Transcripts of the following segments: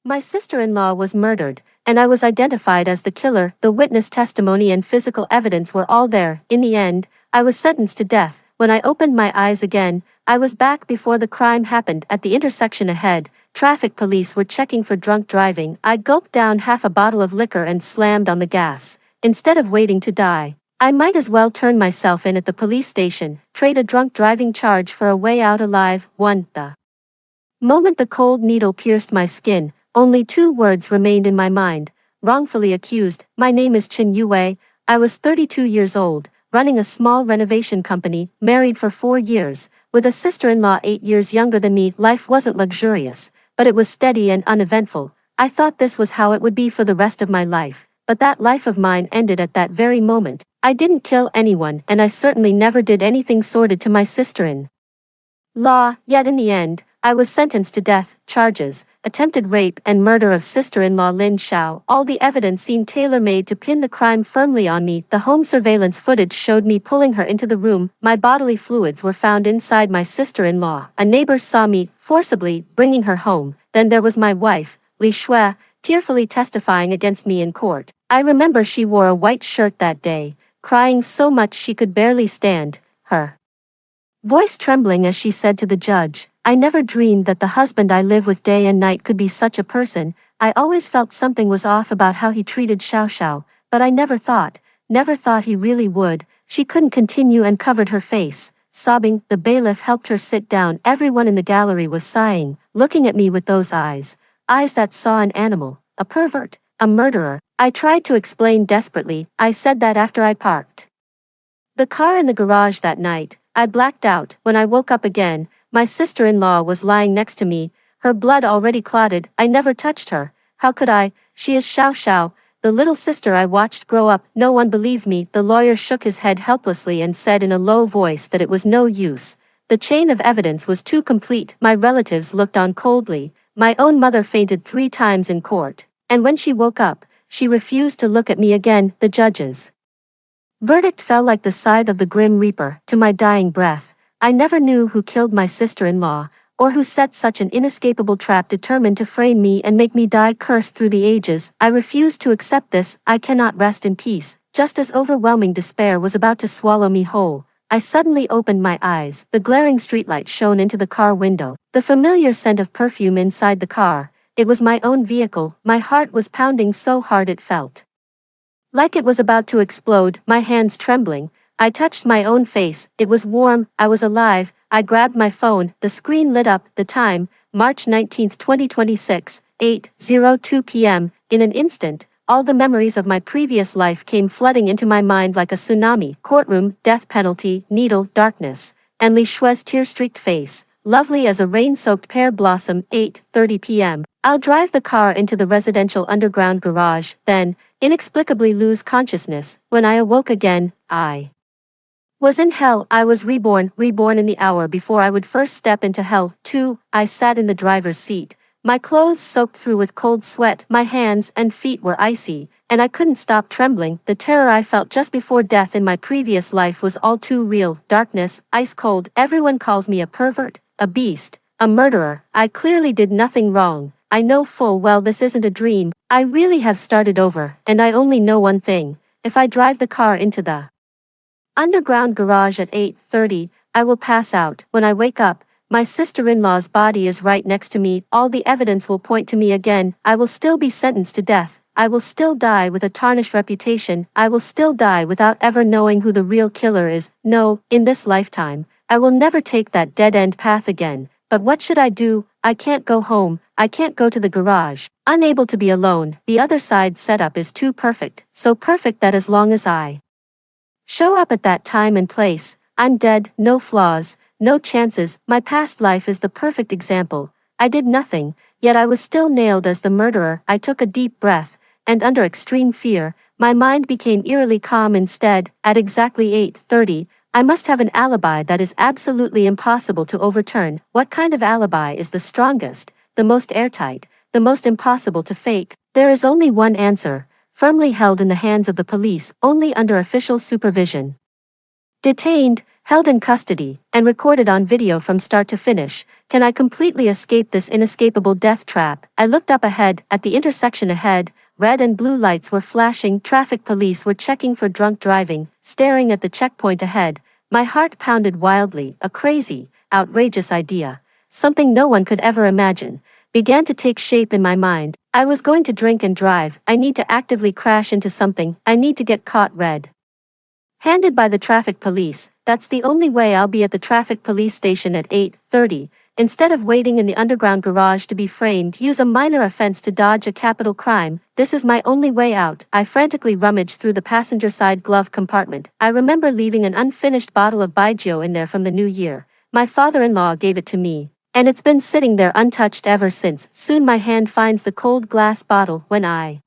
My sister-in-law was murdered, and I was identified as the killer. The witness testimony and physical evidence were all there. In the end, I was sentenced to death. When I opened my eyes again, I was back before the crime happened. At the intersection ahead, traffic police were checking for drunk driving. I gulped down half a bottle of liquor and slammed on the gas. Instead of waiting to die, I might as well turn myself in at the police station, trade a drunk driving charge for a way out alive. The moment the cold needle pierced my skin, only two words remained in my mind. Wrongfully accused. My name is Chin Yue. I was 32 years old, running a small renovation company, married for 4 years, with a sister-in-law 8 years younger than me. Life wasn't luxurious, but it was steady and uneventful. I thought this was how it would be for the rest of my life, but that life of mine ended at that very moment. I didn't kill anyone, and I certainly never did anything sordid to my sister-in-law, yet in the end, I was sentenced to death. Charges: attempted rape and murder of sister-in-law Lin Xiao. All the evidence seemed tailor-made to pin the crime firmly on me. The home surveillance footage showed me pulling her into the room. My bodily fluids were found inside my sister-in-law. A neighbor saw me forcibly bringing her home. Then there was my wife, Li Shui, tearfully testifying against me in court. I remember she wore a white shirt that day, crying so much she could barely stand, her voice trembling as she said to the judge, "I never dreamed that the husband I live with day and night could be such a person. I always felt something was off about how he treated Xiao Xiao, but I never thought he really would." She couldn't continue and covered her face, sobbing. The bailiff helped her sit down. Everyone in the gallery was sighing, looking at me with those eyes that saw an animal, a pervert, a murderer. I tried to explain desperately. I said that after I parked the car in the garage that night, I blacked out. When I woke up again, my sister-in-law was lying next to me, her blood already clotted. I never touched her. How could I? She is Xiao Xiao, the little sister I watched grow up. No one believed me. The lawyer shook his head helplessly and said in a low voice that it was no use. The chain of evidence was too complete. My relatives looked on coldly. My own mother fainted 3 times in court, and when she woke up, she refused to look at me again. The judge's verdict fell like the scythe of the grim reaper. To my dying breath, I never knew who killed my sister-in-law, or who set such an inescapable trap determined to frame me and make me die cursed through the ages. I refuse to accept this. I cannot rest in peace. Just as overwhelming despair was about to swallow me whole, I suddenly opened my eyes. The glaring streetlight shone into the car window. The familiar scent of perfume inside the car. It was my own vehicle. My heart was pounding so hard it felt like it was about to explode. My hands trembling, I touched my own face. It was warm. I was alive. I grabbed my phone. The screen lit up. The time, March 19, 2026, 8:02 p.m. In an instant, all the memories of my previous life came flooding into my mind like a tsunami. Courtroom, death penalty, needle, darkness, and Li Shui's tear-streaked face, lovely as a rain-soaked pear blossom. 8:30 p.m. I'll drive the car into the residential underground garage, then, inexplicably lose consciousness. When I awoke again, I was in hell. I was reborn in the hour before I would first step into hell. 2. I sat in the driver's seat, my clothes soaked through with cold sweat. My hands and feet were icy, and I couldn't stop trembling. The terror I felt just before death in my previous life was all too real. Darkness, ice cold. Everyone calls me a pervert, a beast, a murderer. I clearly did nothing wrong. I know full well this isn't a dream. I really have started over, and I only know one thing. If I drive the car into the underground garage at 8:30, I will pass out. When I wake up, my sister-in-law's body is right next to me. All the evidence will point to me again. I will still be sentenced to death. I will still die with a tarnished reputation. I will still die without ever knowing who the real killer is. No, in this lifetime, I will never take that dead-end path again. But what should I do? I can't go home. I can't go to the garage. Unable to be alone. The other side's setup is too perfect. So perfect that as long as I show up at that time and place, I'm dead. No flaws, no chances. My past life is the perfect example. I did nothing, yet I was still nailed as the murderer. I took a deep breath, and under extreme fear, my mind became eerily calm instead. At exactly 8:30, I must have an alibi that is absolutely impossible to overturn. What kind of alibi is the strongest, the most airtight, the most impossible to fake? There is only one answer, firmly held in the hands of the police, only under official supervision. Detained, held in custody, and recorded on video from start to finish. Can I completely escape this inescapable death trap? I looked up ahead, at the intersection ahead. Red and blue lights were flashing, traffic police were checking for drunk driving, staring at the checkpoint ahead. My heart pounded wildly. A crazy, outrageous idea, something no one could ever imagine, began to take shape in my mind. I was going to drink and drive. I need to actively crash into something. I need to get caught red-handed by the traffic police. That's the only way I'll be at the traffic police station at 8:30. Instead of waiting in the underground garage to be framed, use a minor offense to dodge a capital crime. This is my only way out. I frantically rummaged through the passenger side glove compartment. I remember leaving an unfinished bottle of Baijiu in there from the new year. My father-in-law gave it to me, and it's been sitting there untouched ever since. Soon my hand finds the cold glass bottle. When I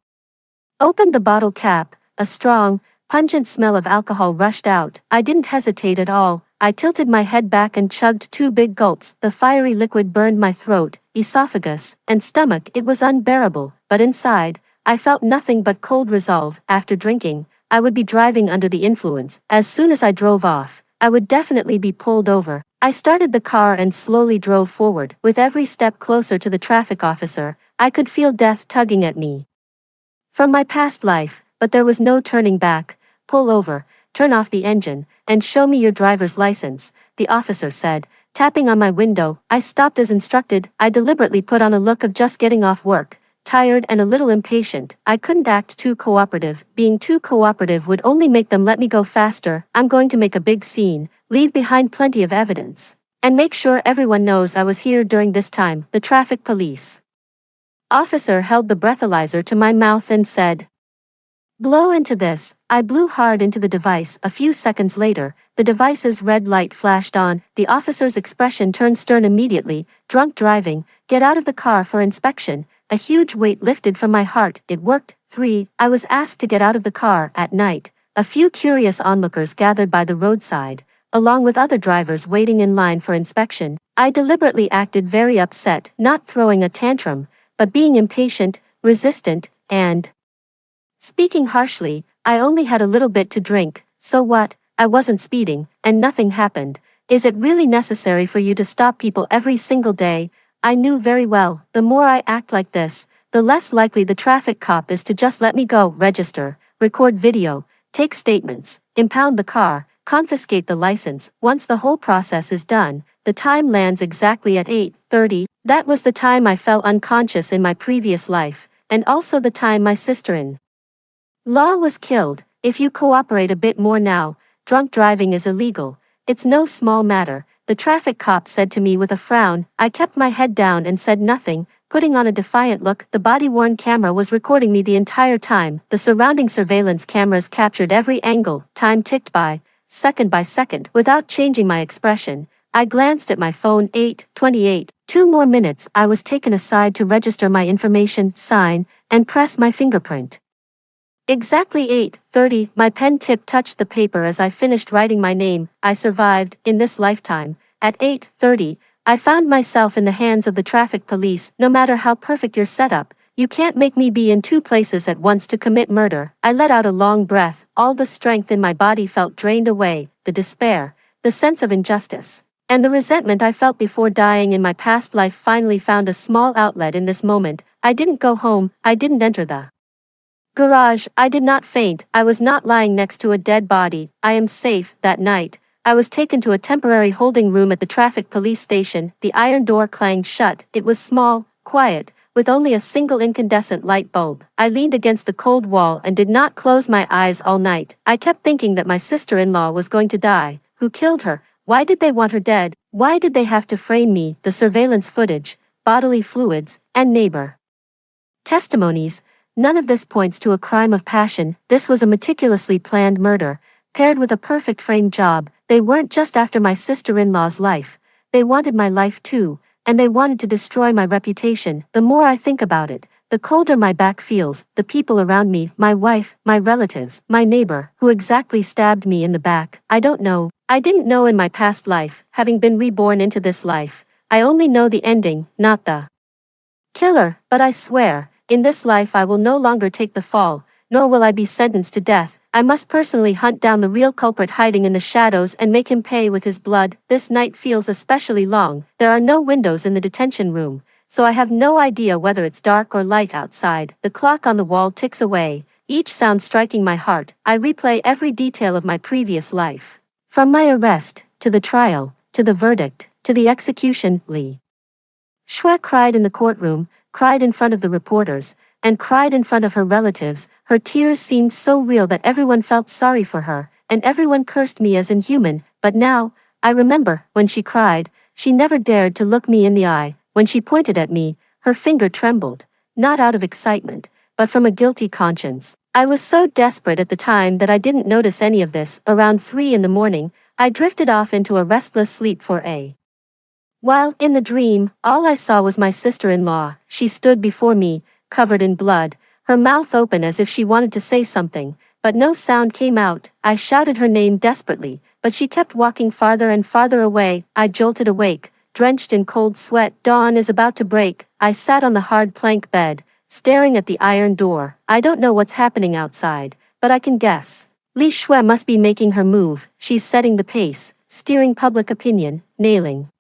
opened the bottle cap, a strong, pungent smell of alcohol rushed out. I didn't hesitate at all. I tilted my head back and chugged 2 big gulps. The fiery liquid burned my throat, esophagus, and stomach. It was unbearable, but inside, I felt nothing but cold resolve. After drinking, I would be driving under the influence. As soon as I drove off, I would definitely be pulled over. I started the car and slowly drove forward. With every step closer to the traffic officer, I could feel death tugging at me from my past life, but there was no turning back. Pull over, turn off the engine, and show me your driver's license, the officer said, tapping on my window. I stopped as instructed. I deliberately put on a look of just getting off work, tired and a little impatient. I couldn't act too cooperative. Being too cooperative would only make them let me go faster. I'm going to make a big scene, leave behind plenty of evidence, and make sure everyone knows I was here during this time. The traffic police officer held the breathalyzer to my mouth and said, "Blow into this." I blew hard into the device. A few seconds later, the device's red light flashed on. The officer's expression turned stern immediately. "Drunk driving, get out of the car for inspection." A huge weight lifted from my heart. It worked. 3. I was asked to get out of the car at night. A few curious onlookers gathered by the roadside, along with other drivers waiting in line for inspection. I deliberately acted very upset, not throwing a tantrum, but being impatient, resistant, and speaking harshly. I only had a little bit to drink. So what? I wasn't speeding, and nothing happened. Is it really necessary for you to stop people every single day? I knew very well, the more I act like this, the less likely the traffic cop is to just let me go. Register, record video, take statements, impound the car, confiscate the license. Once the whole process is done, the time lands exactly at 8:30. That was the time I fell unconscious in my previous life, and also the time my sister-in-law was killed. If you cooperate a bit more now, drunk driving is illegal. It's no small matter, the traffic cop said to me with a frown. I kept my head down and said nothing, putting on a defiant look. The body-worn camera was recording me the entire time. The surrounding surveillance cameras captured every angle. Time ticked by second, without changing my expression. I glanced at my phone. 8:28. 2 more minutes. I was taken aside to register my information, sign, and press my fingerprint. Exactly 8:30, my pen tip touched the paper as I finished writing my name. I survived, in this lifetime. At 8:30, I found myself in the hands of the traffic police. No matter how perfect your setup, you can't make me be in 2 places at once to commit murder. I let out a long breath. All the strength in my body felt drained away. The despair, the sense of injustice, and the resentment I felt before dying in my past life finally found a small outlet in this moment. I didn't go home. I didn't enter the garage. I did not faint. I was not lying next to a dead body. I am safe. That night, I was taken to a temporary holding room at the traffic police station. The iron door clanged shut. It was small, quiet, with only a single incandescent light bulb. I leaned against the cold wall and did not close my eyes all night. I kept thinking that my sister-in-law was going to die. Who killed her? Why did they want her dead? Why did they have to frame me? The surveillance footage, bodily fluids, and neighbor testimonies. None of this points to a crime of passion. This was a meticulously planned murder, paired with a perfect framed job. They weren't just after my sister-in-law's life. They wanted my life too, and they wanted to destroy my reputation. The more I think about it, the colder my back feels. The people around me, my wife, my relatives, my neighbor, who exactly stabbed me in the back. I don't know. I didn't know in my past life, having been reborn into this life. I only know the ending, not the killer, but I swear, in this life I will no longer take the fall, nor will I be sentenced to death. I must personally hunt down the real culprit hiding in the shadows and make him pay with his blood. This night feels especially long. There are no windows in the detention room, so I have no idea whether it's dark or light outside. The clock on the wall ticks away, each sound striking my heart. I replay every detail of my previous life. From my arrest, to the trial, to the verdict, to the execution. Li Shui cried in the courtroom, cried in front of the reporters, and cried in front of her relatives. Her tears seemed so real that everyone felt sorry for her, and everyone cursed me as inhuman. But now, I remember, when she cried, she never dared to look me in the eye. When she pointed at me, her finger trembled, not out of excitement, but from a guilty conscience. I was so desperate at the time that I didn't notice any of this. Around 3 in the morning, I drifted off into a restless sleep for a while. In the dream, all I saw was my sister-in-law. She stood before me, covered in blood, her mouth open as if she wanted to say something, but no sound came out. I shouted her name desperately, but she kept walking farther and farther away. I jolted awake, drenched in cold sweat. Dawn is about to break. I sat on the hard plank bed, staring at the iron door. I don't know what's happening outside, but I can guess. Li Shui must be making her move. She's setting the pace, steering public opinion, nailing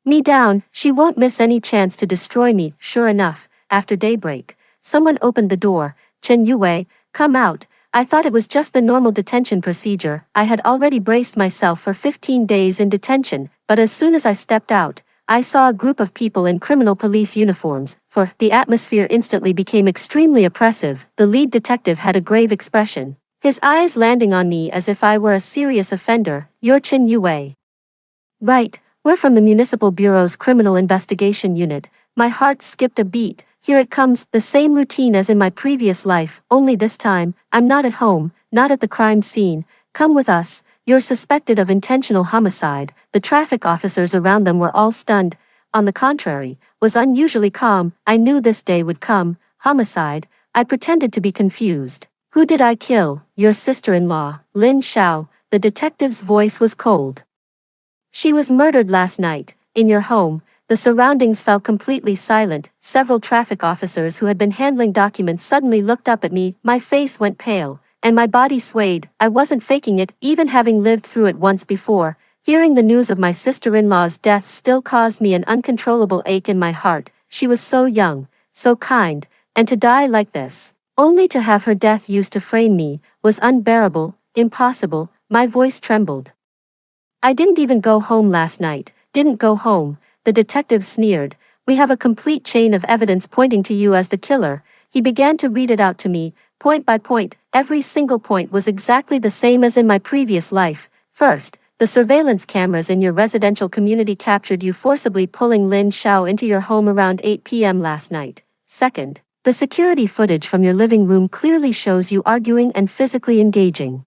me down. She won't miss any chance to destroy me. Sure enough, after daybreak, someone opened the door. Chen Yue, come out. I thought it was just the normal detention procedure. I had already braced myself for 15 days in detention, but as soon as I stepped out, I saw a group of people in criminal police uniforms. For the atmosphere instantly became extremely oppressive. The lead detective had a grave expression, his eyes landing on me as if I were a serious offender. You're Chen Yue. Right, we're from the Municipal Bureau's Criminal Investigation Unit. My heart skipped a beat. Here it comes, the same routine as in my previous life, only this time, I'm not at home, not at the crime scene. Come with us. You're suspected of intentional homicide. The traffic officers around them were all stunned. On the contrary, was unusually calm. I knew this day would come. Homicide. I pretended to be confused. Who did I kill? Your sister-in-law, Lin Xiao. The detective's voice was cold. She was murdered last night, in your home. The surroundings fell completely silent. Several traffic officers who had been handling documents suddenly looked up at me. My face went pale, and my body swayed. I wasn't faking it, even having lived through it once before. Hearing the news of my sister-in-law's death still caused me an uncontrollable ache in my heart. She was so young, so kind, and to die like this, only to have her death used to frame me, was unbearable, impossible. My voice trembled. I didn't even go home last night. Didn't go home. The detective sneered. We have a complete chain of evidence pointing to you as the killer. He began to read it out to me, point by point. Every single point was exactly the same as in my previous life. First, the surveillance cameras in your residential community captured you forcibly pulling Lin Xiao into your home around 8 p.m. last night. Second, the security footage from your living room clearly shows you arguing and physically engaging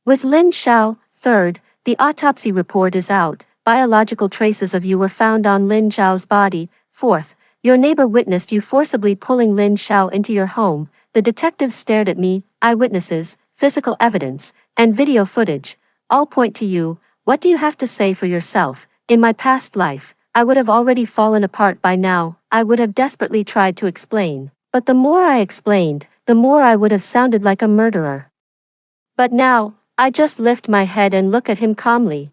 with Lin Xiao. Third, the autopsy report is out. Biological traces of you were found on Lin Xiao's body. Fourth, your neighbor witnessed you forcibly pulling Lin Xiao into your home. The detective stared at me. Eyewitnesses, physical evidence, and video footage all point to you. What do you have to say for yourself? In my past life, I would have already fallen apart by now. I would have desperately tried to explain. But the more I explained, the more I would have sounded like a murderer. But now, I just lift my head and look at him calmly.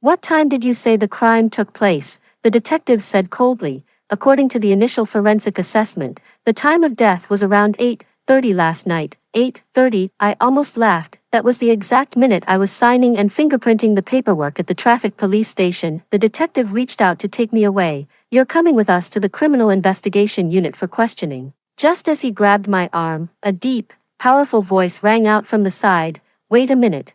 What time did you say the crime took place? The detective said coldly. According to the initial forensic assessment, the time of death was around 8:30 last night. 8:30, I almost laughed. That was the exact minute I was signing and fingerprinting the paperwork at the traffic police station. The detective reached out to take me away. You're coming with us to the Criminal Investigation Unit for questioning. Just as he grabbed my arm, a deep, powerful voice rang out from the side. Wait a minute.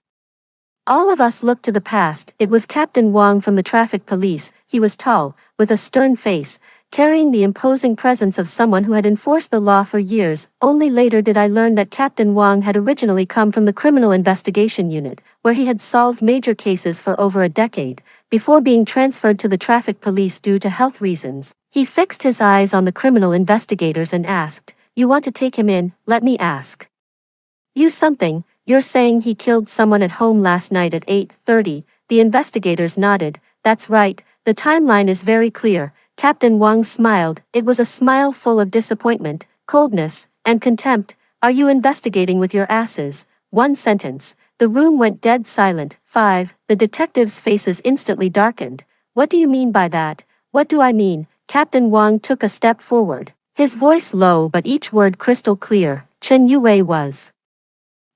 All of us looked to the past. It was Captain Wang from the traffic police. He was tall, with a stern face, carrying the imposing presence of someone who had enforced the law for years. Only later did I learn that Captain Wang had originally come from the Criminal Investigation Unit, where he had solved major cases for over a decade, before being transferred to the traffic police due to health reasons. He fixed his eyes on the criminal investigators and asked, "You want to take him in? Let me ask you something. You're saying he killed someone at home last night at 8:30, the investigators nodded. That's right, the timeline is very clear. Captain Wang smiled. It was a smile full of disappointment, coldness, and contempt. Are you investigating with your asses? One sentence. The room went dead silent. 5. The detectives' faces instantly darkened. What do you mean by that? What do I mean? Captain Wang took a step forward. His voice low but each word crystal clear. Chen Yue was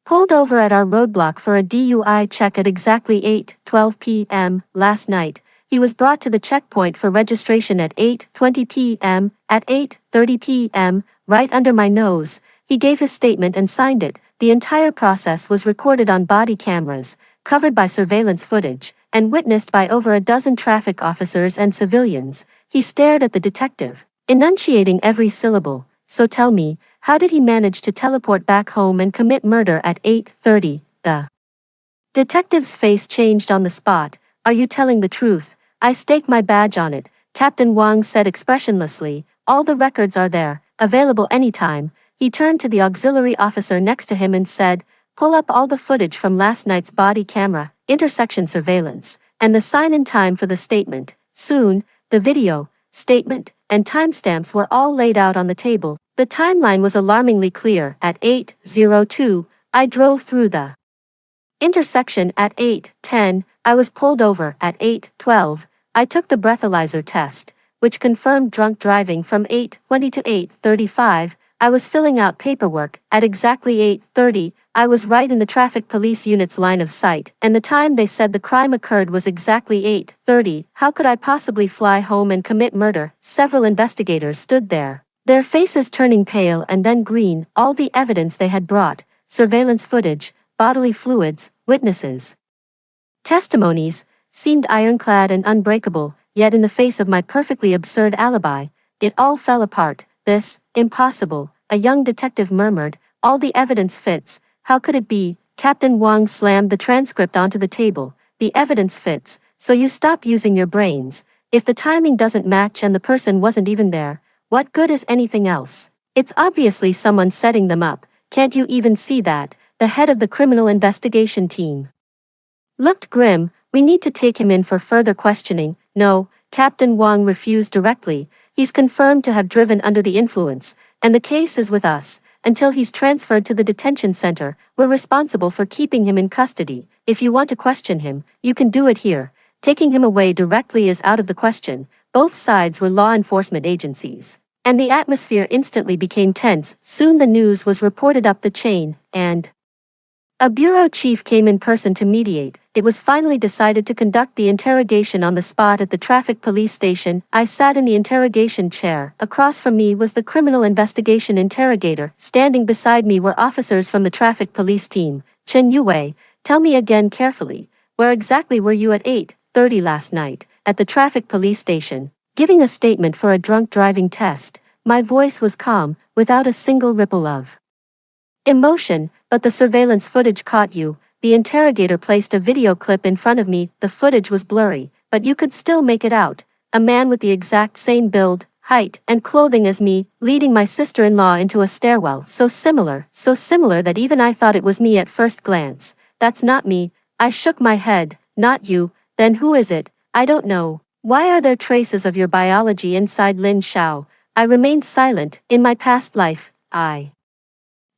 pulled over at our roadblock for a DUI check at exactly 8:12 p.m. last night. He was brought to the checkpoint for registration at 8:20 p.m. At 8:30 p.m., right under my nose, he gave his statement and signed it. The entire process was recorded on body cameras, covered by surveillance footage, and witnessed by over a dozen traffic officers and civilians. He stared at the detective, enunciating every syllable. So tell me, how did he manage to teleport back home and commit murder at 8:30? The detective's face changed on the spot. Are you telling the truth? I stake my badge on it, Captain Wang said expressionlessly. All the records are there, available anytime. He turned to the auxiliary officer next to him and said, pull up all the footage from last night's body camera, intersection surveillance, and the sign-in time for the statement. Soon, the video, statement, and timestamps were all laid out on the table. The timeline was alarmingly clear. At 8:02, I drove through the intersection. At 8:10, I was pulled over. At 8:12, I took the breathalyzer test, which confirmed drunk driving. From 8:20 to 8:35, I was filling out paperwork. At exactly 8:30, I was right in the traffic police unit's line of sight, and the time they said the crime occurred was exactly 8:30. How could I possibly fly home and commit murder? Several investigators stood there, their faces turning pale and then green. All the evidence they had brought, surveillance footage, bodily fluids, witnesses, testimonies, seemed ironclad and unbreakable, yet in the face of my perfectly absurd alibi, it all fell apart. This, impossible, a young detective murmured. All the evidence fits. How could it be? Captain Wang slammed the transcript onto the table. The evidence fits, so you stop using your brains. If the timing doesn't match and the person wasn't even there, what good is anything else? It's obviously someone setting them up. Can't you even see that? The head of the criminal investigation team looked grim. We need to take him in for further questioning. No, Captain Wang refused directly. He's confirmed to have driven under the influence, and the case is with us. Until he's transferred to the detention center, we're responsible for keeping him in custody. If you want to question him, you can do it here. Taking him away directly is out of the question. Both sides were law enforcement agencies, and the atmosphere instantly became tense. Soon the news was reported up the chain, and a bureau chief came in person to mediate. It was finally decided to conduct the interrogation on the spot at the traffic police station. I sat in the interrogation chair. Across from me was the criminal investigation interrogator. Standing beside me were officers from the traffic police team. Chen Yue, tell me again carefully, where exactly were you at 8:30 last night? At the traffic police station, giving a statement for a drunk driving test. My voice was calm, without a single ripple of emotion. But the surveillance footage caught you. The interrogator placed a video clip in front of me. The footage was blurry, but you could still make it out. A man with the exact same build, height, and clothing as me, leading my sister-in-law into a stairwell. So similar that even I thought it was me at first glance. That's not me. I shook my head. Not you. Then who is it? I don't know. Why are there traces of your biology inside Lin Xiao? I remained silent. In my past life, I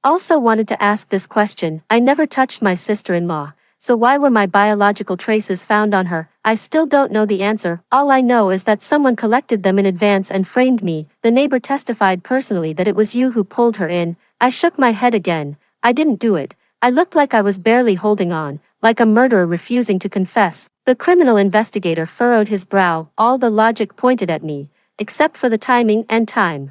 also wanted to ask this question. I never touched my sister-in-law, so why were my biological traces found on her? I still don't know the answer. All I know is that someone collected them in advance and framed me. The neighbor testified personally that it was you who pulled her in. I shook my head again. I didn't do it. I looked like I was barely holding on, like a murderer refusing to confess. The criminal investigator furrowed his brow. All the logic pointed at me, except for the timing and time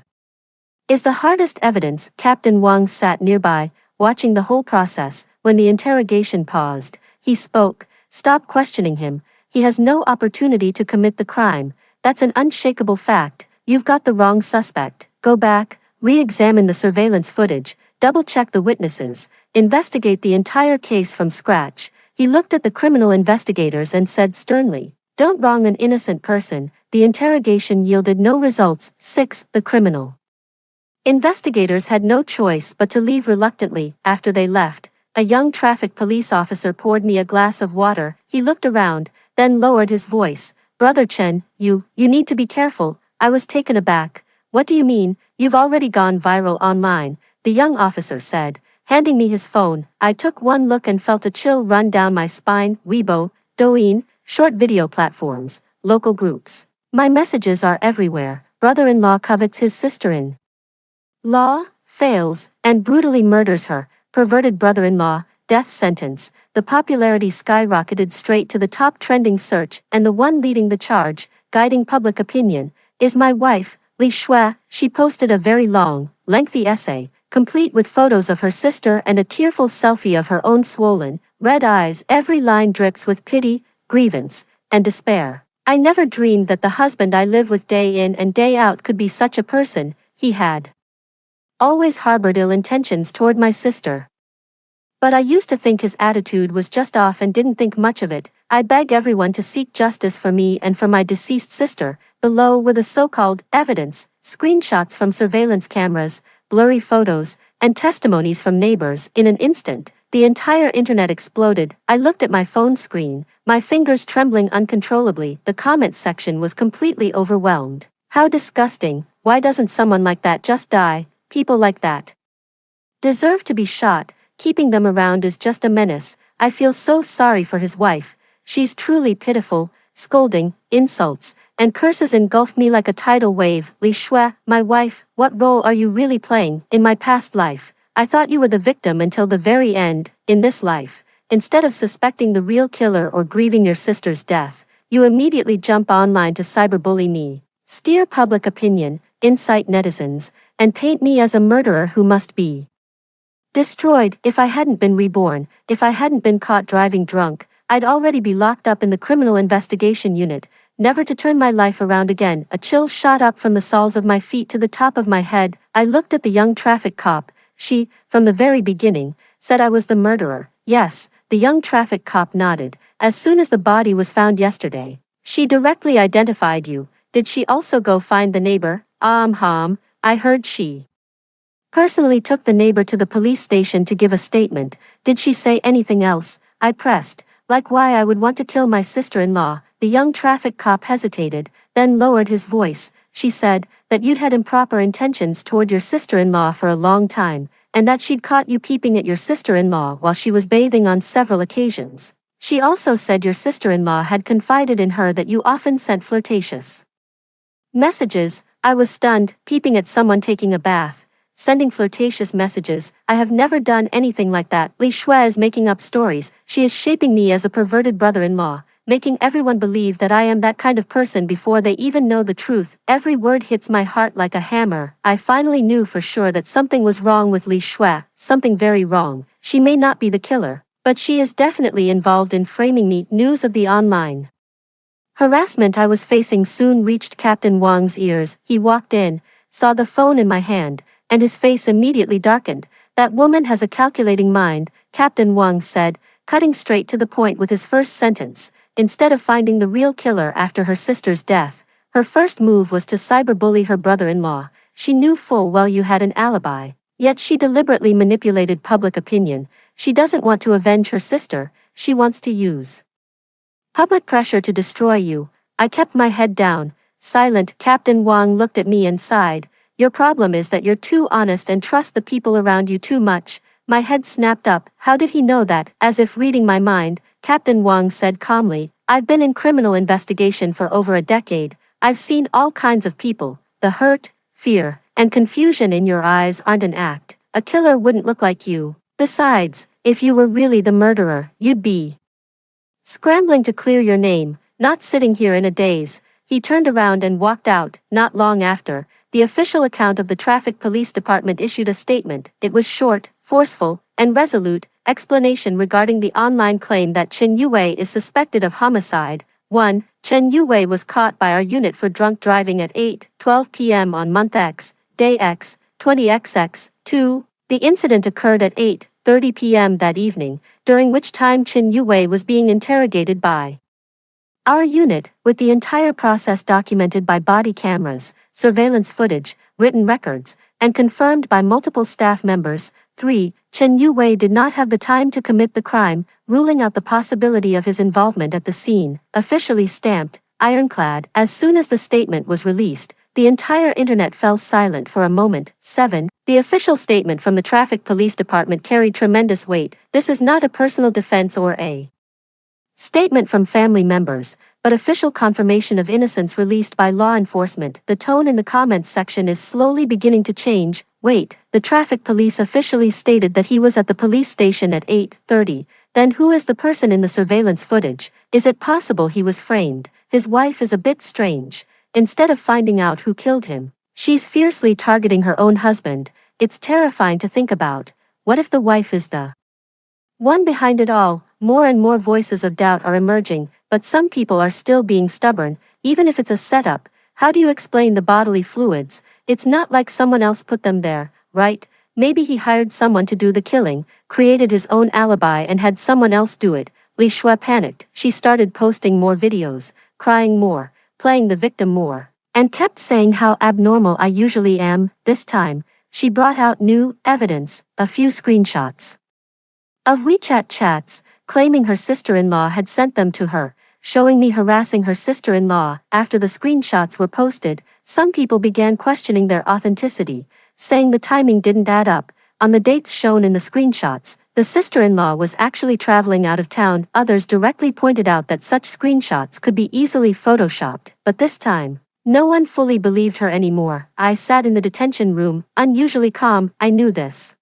is the hardest evidence. Captain Wang sat nearby, watching the whole process. When the interrogation paused, he spoke. Stop questioning him. He has no opportunity to commit the crime. That's an unshakable fact. You've got the wrong suspect. Go back, re-examine the surveillance footage, double-check the witnesses, investigate the entire case from scratch. He looked at the criminal investigators and said sternly, don't wrong an innocent person. The interrogation yielded no results. 6. The criminal investigators had no choice but to leave reluctantly. After they left, a young traffic police officer poured me a glass of water. He looked around, then lowered his voice. Brother Chen, you need to be careful. I was taken aback. What do you mean? You've already gone viral online. the young officer said, handing me his phone. I took one look and felt a chill run down my spine. Weibo, Douyin, short video platforms, local groups. My messages are everywhere. Brother-in-law covets his sister-in-law, fails, and brutally murders her. Perverted brother-in-law, death sentence. The popularity skyrocketed straight to the top trending search, and the one leading the charge, guiding public opinion, is my wife, Li Shui. She posted a very long, lengthy essay, complete with photos of her sister and a tearful selfie of her own swollen, red eyes. Every line drips with pity, grievance, and despair. I never dreamed that the husband I live with day in and day out could be such a person. He had always harbored ill intentions toward my sister. But I used to think his attitude was just off and didn't think much of it. I beg everyone to seek justice for me and for my deceased sister. Below were the so-called evidence, screenshots from surveillance cameras, blurry photos, and testimonies from neighbors. In an instant, the entire internet exploded. I looked at my phone screen, my fingers trembling uncontrollably. The comments section was completely overwhelmed. How disgusting. Why doesn't someone like that just die? People like that deserve to be shot. Keeping them around is just a menace. I feel so sorry for his wife. She's truly pitiful. Scolding, insults, and curses engulf me like a tidal wave. Li Shui, my wife, what role are you really playing? In my past life, I thought you were the victim until the very end. In this life, instead of suspecting the real killer or grieving your sister's death, you immediately jump online to cyberbully me, steer public opinion, incite netizens, and paint me as a murderer who must be destroyed. If I hadn't been reborn, if I hadn't been caught driving drunk, I'd already be locked up in the criminal investigation unit, never to turn my life around again. A chill shot up from the soles of my feet to the top of my head. I looked at the young traffic cop. She, from the very beginning, said I was the murderer. Yes, the young traffic cop nodded. As soon as the body was found yesterday, she directly identified you. Did she also go find the neighbor? I heard she personally took the neighbor to the police station to give a statement. Did she say anything else? I pressed, like why I would want to kill my sister-in-law. The young traffic cop hesitated, then lowered his voice. She said that you'd had improper intentions toward your sister-in-law for a long time, and that she'd caught you peeping at your sister-in-law while she was bathing on several occasions. She also said your sister-in-law had confided in her that you often sent flirtatious messages. I was stunned, peeping at someone taking a bath, sending flirtatious messages. I have never done anything like that. Li Shui is making up stories. She is shaping me as a perverted brother-in-law, making everyone believe that I am that kind of person before they even know the truth. Every word hits my heart like a hammer. I finally knew for sure that something was wrong with Li Shui, something very wrong. She may not be the killer, but she is definitely involved in framing me. News of the online harassment I was facing soon reached Captain Wang's ears. He walked in, saw the phone in my hand, and his face immediately darkened. That woman has a calculating mind, Captain Wang said, cutting straight to the point with his first sentence. Instead of finding the real killer after her sister's death, her first move was to cyberbully her brother-in-law. She knew full well you had an alibi, yet she deliberately manipulated public opinion. She doesn't want to avenge her sister, she wants to use public pressure to destroy you. I kept my head down, silent. Captain Wang looked at me and sighed. Your problem is that you're too honest and trust the people around you too much. My head snapped up. How did he know that? As if reading my mind, Captain Wang said calmly, I've been in criminal investigation for over a decade. I've seen all kinds of people. The hurt, fear, and confusion in your eyes aren't an act. A killer wouldn't look like you. Besides, if you were really the murderer, you'd be scrambling to clear your name, not sitting here in a daze. He turned around and walked out. Not long after, the official account of the Traffic Police Department issued a statement. It was short, forceful, and resolute. Explanation regarding the online claim that Chen Yue is suspected of homicide. 1. Chen Yue was caught by our unit for drunk driving at 8:12 p.m. on month X, day X, 20XX. 2. The incident occurred at 8:30 p.m. that evening, during which time Chen Yue was being interrogated by our unit, with the entire process documented by body cameras, surveillance footage, written records, and confirmed by multiple staff members. 3. Chen Yue did not have the time to commit the crime, ruling out the possibility of his involvement at the scene. Officially stamped, ironclad. As soon as the statement was released, The entire internet fell silent for a moment. 7. The official statement from the Traffic Police Department carried tremendous weight. This is not a personal defense or a statement from family members, but official confirmation of innocence released by law enforcement. The tone in the comments section is slowly beginning to change. Wait, the traffic police officially stated that he was at the police station at 8:30. Then who is the person in the surveillance footage? Is it possible he was framed? His wife is a bit strange. Instead of finding out who killed him, she's fiercely targeting her own husband. It's terrifying to think about. What if the wife is the one behind it all? More and more voices of doubt are emerging, but some people are still being stubborn, even if it's a setup. How do you explain the bodily fluids? It's not like someone else put them there, right? Maybe he hired someone to do the killing, created his own alibi and had someone else do it. Li Shui panicked. She started posting more videos, crying more, playing the victim more, and kept saying how abnormal I usually am. This time, she brought out new evidence, a few screenshots of WeChat chats, claiming her sister-in-law had sent them to her, showing me harassing her sister-in-law. After the screenshots were posted, some people began questioning their authenticity, saying the timing didn't add up. On the dates shown in the screenshots, the sister-in-law was actually traveling out of town. Others directly pointed out that such screenshots could be easily photoshopped, but this time, no one fully believed her anymore. I sat in the detention room, unusually calm. I knew this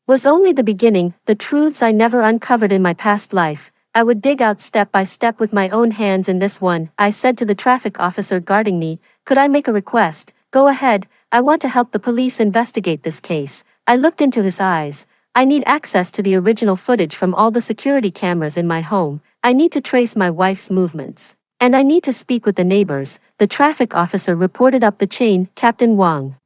was only the beginning. The truths I never uncovered in my past life, I would dig out step by step with my own hands. In this one, I said to the traffic officer guarding me, "Could I make a request?" "Go ahead, I want to help the police investigate this case." I looked into his eyes. "I need access to the original footage from all the security cameras in my home. I need to trace my wife's movements. And I need to speak with the neighbors." The traffic officer reported up the chain. Captain Wang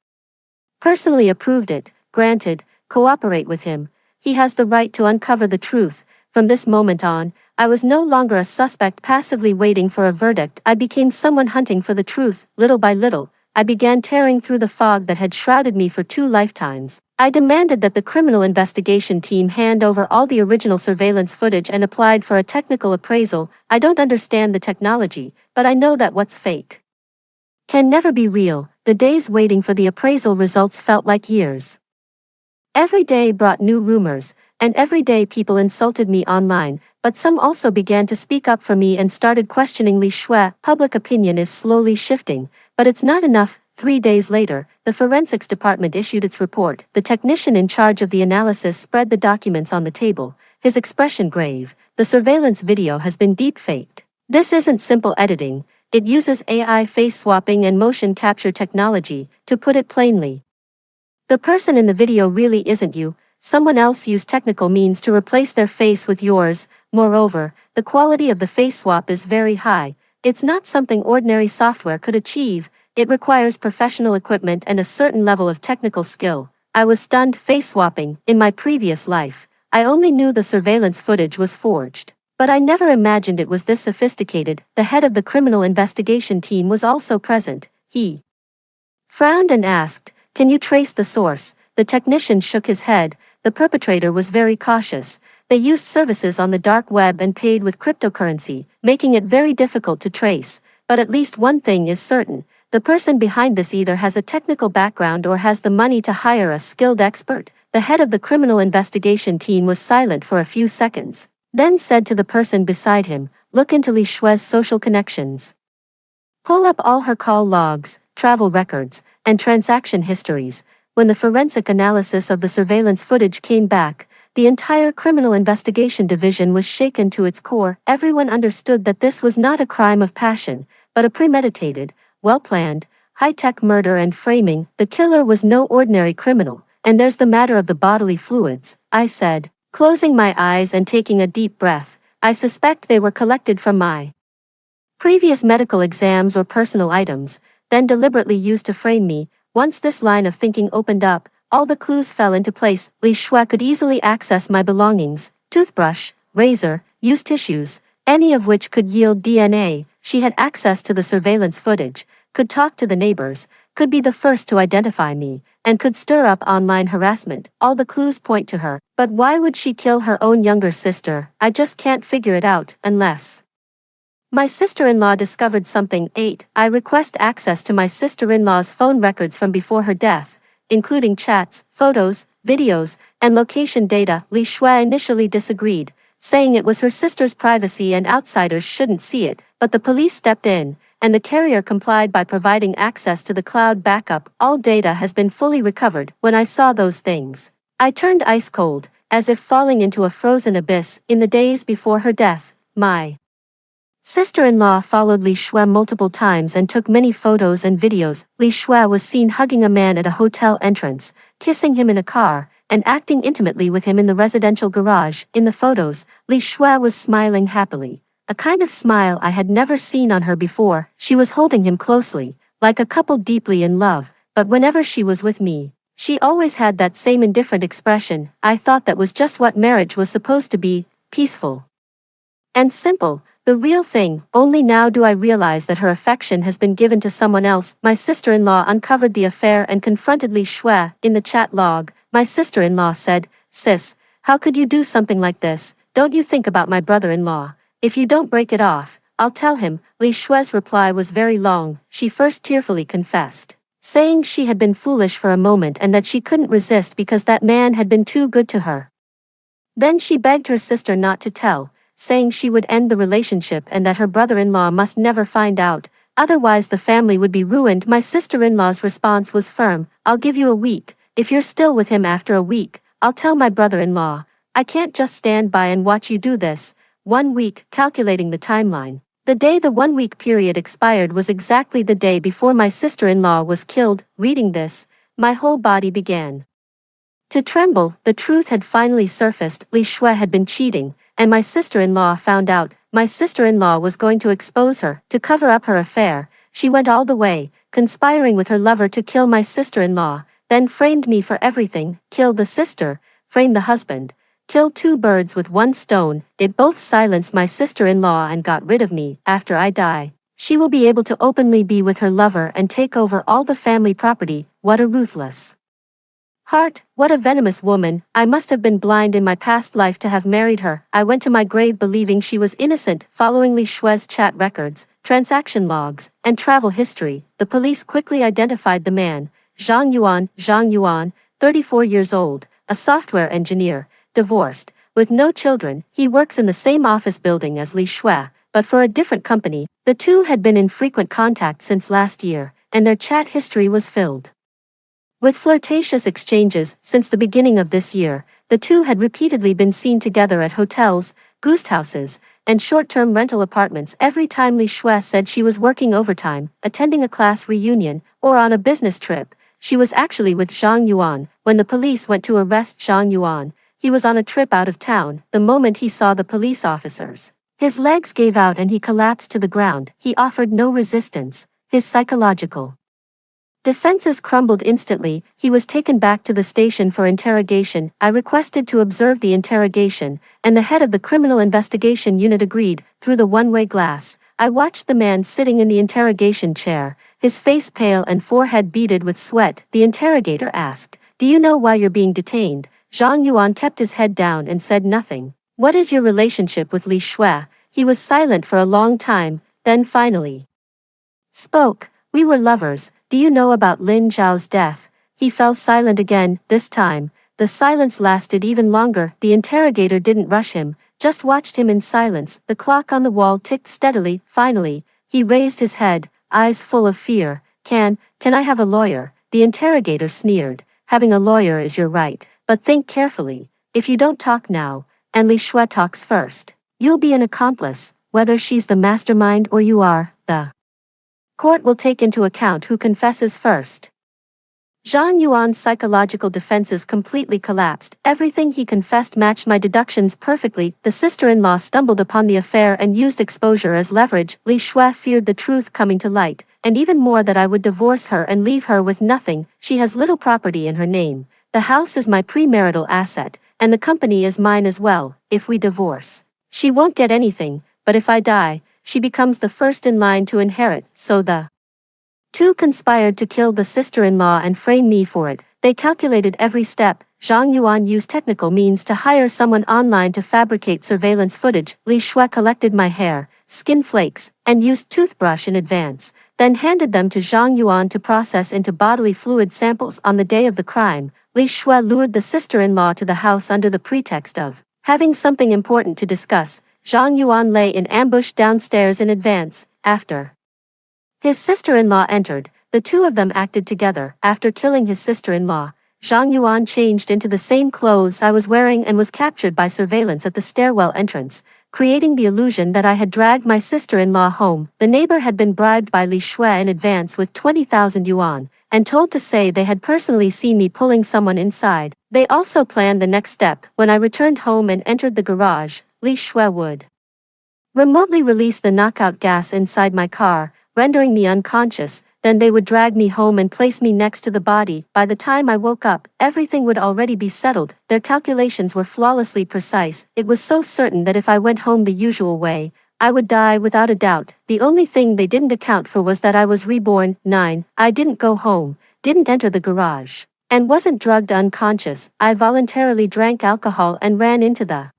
personally approved it. Granted, cooperate with him. He has the right to uncover the truth. From this moment on, I was no longer a suspect passively waiting for a verdict. I became someone hunting for the truth. Little by little, I began tearing through the fog that had shrouded me for 2 lifetimes. I demanded that the criminal investigation team hand over all the original surveillance footage and applied for a technical appraisal. I don't understand the technology, but I know that what's fake can never be real. The days waiting for the appraisal results felt like years. Every day brought new rumors, and every day people insulted me online, but some also began to speak up for me and started questioning Li Shui. Public opinion is slowly shifting, but it's not enough. 3 days later, the forensics department issued its report. The technician in charge of the analysis spread the documents on the table, his expression grave. "The surveillance video has been deep-faked. This isn't simple editing, it uses AI face swapping and motion capture technology. To put it plainly, the person in the video really isn't you. Someone else used technical means to replace their face with yours. Moreover, the quality of the face swap is very high. It's not something ordinary software could achieve. It requires professional equipment and a certain level of technical skill." I was stunned. Face swapping. In my previous life, I only knew the surveillance footage was forged, but I never imagined it was this sophisticated. The head of the criminal investigation team was also present. He frowned and asked, "Can you trace the source?" The technician shook his head. The perpetrator was very cautious. They used services on the dark web and paid with cryptocurrency, making it very difficult to trace. But at least one thing is certain. The person behind this either has a technical background or has the money to hire a skilled expert. The head of the criminal investigation team was silent for a few seconds, then said to the person beside him, "Look into Li Shui's social connections. Pull up all her call logs, travel records, and transaction histories." When the forensic analysis of the surveillance footage came back, the entire criminal investigation division was shaken to its core. Everyone understood that this was not a crime of passion, but a premeditated, well-planned, high-tech murder and framing. The killer was no ordinary criminal. "And there's the matter of the bodily fluids," I said, closing my eyes and taking a deep breath. "I suspect they were collected from my previous medical exams or personal items, then deliberately used to frame me." Once this line of thinking opened up, all the clues fell into place. Li Shui could easily access my belongings: toothbrush, razor, used tissues, any of which could yield DNA. She had access to the surveillance footage, could talk to the neighbors, could be the first to identify me, and could stir up online harassment. All the clues point to her. But why would she kill her own younger sister? I just can't figure it out, unless My sister-in-law discovered something. 8. I request access to my sister-in-law's phone records from before her death, including chats, photos, videos, and location data. Li Shui initially disagreed, saying it was her sister's privacy and outsiders shouldn't see it, but the police stepped in, and the carrier complied by providing access to the cloud backup. All data has been fully recovered. When I saw those things, I turned ice cold, as if falling into a frozen abyss. In the days before her death, my sister-in-law followed Li Shui multiple times and took many photos and videos. Li Shui was seen hugging a man at a hotel entrance, kissing him in a car, and acting intimately with him in the residential garage. In the photos, Li Shui was smiling happily, a kind of smile I had never seen on her before. She was holding him closely, like a couple deeply in love, but whenever she was with me, she always had that same indifferent expression. I thought that was just what marriage was supposed to be, peaceful and simple. The real thing. Only now do I realize that her affection has been given to someone else. My sister-in-law uncovered the affair and confronted Li Shui. In the chat log, my sister-in-law said, "Sis, how could you do something like this? Don't you think about my brother-in-law? If you don't break it off, I'll tell him." Li Shui's reply was very long. She first tearfully confessed, saying she had been foolish for a moment and that she couldn't resist because that man had been too good to her. Then she begged her sister not to tell, saying she would end the relationship and that her brother-in-law must never find out, otherwise the family would be ruined. My sister-in-law's response was firm. "I'll give you a week. If you're still with him after a week, I'll tell my brother-in-law. I can't just stand by and watch you do this." 1 week. Calculating the timeline. The day the 1-week period expired was exactly the day before my sister-in-law was killed. Reading this, my whole body began to tremble. The truth had finally surfaced. Li Shui had been cheating, and my sister-in-law found out. My sister-in-law was going to expose her. To cover up her affair, she went all the way, conspiring with her lover to kill my sister-in-law, then framed me for everything. Kill the sister, frame the husband, kill 2 birds with 1 stone. It both silenced my sister-in-law and got rid of me. After I die, she will be able to openly be with her lover and take over all the family property. What a ruthless heart, what a venomous woman. I must have been blind in my past life to have married her. I went to my grave believing she was innocent. Following Li Shui's chat records, transaction logs, and travel history, the police quickly identified the man, Zhang Yuan, 34 years old, a software engineer, divorced, with no children. He works in the same office building as Li Shui, but for a different company. The two had been in frequent contact since last year, and their chat history was filled with flirtatious exchanges. Since the beginning of this year, the two had repeatedly been seen together at hotels, ghost houses, and short-term rental apartments. Every time Li Shui said she was working overtime, attending a class reunion, or on a business trip, she was actually with Zhang Yuan. When the police went to arrest Zhang Yuan, he was on a trip out of town. The moment he saw the police officers, his legs gave out and he collapsed to the ground. He offered no resistance. His psychological defenses crumbled instantly. He was taken back to the station for interrogation. I requested to observe the interrogation, and the head of the criminal investigation unit agreed. Through the one-way glass, I watched the man sitting in the interrogation chair, his face pale and forehead beaded with sweat. The interrogator asked, "Do you know why you're being detained?" Zhang Yuan kept his head down and said nothing. "What is your relationship with Li Shui?" He was silent for a long time, then finally spoke. "We were lovers." "Do you know about Lin Zhao's death?" He fell silent again. This time, the silence lasted even longer. The interrogator didn't rush him, just watched him in silence. The clock on the wall ticked steadily. Finally, he raised his head, eyes full of fear. Can I have a lawyer?" The interrogator sneered. "Having a lawyer is your right, but think carefully. If you don't talk now, and Li Shui talks first, you'll be an accomplice. Whether she's the mastermind or you are, the court will take into account who confesses first." Zhang Yuan's psychological defenses completely collapsed. Everything he confessed matched my deductions perfectly. The sister-in-law stumbled upon the affair and used exposure as leverage. Li Shui feared the truth coming to light, and even more that I would divorce her and leave her with nothing. She has little property in her name. The house is my premarital asset, and the company is mine as well. If we divorce, she won't get anything, but if I die, she becomes the first in line to inherit. So the two conspired to kill the sister-in-law and frame me for it. They calculated every step. Zhang Yuan used technical means to hire someone online to fabricate surveillance footage. Li Shui collected my hair, skin flakes, and used toothbrush in advance, then handed them to Zhang Yuan to process into bodily fluid samples on the day of the crime. Li Shui lured the sister-in-law to the house under the pretext of having something important to discuss. Zhang Yuan lay in ambush downstairs in advance. After his sister-in-law entered, the two of them acted together. After killing his sister-in-law, Zhang Yuan changed into the same clothes I was wearing and was captured by surveillance at the stairwell entrance, creating the illusion that I had dragged my sister-in-law home. The neighbor had been bribed by Li Shui in advance with 20,000 yuan, and told to say they had personally seen me pulling someone inside. They also planned the next step. When I returned home and entered the garage, Li Shui would remotely release the knockout gas inside my car, rendering me unconscious. Then they would drag me home and place me next to the body. By the time I woke up, everything would already be settled. Their calculations were flawlessly precise. It was so certain that if I went home the usual way, I would die without a doubt. The only thing they didn't account for was that I was reborn. 9. I didn't go home, didn't enter the garage, and wasn't drugged unconscious. I voluntarily drank alcohol and ran into the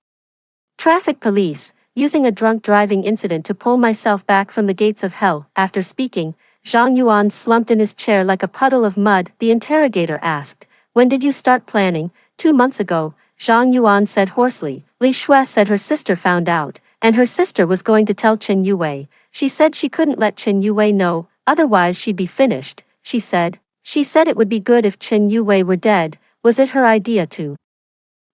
traffic police, using a drunk driving incident to pull myself back from the gates of hell. After speaking, Zhang Yuan slumped in his chair like a puddle of mud. The interrogator asked, "When did you start planning?" 2 months ago, Zhang Yuan said hoarsely. Li Shui said her sister found out, and her sister was going to tell Chen Yue. She said she couldn't let Chen Yue know, otherwise she'd be finished. She said it would be good if Chen Yue were dead. Was it her idea to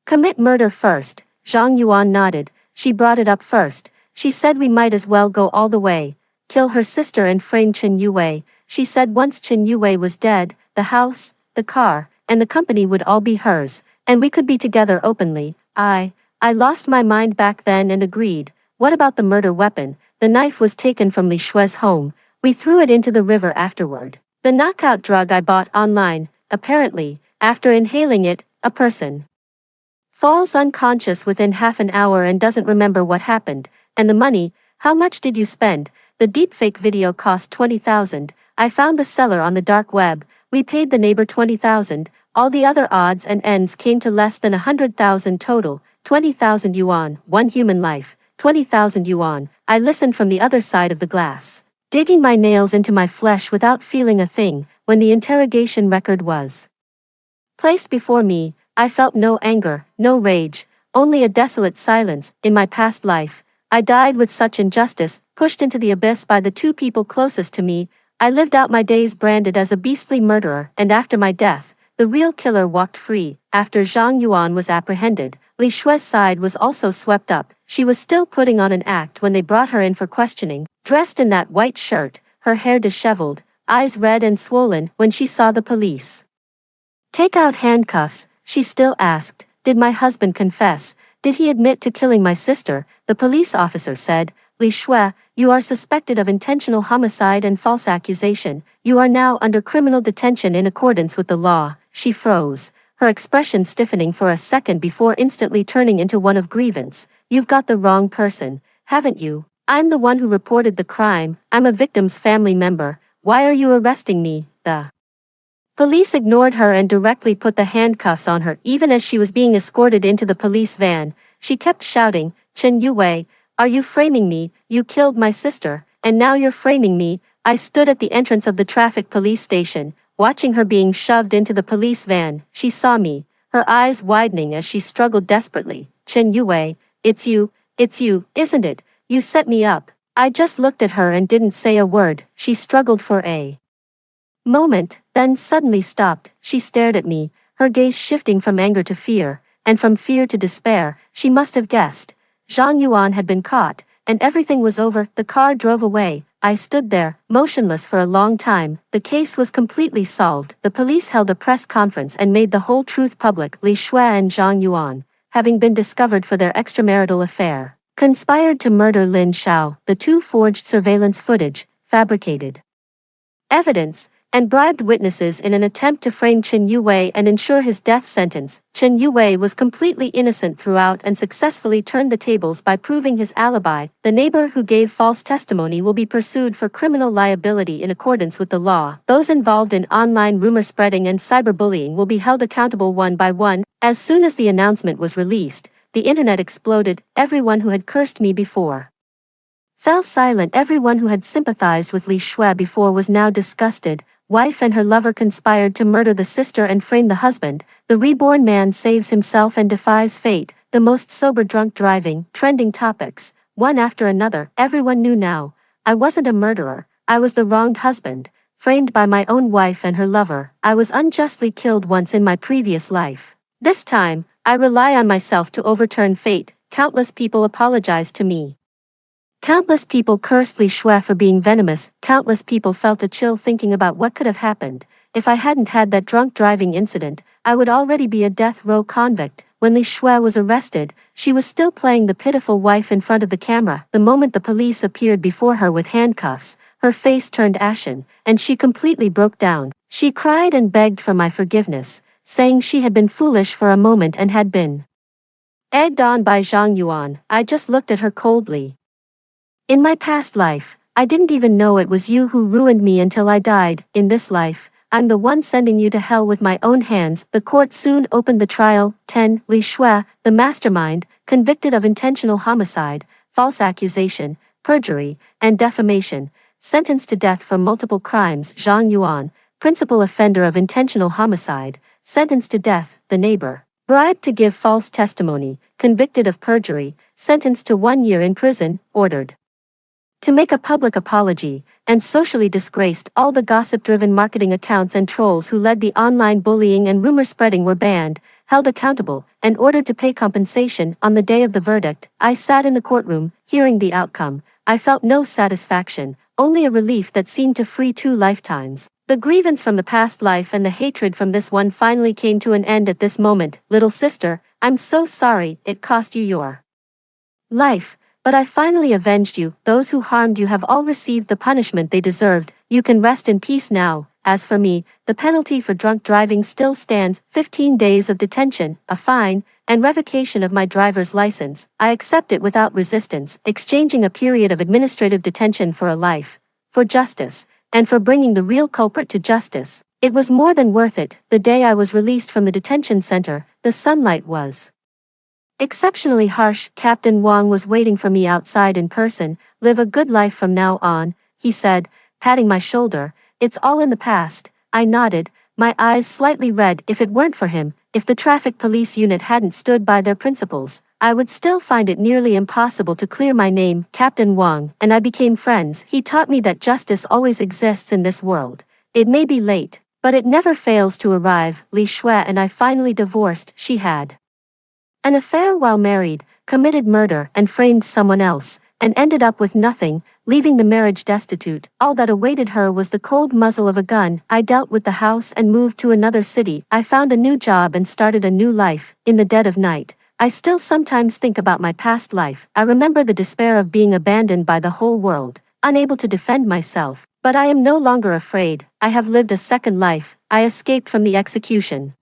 commit murder first? Zhang Yuan nodded. She brought it up first. She said we might as well go all the way, kill her sister and frame Chen Yue. She said once Chen Yue was dead, the house, the car, and the company would all be hers, and we could be together openly. I lost my mind back then and agreed. What about the murder weapon? The knife was taken from Li Shui's home. We threw it into the river afterward. The knockout drug I bought online. Apparently, after inhaling it, a person falls unconscious within half an hour and doesn't remember what happened. And the money, how much did you spend? The deepfake video cost 20,000. I found the seller on the dark web. We paid the neighbor 20,000. All the other odds and ends came to less than 100,000 total. 20,000 yuan, one human life. 20,000 yuan. I listened from the other side of the glass, digging my nails into my flesh without feeling a thing. When the interrogation record was placed before me, I felt no anger, no rage, only a desolate silence. In my past life, I died with such injustice, pushed into the abyss by the two people closest to me. I lived out my days branded as a beastly murderer, and after my death, the real killer walked free. After Zhang Yuan was apprehended, Li Shui's side was also swept up. She was still putting on an act when they brought her in for questioning, dressed in that white shirt, her hair disheveled, eyes red and swollen. When she saw the police take out handcuffs, she still asked, "Did my husband confess? Did he admit to killing my sister?" The police officer said, "Li Shui, you are suspected of intentional homicide and false accusation. You are now under criminal detention in accordance with the law." She froze, her expression stiffening for a second before instantly turning into one of grievance. "You've got the wrong person, haven't you? I'm the one who reported the crime. I'm a victim's family member. Why are you arresting me?" The police ignored her and directly put the handcuffs on her. Even as she was being escorted into the police van, she kept shouting, "Chen Yue, are you framing me? You killed my sister, and now you're framing me." I stood at the entrance of the traffic police station, watching her being shoved into the police van. She saw me, her eyes widening as she struggled desperately. "Chen Yue, it's you, isn't it? You set me up." I just looked at her and didn't say a word. She struggled for a moment, then suddenly stopped. She stared at me, her gaze shifting from anger to fear, and from fear to despair. She must have guessed. Zhang Yuan had been caught, and everything was over. The car drove away. I stood there, motionless for a long time. The case was completely solved. The police held a press conference and made the whole truth public. Li Shui and Zhang Yuan, having been discovered for their extramarital affair, conspired to murder Lin Xiao. The two forged surveillance footage, fabricated evidence, and bribed witnesses in an attempt to frame Chen Yue and ensure his death sentence. Chen Yue was completely innocent throughout and successfully turned the tables by proving his alibi. The neighbor who gave false testimony will be pursued for criminal liability in accordance with the law. Those involved in online rumor spreading and cyberbullying will be held accountable one by one. As soon as the announcement was released, the internet exploded. Everyone who had cursed me before Fell silent. Everyone who had sympathized with Li Shui before was now disgusted. Wife and her lover conspired to murder the sister and frame the husband. The reborn man saves himself and defies fate. The most sober drunk driving, trending topics, one after another. Everyone knew now. I wasn't a murderer. I was the wronged husband, framed by my own wife and her lover. I was unjustly killed once in my previous life. This time, I rely on myself to overturn fate. Countless people apologized to me. Countless people cursed Li Shui for being venomous. Countless people felt a chill thinking about what could have happened. If I hadn't had that drunk driving incident, I would already be a death row convict. When Li Shui was arrested, she was still playing the pitiful wife in front of the camera. The moment the police appeared before her with handcuffs, her face turned ashen, and she completely broke down. She cried and begged for my forgiveness, saying she had been foolish for a moment and had been egged on by Zhang Yuan. I just looked at her coldly. In my past life, I didn't even know it was you who ruined me until I died. In this life, I'm the one sending you to hell with my own hands. The court soon opened the trial. 10. Li Shui, the mastermind, convicted of intentional homicide, false accusation, perjury, and defamation, sentenced to death for multiple crimes. Zhang Yuan, principal offender of intentional homicide, sentenced to death. The neighbor, bribed to give false testimony, convicted of perjury, sentenced to 1 year in prison, ordered to make a public apology, and socially disgraced. All the gossip-driven marketing accounts and trolls who led the online bullying and rumor spreading were banned, held accountable, and ordered to pay compensation. On the day of the verdict, I sat in the courtroom, hearing the outcome. I felt no satisfaction, only a relief that seemed to free 2 lifetimes. The grievance from the past life and the hatred from this one finally came to an end at this moment. Little sister, I'm so sorry it cost you your life. But I finally avenged you. Those who harmed you have all received the punishment they deserved. You can rest in peace now. As for me, the penalty for drunk driving still stands: 15 days of detention, a fine, and revocation of my driver's license. I accept it without resistance, exchanging a period of administrative detention for a life, for justice, and for bringing the real culprit to justice. It was more than worth it. The day I was released from the detention center, the sunlight was exceptionally harsh. Captain Wang was waiting for me outside in person. Live a good life from now on, he said, patting my shoulder. It's all in the past. I nodded, my eyes slightly red. If it weren't for him, if the traffic police unit hadn't stood by their principles, I would still find it nearly impossible to clear my name. Captain Wang and I became friends. He taught me that justice always exists in this world. It may be late, but it never fails to arrive. Li Shui and I finally divorced. She had an affair while married, committed murder and framed someone else, and ended up with nothing, leaving the marriage destitute. All that awaited her was the cold muzzle of a gun. I dealt with the house and moved to another city. I found a new job and started a new life. In the dead of night, I still sometimes think about my past life. I remember the despair of being abandoned by the whole world, unable to defend myself. But I am no longer afraid. I have lived a second life. I escaped from the execution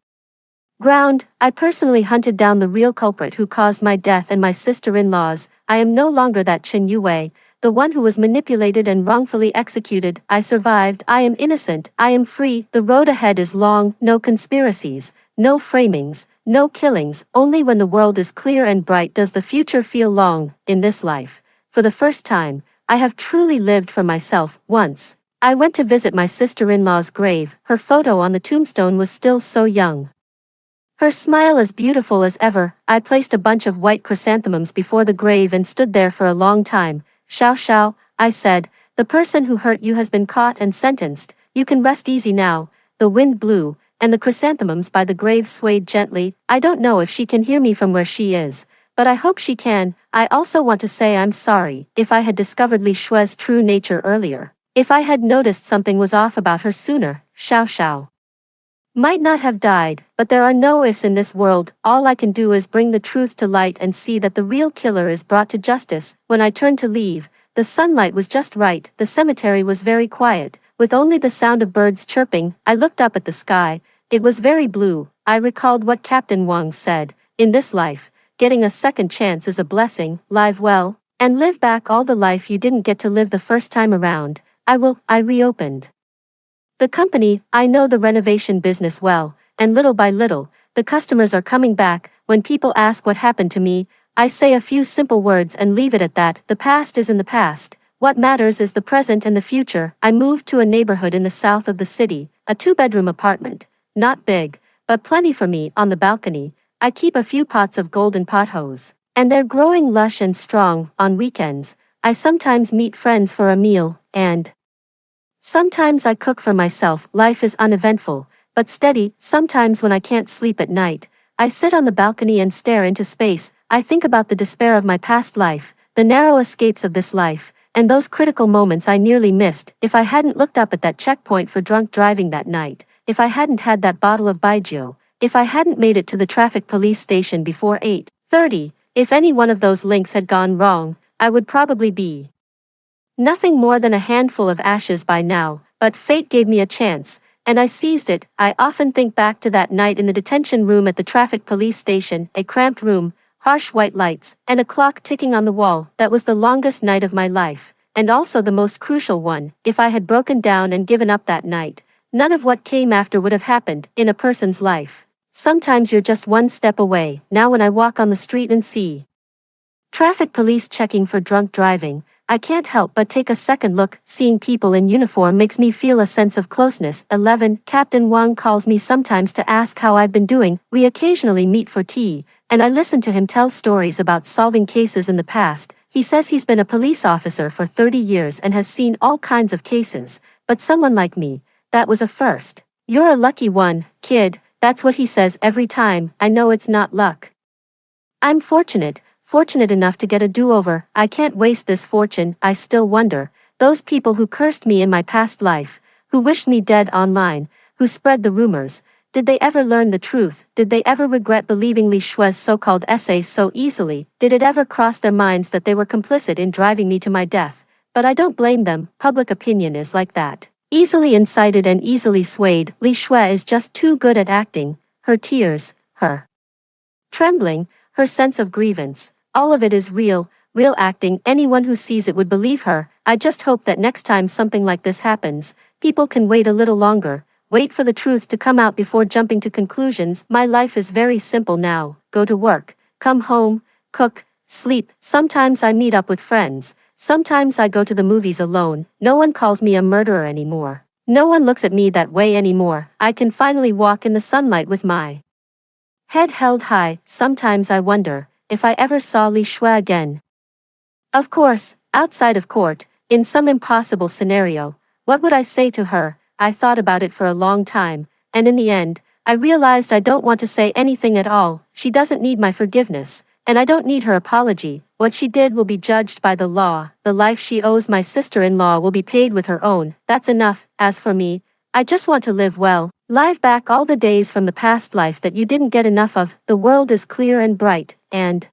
ground. I personally hunted down the real culprit who caused my death and my sister-in-law's. I am no longer that Chen Yue, the one who was manipulated and wrongfully executed. I survived. I am innocent. I am free. The road ahead is long. No conspiracies, no framings, no killings. Only when the world is clear and bright does the future feel long. In this life, for the first time, I have truly lived for myself. Once, I went to visit my sister-in-law's grave. Her photo on the tombstone was still so young, her smile as beautiful as ever. I placed a bunch of white chrysanthemums before the grave and stood there for a long time. Xiao Xiao, I said, the person who hurt you has been caught and sentenced. You can rest easy now. The wind blew, and the chrysanthemums by the grave swayed gently. I don't know if she can hear me from where she is, but I hope she can. I also want to say I'm sorry if I had discovered Li Shui's true nature earlier. If I had noticed something was off about her sooner. Xiao Xiao might not have died, but there are no ifs in this world. All I can do is bring the truth to light and see that the real killer is brought to justice. When I turned to leave, the sunlight was just right. The cemetery was very quiet, with only the sound of birds chirping. I looked up at the sky. It was very blue. I recalled what Captain Wang said. In this life, getting a second chance is a blessing. Live well, and live back all the life you didn't get to live the first time around. I reopened the company. I know the renovation business well, and little by little, the customers are coming back. When people ask what happened to me, I say a few simple words and leave it at that. The past is in the past. What matters is the present and the future. I moved to a neighborhood in the south of the city, a 2-bedroom apartment. Not big, but plenty for me. On the balcony, I keep a few pots of golden pothos, and they're growing lush and strong. On weekends, I sometimes meet friends for a meal, and sometimes I cook for myself. Life is uneventful, but steady. Sometimes when I can't sleep at night, I sit on the balcony and stare into space. I think about the despair of my past life, the narrow escapes of this life, and those critical moments I nearly missed. If I hadn't looked up at that checkpoint for drunk driving that night, if I hadn't had that bottle of baijiu, if I hadn't made it to the traffic police station before 8:30, if any one of those links had gone wrong, I would probably be nothing more than a handful of ashes by now. But fate gave me a chance, and I seized it. I often think back to that night in the detention room at the traffic police station, a cramped room, harsh white lights, and a clock ticking on the wall. That was the longest night of my life, and also the most crucial one. If I had broken down and given up that night, none of what came after would have happened. In a person's life, sometimes you're just one step away. Now when I walk on the street and see traffic police checking for drunk driving, I can't help but take a second look. Seeing people in uniform makes me feel a sense of closeness. 11. Captain Wang calls me sometimes to ask how I've been doing. We occasionally meet for tea, and I listen to him tell stories about solving cases in the past. He says he's been a police officer for 30 years and has seen all kinds of cases, but someone like me, that was a first. You're a lucky one, kid, that's what he says every time. I know it's not luck. I'm fortunate enough to get a do-over. I can't waste this fortune. I still wonder, those people who cursed me in my past life, who wished me dead online, who spread the rumors, did they ever learn the truth? Did they ever regret believing Li Shui's so-called essays so easily? Did it ever cross their minds that they were complicit in driving me to my death? But I don't blame them. Public opinion is like that, easily incited and easily swayed. Li Shui is just too good at acting. Her tears, her trembling, her sense of grievance, all of it is real acting. Anyone who sees it would believe her. I just hope that next time something like this happens, people can wait a little longer, wait for the truth to come out before jumping to conclusions. My life is very simple now. Go to work, come home, cook, sleep. Sometimes I meet up with friends, sometimes I go to the movies alone. No one calls me a murderer anymore. No one looks at me that way anymore. I can finally walk in the sunlight with my head held high. Sometimes I wonder if I ever saw Li Shui again. Of course, outside of court, in some impossible scenario, what would I say to her? I thought about it for a long time, and in the end, I realized I don't want to say anything at all. She doesn't need my forgiveness, and I don't need her apology. What she did will be judged by the law. The life she owes my sister-in-law will be paid with her own. That's enough. As for me, I just want to live well, live back all the days from the past life that you didn't get enough of. The world is clear and bright, and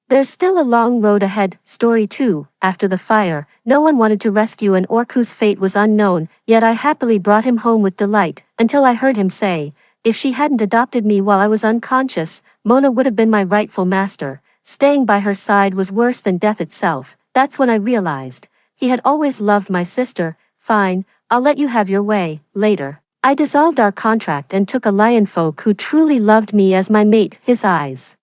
there's still a long road ahead. Story 2. After the fire, no one wanted to rescue an orc whose fate was unknown, yet I happily brought him home with delight, until I heard him say, if she hadn't adopted me while I was unconscious, Mona would have been my rightful master. Staying by her side was worse than death itself. That's when I realized he had always loved my sister. Fine, I'll let you have your way. Later, I dissolved our contract and took a lionfolk who truly loved me as my mate. His eyes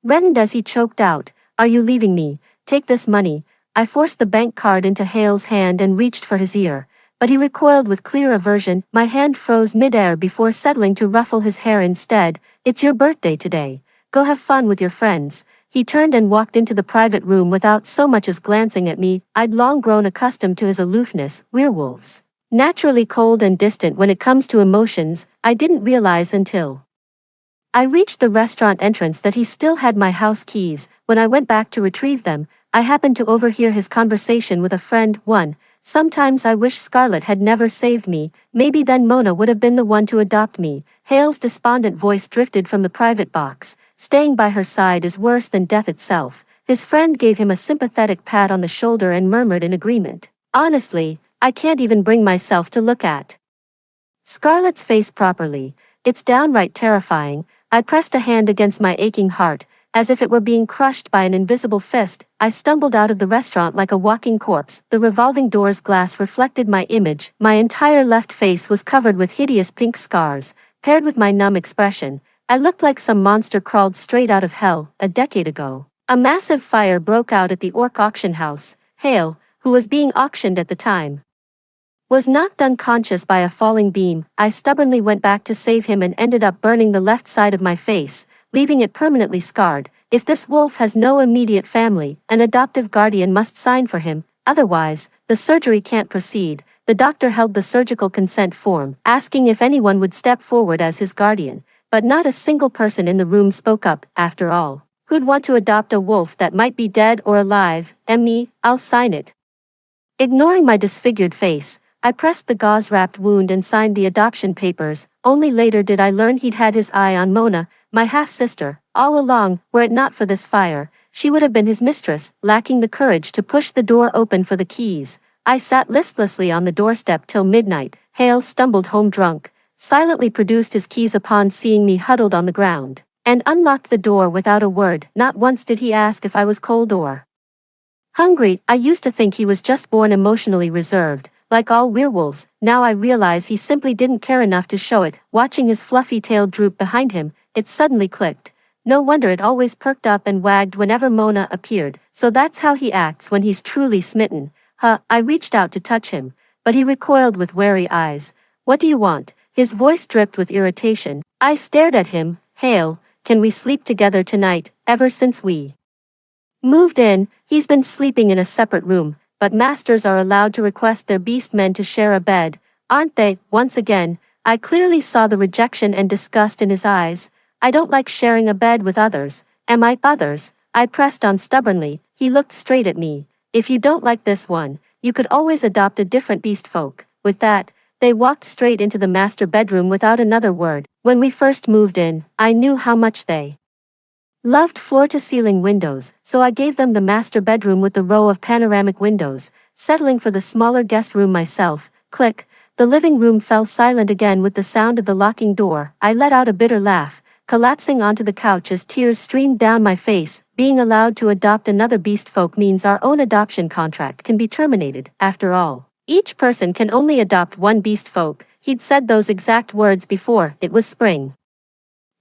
reddened as he choked out, are you leaving me? Take this money. I forced the bank card into Hale's hand and reached for his ear, but he recoiled with clear aversion. My hand froze midair before settling to ruffle his hair instead. It's your birthday today. Go have fun with your friends. He turned and walked into the private room without so much as glancing at me. I'd long grown accustomed to his aloofness. Werewolves, naturally cold and distant when it comes to emotions, I didn't realize until I reached the restaurant entrance that he still had my house keys. When I went back to retrieve them, I happened to overhear his conversation with a friend. 1. Sometimes I wish Scarlett had never saved me. Maybe then Mona would have been the one to adopt me. Hale's despondent voice drifted from the private box. Staying by her side is worse than death itself. His friend gave him a sympathetic pat on the shoulder and murmured in agreement. Honestly, I can't even bring myself to look at Scarlett's face properly. It's downright terrifying. I pressed a hand against my aching heart, as if it were being crushed by an invisible fist. I stumbled out of the restaurant like a walking corpse. The revolving door's glass reflected my image. My entire left face was covered with hideous pink scars, paired with my numb expression. I looked like some monster crawled straight out of hell a decade ago. A massive fire broke out at the Orc auction house. Hale, who was being auctioned at the time, was knocked unconscious by a falling beam. I stubbornly went back to save him and ended up burning the left side of my face, leaving it permanently scarred. If this wolf has no immediate family, an adoptive guardian must sign for him, otherwise, the surgery can't proceed. The doctor held the surgical consent form, asking if anyone would step forward as his guardian, but not a single person in the room spoke up. After all, who'd want to adopt a wolf that might be dead or alive? Me, I'll sign it. Ignoring my disfigured face, I pressed the gauze-wrapped wound and signed the adoption papers. Only later did I learn he'd had his eye on Mona, my half-sister. All along, were it not for this fire, she would have been his mistress. Lacking the courage to push the door open for the keys, I sat listlessly on the doorstep till midnight. Hale stumbled home drunk, silently produced his keys upon seeing me huddled on the ground, and unlocked the door without a word. Not once did he ask if I was cold or hungry. I used to think he was just born emotionally reserved, like all werewolves. Now I realize he simply didn't care enough to show it. Watching his fluffy tail droop behind him, it suddenly clicked. No wonder it always perked up and wagged whenever Mona appeared. So that's how he acts when he's truly smitten. I reached out to touch him, but he recoiled with wary eyes. What do you want? His voice dripped with irritation. I stared at him. Hale, can we sleep together tonight? Ever since we moved in, he's been sleeping in a separate room, but masters are allowed to request their beast men to share a bed, aren't they? Once again, I clearly saw the rejection and disgust in his eyes. I don't like sharing a bed with others. Am I others? I pressed on stubbornly. He looked straight at me. If you don't like this one, you could always adopt a different beast folk. With that, they walked straight into the master bedroom without another word. When we first moved in, I knew how much they loved floor-to-ceiling windows, so I gave them the master bedroom with the row of panoramic windows, settling for the smaller guest room myself. Click. The living room fell silent again with the sound of the locking door. I let out a bitter laugh, collapsing onto the couch as tears streamed down my face. Being allowed to adopt another beast folk means our own adoption contract can be terminated. After all, each person can only adopt one beast folk. He'd said those exact words before. It was spring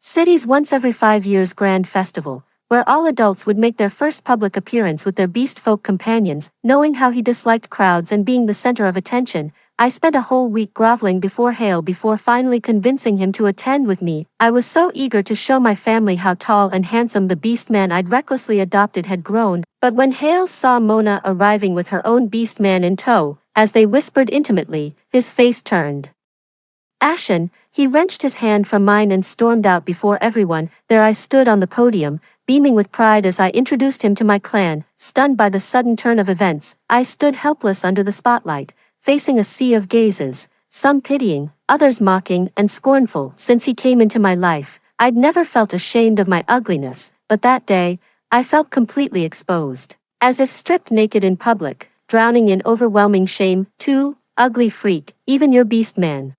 city's once every 5 years grand festival, where all adults would make their first public appearance with their beast folk companions. Knowing how he disliked crowds and being the center of attention, I spent a whole week groveling before Hale before finally convincing him to attend with me. I was so eager to show my family how tall and handsome the beast man I'd recklessly adopted had grown, but when Hale saw Mona arriving with her own beast man in tow, as they whispered intimately, his face turned ashen. He wrenched his hand from mine and stormed out before everyone. There I stood on the podium, beaming with pride as I introduced him to my clan. Stunned by the sudden turn of events, I stood helpless under the spotlight, facing a sea of gazes, some pitying, others mocking and scornful. Since he came into my life, I'd never felt ashamed of my ugliness, but that day, I felt completely exposed, as if stripped naked in public, drowning in overwhelming shame. Too, ugly freak, even your beast man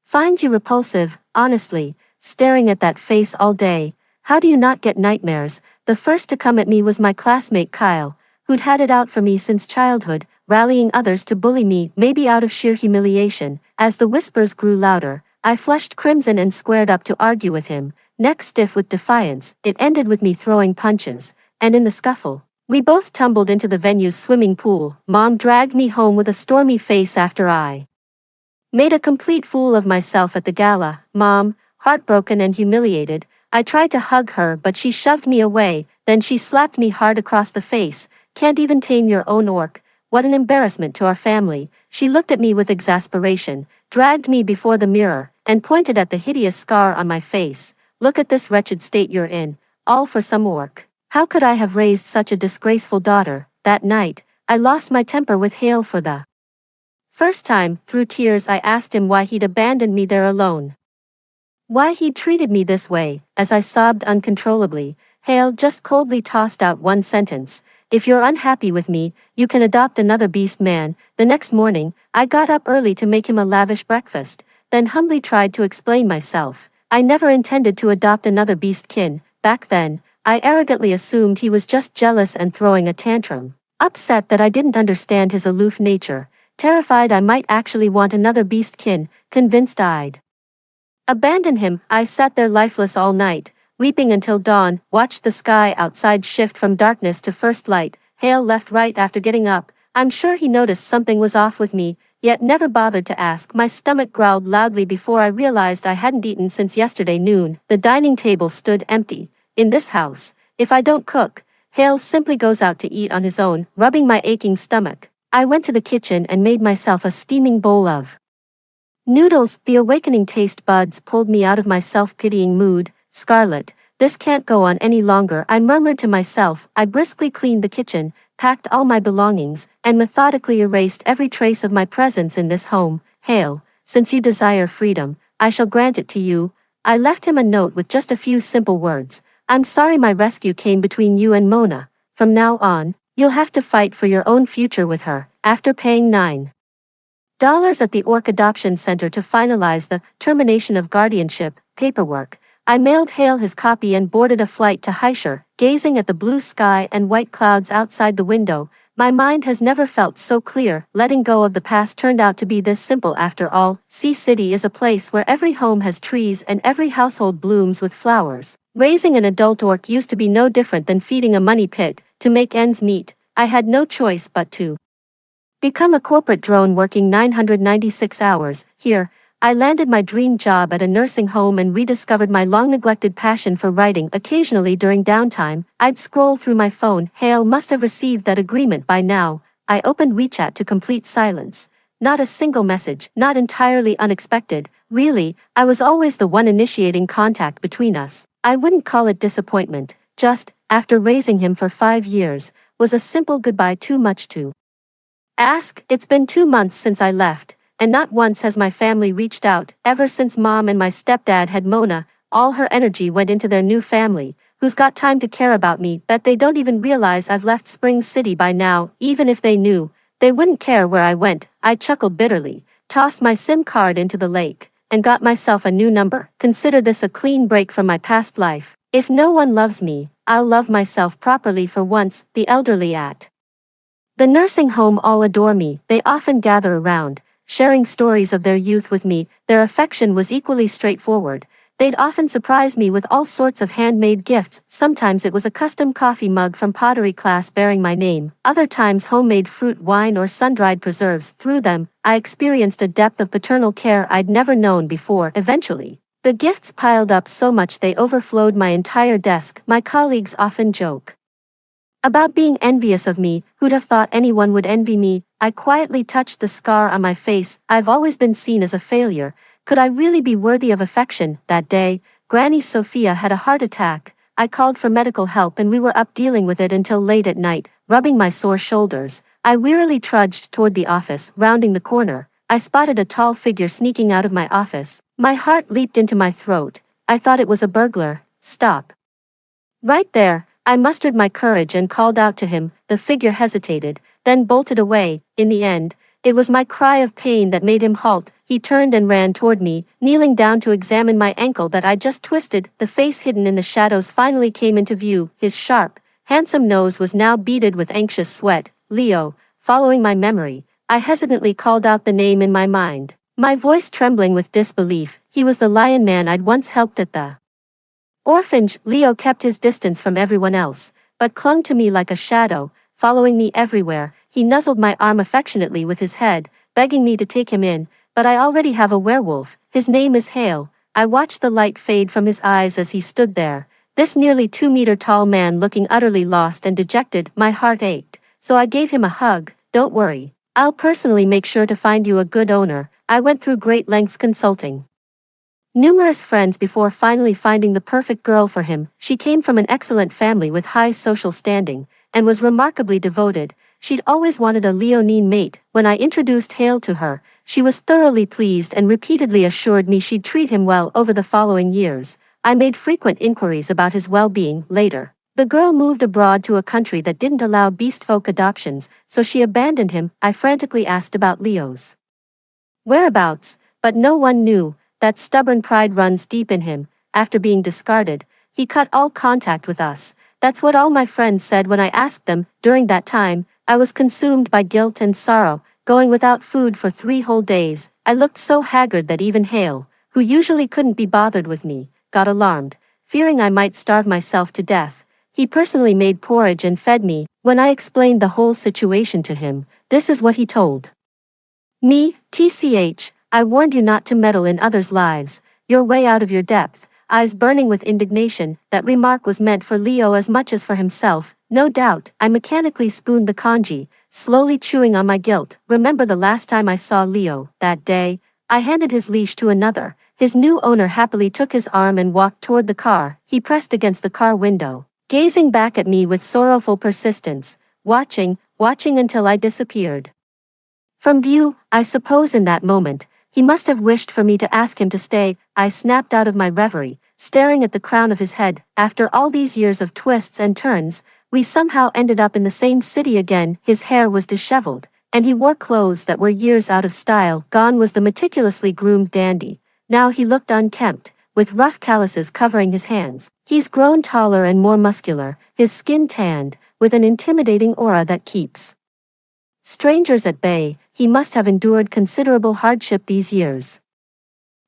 finds you repulsive. Honestly, staring at that face all day, how do you not get nightmares? The first to come at me was my classmate Kyle, who'd had it out for me since childhood, rallying others to bully me, maybe out of sheer humiliation. As the whispers grew louder, I flushed crimson and squared up to argue with him, neck stiff with defiance. It ended with me throwing punches, and in the scuffle, we both tumbled into the venue's swimming pool. Mom dragged me home with a stormy face after I made a complete fool of myself at the gala. Mom, heartbroken and humiliated, I tried to hug her but she shoved me away, then she slapped me hard across the face. Can't even tame your own orc. What an embarrassment to our family. She looked at me with exasperation, dragged me before the mirror, and pointed at the hideous scar on my face. Look at this wretched state you're in, all for some orc. How could I have raised such a disgraceful daughter? That night, I lost my temper with Hale for the first time. Through tears I asked him why he'd abandoned me there alone, why he'd treated me this way. As I sobbed uncontrollably, Hale just coldly tossed out one sentence: if you're unhappy with me, you can adopt another beast man. The next morning, I got up early to make him a lavish breakfast, then humbly tried to explain myself. I never intended to adopt another beast kin. Back then, I arrogantly assumed he was just jealous and throwing a tantrum, upset that I didn't understand his aloof nature, terrified I might actually want another beast kin, convinced I'd Abandon him. I sat there lifeless all night, weeping until dawn, watched the sky outside shift from darkness to first light. Hale left right after getting up. I'm sure he noticed something was off with me, yet never bothered to ask. My stomach growled loudly before I realized I hadn't eaten since yesterday noon. The dining table stood empty. In this house, if I don't cook, Hale simply goes out to eat on his own, rubbing my aching stomach. I went to the kitchen and made myself a steaming bowl of noodles. The awakening taste buds pulled me out of my self-pitying mood. Scarlet, this can't go on any longer, I murmured to myself. I briskly cleaned the kitchen, packed all my belongings, and methodically erased every trace of my presence in this home. Hale, since you desire freedom, I shall grant it to you. I left him a note with just a few simple words. I'm sorry my rescue came between you and Mona. From now on, you'll have to fight for your own future with her. After paying $9 at the Orc Adoption Center to finalize the termination of guardianship paperwork, I mailed Hale his copy and boarded a flight to Heisher. Gazing at the blue sky and white clouds outside the window, my mind has never felt so clear. Letting go of the past turned out to be this simple after all. Sea City is a place where every home has trees and every household blooms with flowers. Raising an adult orc used to be no different than feeding a money pit. To make ends meet, I had no choice but to become a corporate drone working 996 hours. Here, I landed my dream job at a nursing home and rediscovered my long-neglected passion for writing. Occasionally during downtime, I'd scroll through my phone. Hale must have received that agreement by now. I opened WeChat to complete silence. Not a single message, not entirely unexpected. Really, I was always the one initiating contact between us. I wouldn't call it disappointment, just, after raising him for 5 years, was a simple goodbye too much to ask. It's been 2 months since I left, and not once has my family reached out. Ever since Mom and my stepdad had Mona, all her energy went into their new family. Who's got time to care about me? Bet they don't even realize I've left Spring City by now. Even if they knew, they wouldn't care where I went. I chuckled bitterly, tossed my SIM card into the lake, and got myself a new number. Consider this a clean break from my past life. If no one loves me, I'll love myself properly for once. The elderly at the nursing home all adore me. They often gather around, sharing stories of their youth with me. Their affection was equally straightforward. They'd often surprise me with all sorts of handmade gifts. Sometimes it was a custom coffee mug from pottery class bearing my name. Other times homemade fruit wine or sun-dried preserves. Through them, I experienced a depth of paternal care I'd never known before. Eventually, the gifts piled up so much they overflowed my entire desk. My colleagues often joke about being envious of me. Who'd have thought anyone would envy me? I quietly touched the scar on my face. I've always been seen as a failure. Could I really be worthy of affection? That day, Granny Sophia had a heart attack. I called for medical help and we were up dealing with it until late at night. Rubbing my sore shoulders, I wearily trudged toward the office. Rounding the corner, I spotted a tall figure sneaking out of my office. My heart leaped into my throat. I thought it was a burglar. Stop. Right there, I mustered my courage and called out to him. The figure hesitated, then bolted away. In the end, it was my cry of pain that made him halt. He turned and ran toward me, kneeling down to examine my ankle that I'd just twisted. The face hidden in the shadows finally came into view. His sharp, handsome nose was now beaded with anxious sweat. Leo. Following my memory, I hesitantly called out the name in my mind, my voice trembling with disbelief. He was the lion man I'd once helped at the orphanage. Leo kept his distance from everyone else, but clung to me like a shadow, following me everywhere. He nuzzled my arm affectionately with his head, begging me to take him in, but I already have a werewolf. His name is Hale. I watched the light fade from his eyes as he stood there, this nearly 2-meter tall man looking utterly lost and dejected. My heart ached, so I gave him a hug. Don't worry, I'll personally make sure to find you a good owner. I went through great lengths consulting numerous friends before finally finding the perfect girl for him. She came from an excellent family with high social standing, and was remarkably devoted. She'd always wanted a leonine mate. When I introduced Hale to her, she was thoroughly pleased and repeatedly assured me she'd treat him well. Over the following years, I made frequent inquiries about his well-being. Later, the girl moved abroad to a country that didn't allow beastfolk adoptions, so she abandoned him. I frantically asked about Leo's whereabouts, but no one knew. That stubborn pride runs deep in him. After being discarded, he cut all contact with us. That's what all my friends said when I asked them. During that time, I was consumed by guilt and sorrow, going without food for 3 whole days. I looked so haggard that even Hale, who usually couldn't be bothered with me, got alarmed, fearing I might starve myself to death. He personally made porridge and fed me. When I explained the whole situation to him, this is what he told me. TCH, I warned you not to meddle in others' lives. You're way out of your depth. Eyes burning with indignation. That remark was meant for Leo as much as for himself, no doubt. I mechanically spooned the congee, slowly chewing on my guilt. Remember the last time I saw Leo, that day? I handed his leash to another. His new owner happily took his arm and walked toward the car. He pressed against the car window, gazing back at me with sorrowful persistence, watching until I disappeared from view. I suppose in that moment, he must have wished for me to ask him to stay. I snapped out of my reverie, staring at the crown of his head. After all these years of twists and turns, we somehow ended up in the same city again. His hair was disheveled, and he wore clothes that were years out of style. Gone was the meticulously groomed dandy. Now he looked unkempt, with rough calluses covering his hands. He's grown taller and more muscular, his skin tanned, with an intimidating aura that keeps strangers at bay. He must have endured considerable hardship these years.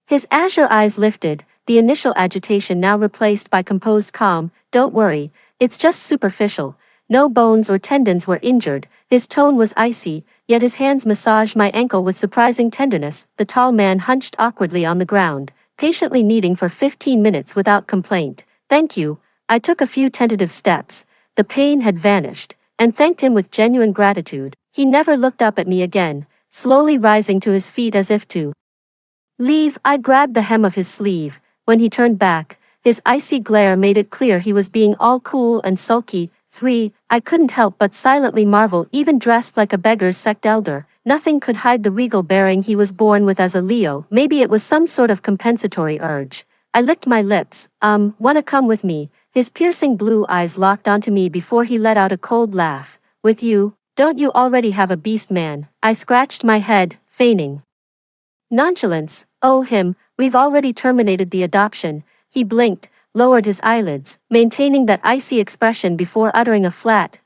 His azure eyes lifted, the initial agitation now replaced by composed calm. Don't worry, it's just superficial. No bones or tendons were injured. His tone was icy, yet his hands massaged my ankle with surprising tenderness. The tall man hunched awkwardly on the ground, patiently kneading for 15 minutes without complaint. Thank you. I took a few tentative steps. The pain had vanished, and thanked him with genuine gratitude. He never looked up at me again, slowly rising to his feet as if to leave. I grabbed the hem of his sleeve. When he turned back, his icy glare made it clear he was being all cool and sulky. 3. I couldn't help but silently marvel. Even dressed like a beggar's sect elder, nothing could hide the regal bearing he was born with as a Leo. Maybe it was some sort of compensatory urge. I licked my lips. Wanna come with me? His piercing blue eyes locked onto me before he let out a cold laugh. With you? Don't you already have a beast man? I scratched my head, feigning nonchalance. Oh, him, we've already terminated the adoption. He blinked, lowered his eyelids, maintaining that icy expression before uttering a flat,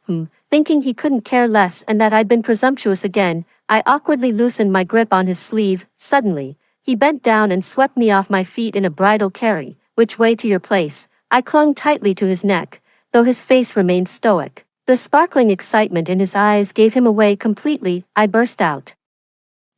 thinking he couldn't care less and that I'd been presumptuous again. I awkwardly loosened my grip on his sleeve. Suddenly, he bent down and swept me off my feet in a bridal carry. Which way to your place? I clung tightly to his neck, though his face remained stoic. The sparkling excitement in his eyes gave him away completely. I burst out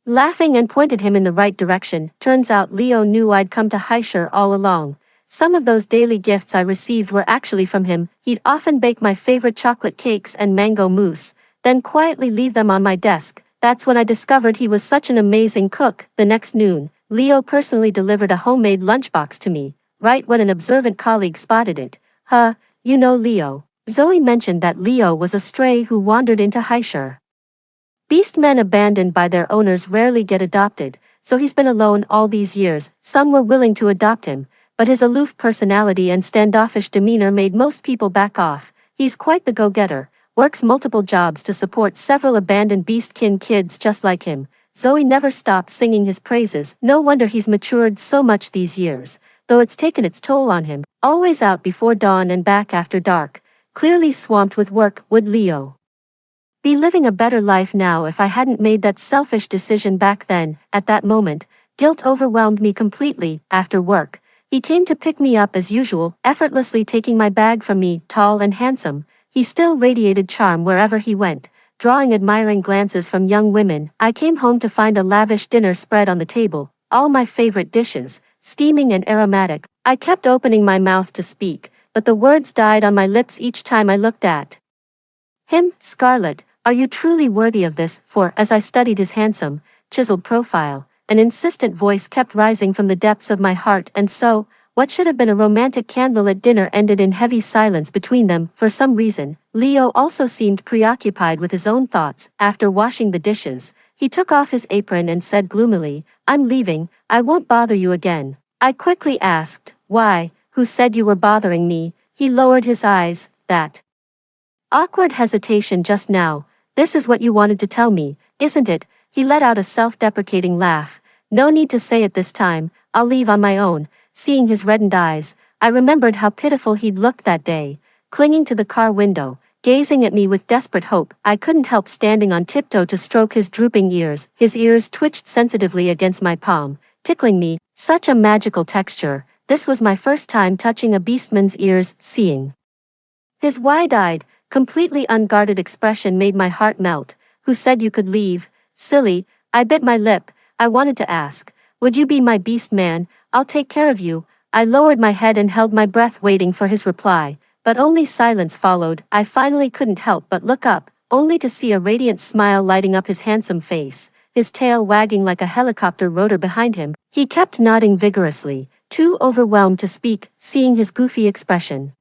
laughing and pointed him in the right direction. Turns out Leo knew I'd come to Heisher all along. Some of those daily gifts I received were actually from him. He'd often bake my favorite chocolate cakes and mango mousse, then quietly leave them on my desk. That's when I discovered he was such an amazing cook. The next noon, Leo personally delivered a homemade lunchbox to me, right when an observant colleague spotted it. You know Leo. Zoe mentioned that Leo was a stray who wandered into Heisher. Beastmen abandoned by their owners rarely get adopted, so he's been alone all these years. Some were willing to adopt him, but his aloof personality and standoffish demeanor made most people back off. He's quite the go-getter, works multiple jobs to support several abandoned beastkin kids just like him. Zoe never stopped singing his praises. No wonder he's matured so much these years, though it's taken its toll on him. Always out before dawn and back after dark, clearly swamped with work. Would Leo be living a better life now if I hadn't made that selfish decision back then? At that moment, guilt overwhelmed me completely. After work, he came to pick me up as usual, effortlessly taking my bag from me. Tall and handsome, he still radiated charm wherever he went, drawing admiring glances from young women. I came home to find a lavish dinner spread on the table, all my favorite dishes, steaming and aromatic. I kept opening my mouth to speak, but the words died on my lips each time I looked at him. Scarlett, are you truly worthy of this? For, as I studied his handsome, chiseled profile, an insistent voice kept rising from the depths of my heart. And so, what should have been a romantic candlelit dinner ended in heavy silence between them. For some reason, Leo also seemed preoccupied with his own thoughts. After washing the dishes, he took off his apron and said gloomily, I'm leaving, I won't bother you again. I quickly asked, why? Who said you were bothering me? He lowered his eyes. That awkward hesitation just now. This is what you wanted to tell me, isn't it? He let out a self-deprecating laugh. No need to say it this time, I'll leave on my own. Seeing his reddened eyes, I remembered how pitiful he'd looked that day, clinging to the car window, gazing at me with desperate hope. I couldn't help standing on tiptoe to stroke his drooping ears. His ears twitched sensitively against my palm, tickling me. Such a magical texture. This was my first time touching a beastman's ears, seeing his wide-eyed, completely unguarded expression made my heart melt. Who said you could leave? Silly. I bit my lip. I wanted to ask, would you be my beast man? I'll take care of you. I lowered my head and held my breath waiting for his reply, but only silence followed. I finally couldn't help but look up, only to see a radiant smile lighting up his handsome face, his tail wagging like a helicopter rotor behind him. He kept nodding vigorously, too overwhelmed to speak. Seeing his goofy expression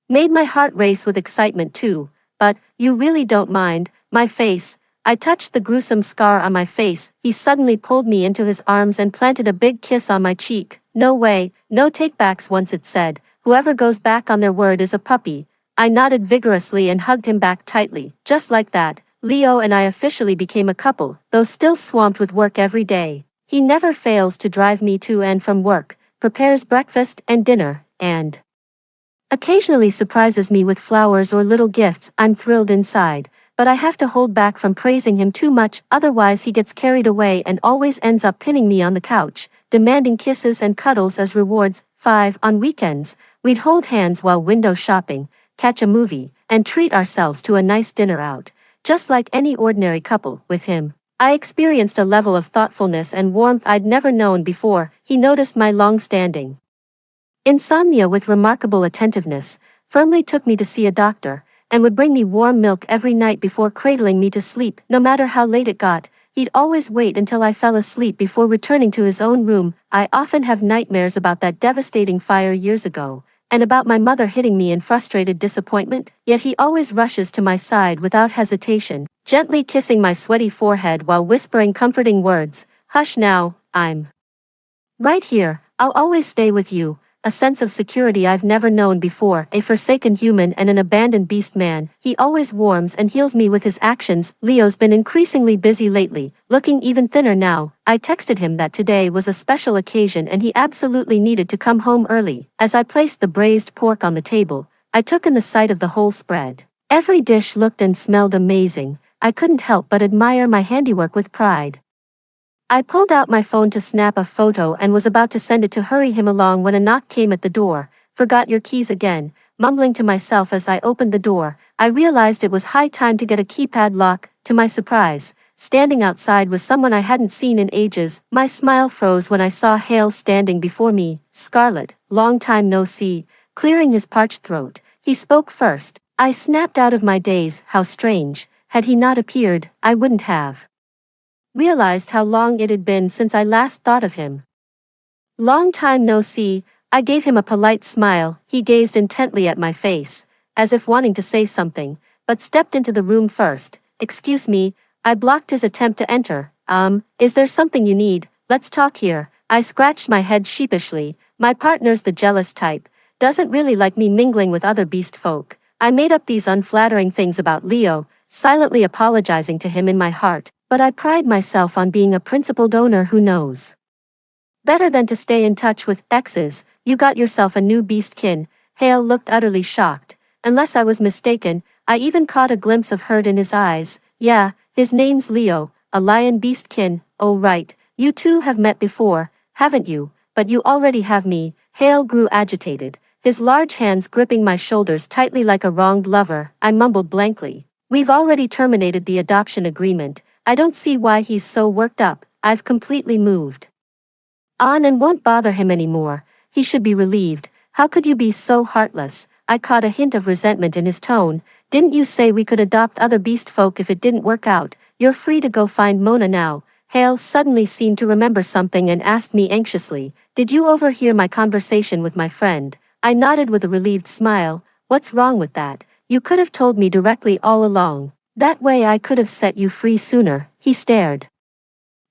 made my heart race with excitement too. But, you really don't mind, my face? I touched the gruesome scar on my face. He suddenly pulled me into his arms and planted a big kiss on my cheek. No way, no takebacks. Once it said, whoever goes back on their word is a puppy. I nodded vigorously and hugged him back tightly. Just like that, Leo and I officially became a couple, though still swamped with work every day. He never fails to drive me to and from work, prepares breakfast and dinner, and occasionally surprises me with flowers or little gifts. I'm thrilled inside, but I have to hold back from praising him too much, otherwise he gets carried away and always ends up pinning me on the couch, demanding kisses and cuddles as rewards. 5. On weekends, we'd hold hands while window shopping, catch a movie, and treat ourselves to a nice dinner out. Just like any ordinary couple, with him, I experienced a level of thoughtfulness and warmth I'd never known before. He noticed my long-standing insomnia with remarkable attentiveness, firmly took me to see a doctor, and would bring me warm milk every night before cradling me to sleep. No matter how late it got, he'd always wait until I fell asleep before returning to his own room. I often have nightmares about that devastating fire years ago, and about my mother hitting me in frustrated disappointment, yet he always rushes to my side without hesitation, gently kissing my sweaty forehead while whispering comforting words. Hush now, I'm right here, I'll always stay with you. A sense of security I've never known before. A forsaken human and an abandoned beast man, he always warms and heals me with his actions. Leo's been increasingly busy lately, looking even thinner now. I texted him that today was a special occasion and he absolutely needed to come home early. As I placed the braised pork on the table, I took in the sight of the whole spread. Every dish looked and smelled amazing. I couldn't help but admire my handiwork with pride. I pulled out my phone to snap a photo and was about to send it to hurry him along when a knock came at the door. Forgot your keys again, mumbling to myself as I opened the door. I realized it was high time to get a keypad lock. To my surprise, standing outside was someone I hadn't seen in ages. My smile froze when I saw Hale standing before me. Scarlet, long time no see. Clearing his parched throat, he spoke first. I snapped out of my daze. How strange. Had he not appeared, I wouldn't have realized how long it had been since I last thought of him. Long time no see. I gave him a polite smile. He gazed intently at my face, as if wanting to say something, but stepped into the room first. Excuse me. I blocked his attempt to enter. Is there something you need? Let's talk here. I scratched my head sheepishly. My partner's the jealous type, doesn't really like me mingling with other beast folk. I made up these unflattering things about Leo, silently apologizing to him in my heart. But I pride myself on being a principled owner who knows better than to stay in touch with exes. You got yourself a new beastkin. Hale looked utterly shocked. Unless I was mistaken, I even caught a glimpse of hurt in his eyes. Yeah, his name's Leo, a lion beastkin. Oh right, you two have met before, haven't you? But you already have me. Hale grew agitated, his large hands gripping my shoulders tightly like a wronged lover. I mumbled blankly. We've already terminated the adoption agreement. I don't see why he's so worked up. I've completely moved on and won't bother him anymore. He should be relieved. How could you be so heartless? I caught a hint of resentment in his tone. Didn't you say we could adopt other beast folk if it didn't work out? You're free to go find Mona now. Hale suddenly seemed to remember something and asked me anxiously, did you overhear my conversation with my friend? I nodded with a relieved smile. What's wrong with that? You could have told me directly all along. That way I could have set you free sooner. He stared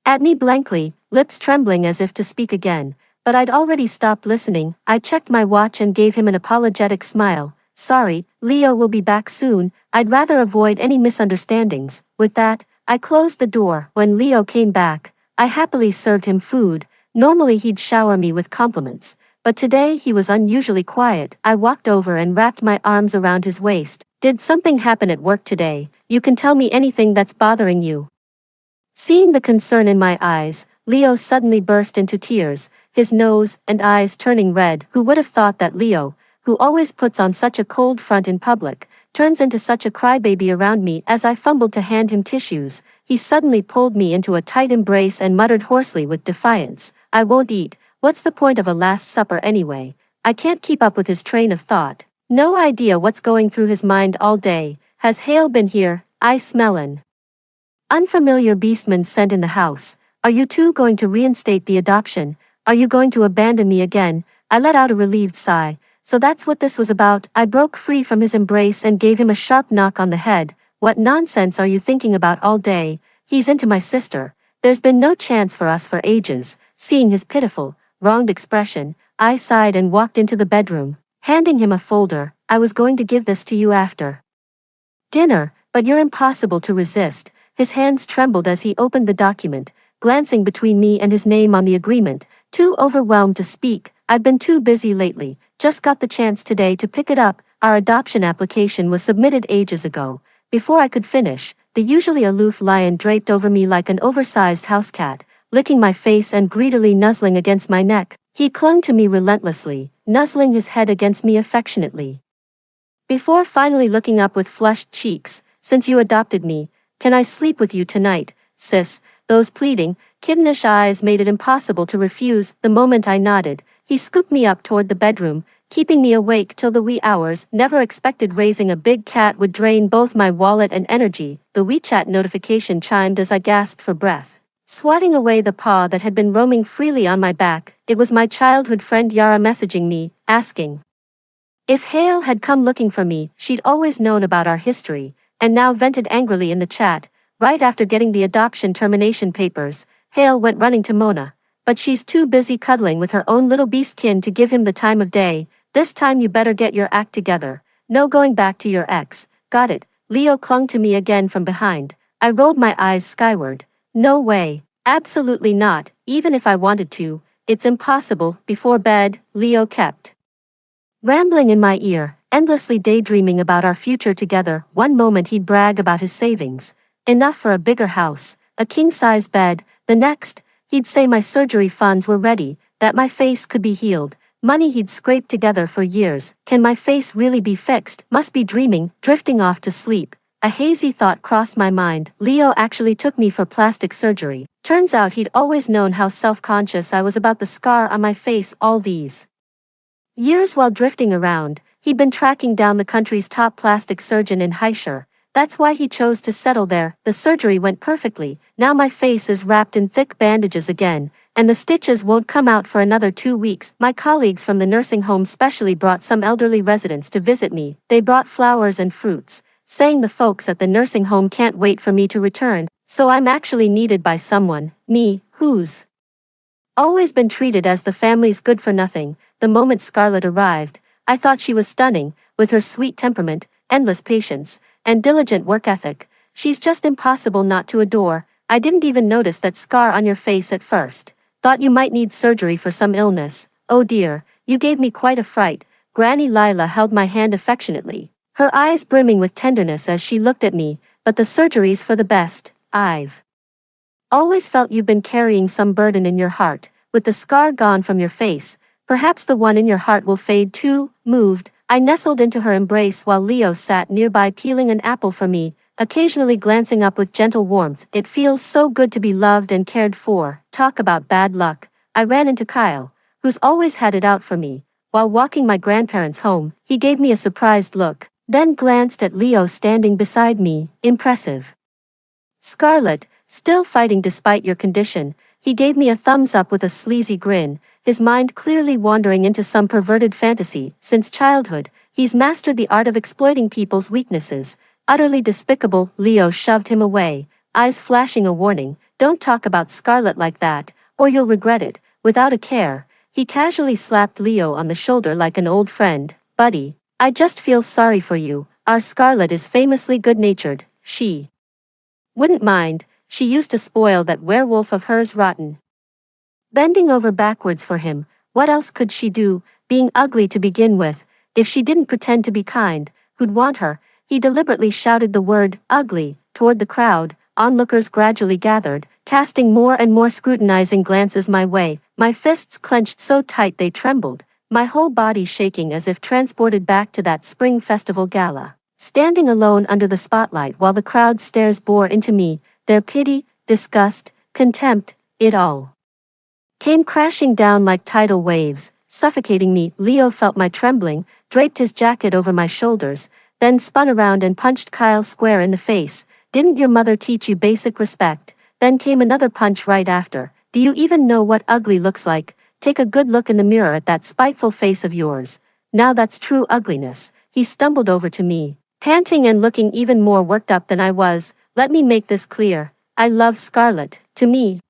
at me blankly, lips trembling as if to speak again, but I'd already stopped listening. I checked my watch and gave him an apologetic smile. Sorry, Leo will be back soon. I'd rather avoid any misunderstandings. With that, I closed the door. When Leo came back, I happily served him food. Normally he'd shower me with compliments, but today he was unusually quiet. I walked over and wrapped my arms around his waist. Did something happen at work today? You can tell me anything that's bothering you. Seeing the concern in my eyes, Leo suddenly burst into tears, his nose and eyes turning red. Who would have thought that Leo, who always puts on such a cold front in public, turns into such a crybaby around me? As I fumbled to hand him tissues, he suddenly pulled me into a tight embrace and muttered hoarsely with defiance, "I won't eat. What's the point of a Last Supper anyway?" I can't keep up with his train of thought. No idea what's going through his mind all day. Has Hale been here? I smell an unfamiliar beastman scent in the house. Are you two going to reinstate the adoption? Are you going to abandon me again? I let out a relieved sigh. So that's what this was about. I broke free from his embrace and gave him a sharp knock on the head. What nonsense are you thinking about all day? He's into my sister. There's been no chance for us for ages. Seeing his pitiful, wronged expression, I sighed and walked into the bedroom, handing him a folder. I was going to give this to you after dinner, but you're impossible to resist. His hands trembled as he opened the document, glancing between me and his name on the agreement, too overwhelmed to speak. I've been too busy lately, just got the chance today to pick it up. Our adoption application was submitted ages ago. Before I could finish, the usually aloof lion draped over me like an oversized house cat, licking my face and greedily nuzzling against my neck. He clung to me relentlessly, nuzzling his head against me affectionately. Before finally looking up with flushed cheeks, "Since you adopted me, can I sleep with you tonight, sis?" Those pleading, kittenish eyes made it impossible to refuse. The moment I nodded, he scooped me up toward the bedroom, keeping me awake till the wee hours. Never expected raising a big cat would drain both my wallet and energy. The WeChat notification chimed as I gasped for breath. Swatting away the paw that had been roaming freely on my back, it was my childhood friend Yara messaging me, asking if Hale had come looking for me. She'd always known about our history, and now vented angrily in the chat. Right after getting the adoption termination papers, Hale went running to Mona, but she's too busy cuddling with her own little beastkin to give him the time of day. This time you better get your act together. No going back to your ex. Got it? Leo clung to me again from behind. I rolled my eyes skyward. No way. Absolutely not, even if I wanted to. It's impossible. Before bed, Leo kept rambling in my ear, endlessly daydreaming about our future together. One moment he'd brag about his savings, enough for a bigger house, a king-size bed. The next, he'd say my surgery funds were ready, that my face could be healed, money he'd scraped together for years. Can my face really be fixed? Must be dreaming. Drifting off to sleep, a hazy thought crossed my mind. Leo actually took me for plastic surgery. Turns out he'd always known how self-conscious I was about the scar on my face all these years. While drifting around, he'd been tracking down the country's top plastic surgeon in Haishur. That's why he chose to settle there. The surgery went perfectly. Now my face is wrapped in thick bandages again, and the stitches won't come out for another 2 weeks. My colleagues from the nursing home specially brought some elderly residents to visit me. They brought flowers and fruits, saying the folks at the nursing home can't wait for me to return. So I'm actually needed by someone, me, who's always been treated as the family's good-for-nothing. The moment Scarlett arrived, I thought she was stunning, with her sweet temperament, endless patience, and diligent work ethic. She's just impossible not to adore. I didn't even notice that scar on your face at first. Thought you might need surgery for some illness. Oh dear, you gave me quite a fright. Granny Lila held my hand affectionately, her eyes brimming with tenderness as she looked at me. But the surgery's for the best. I've always felt you've been carrying some burden in your heart. With the scar gone from your face, perhaps the one in your heart will fade too. Moved, I nestled into her embrace while Leo sat nearby peeling an apple for me, occasionally glancing up with gentle warmth. It feels so good to be loved and cared for. Talk about bad luck. I ran into Kyle, who's always had it out for me. While walking my grandparents home, he gave me a surprised look, then glanced at Leo standing beside me. Impressive. Scarlett, still fighting despite your condition. He gave me a thumbs up with a sleazy grin, his mind clearly wandering into some perverted fantasy. Since childhood, he's mastered the art of exploiting people's weaknesses. Utterly despicable. Leo shoved him away, eyes flashing a warning. Don't talk about Scarlett like that, or you'll regret it. Without a care, he casually slapped Leo on the shoulder like an old friend. Buddy, I just feel sorry for you. Our Scarlett is famously good-natured. She wouldn't mind. She used to spoil that werewolf of hers rotten. Bending over backwards for him, what else could she do, being ugly to begin with? If she didn't pretend to be kind, who'd want her? He deliberately shouted the word, ugly, toward the crowd, onlookers gradually gathered, casting more and more scrutinizing glances my way, my fists clenched so tight they trembled, my whole body shaking as if transported back to that spring festival gala. Standing alone under the spotlight while the crowd's stares bore into me, their pity, disgust, contempt, it all came crashing down like tidal waves, suffocating me. Leo felt my trembling, draped his jacket over my shoulders, then spun around and punched Kyle square in the face. Didn't your mother teach you basic respect? Then came another punch right after. Do you even know what ugly looks like? Take a good look in the mirror at that spiteful face of yours. Now that's true ugliness. He stumbled over to me, panting and looking even more worked up than I was. Let me make this clear. I love Scarlett. To me,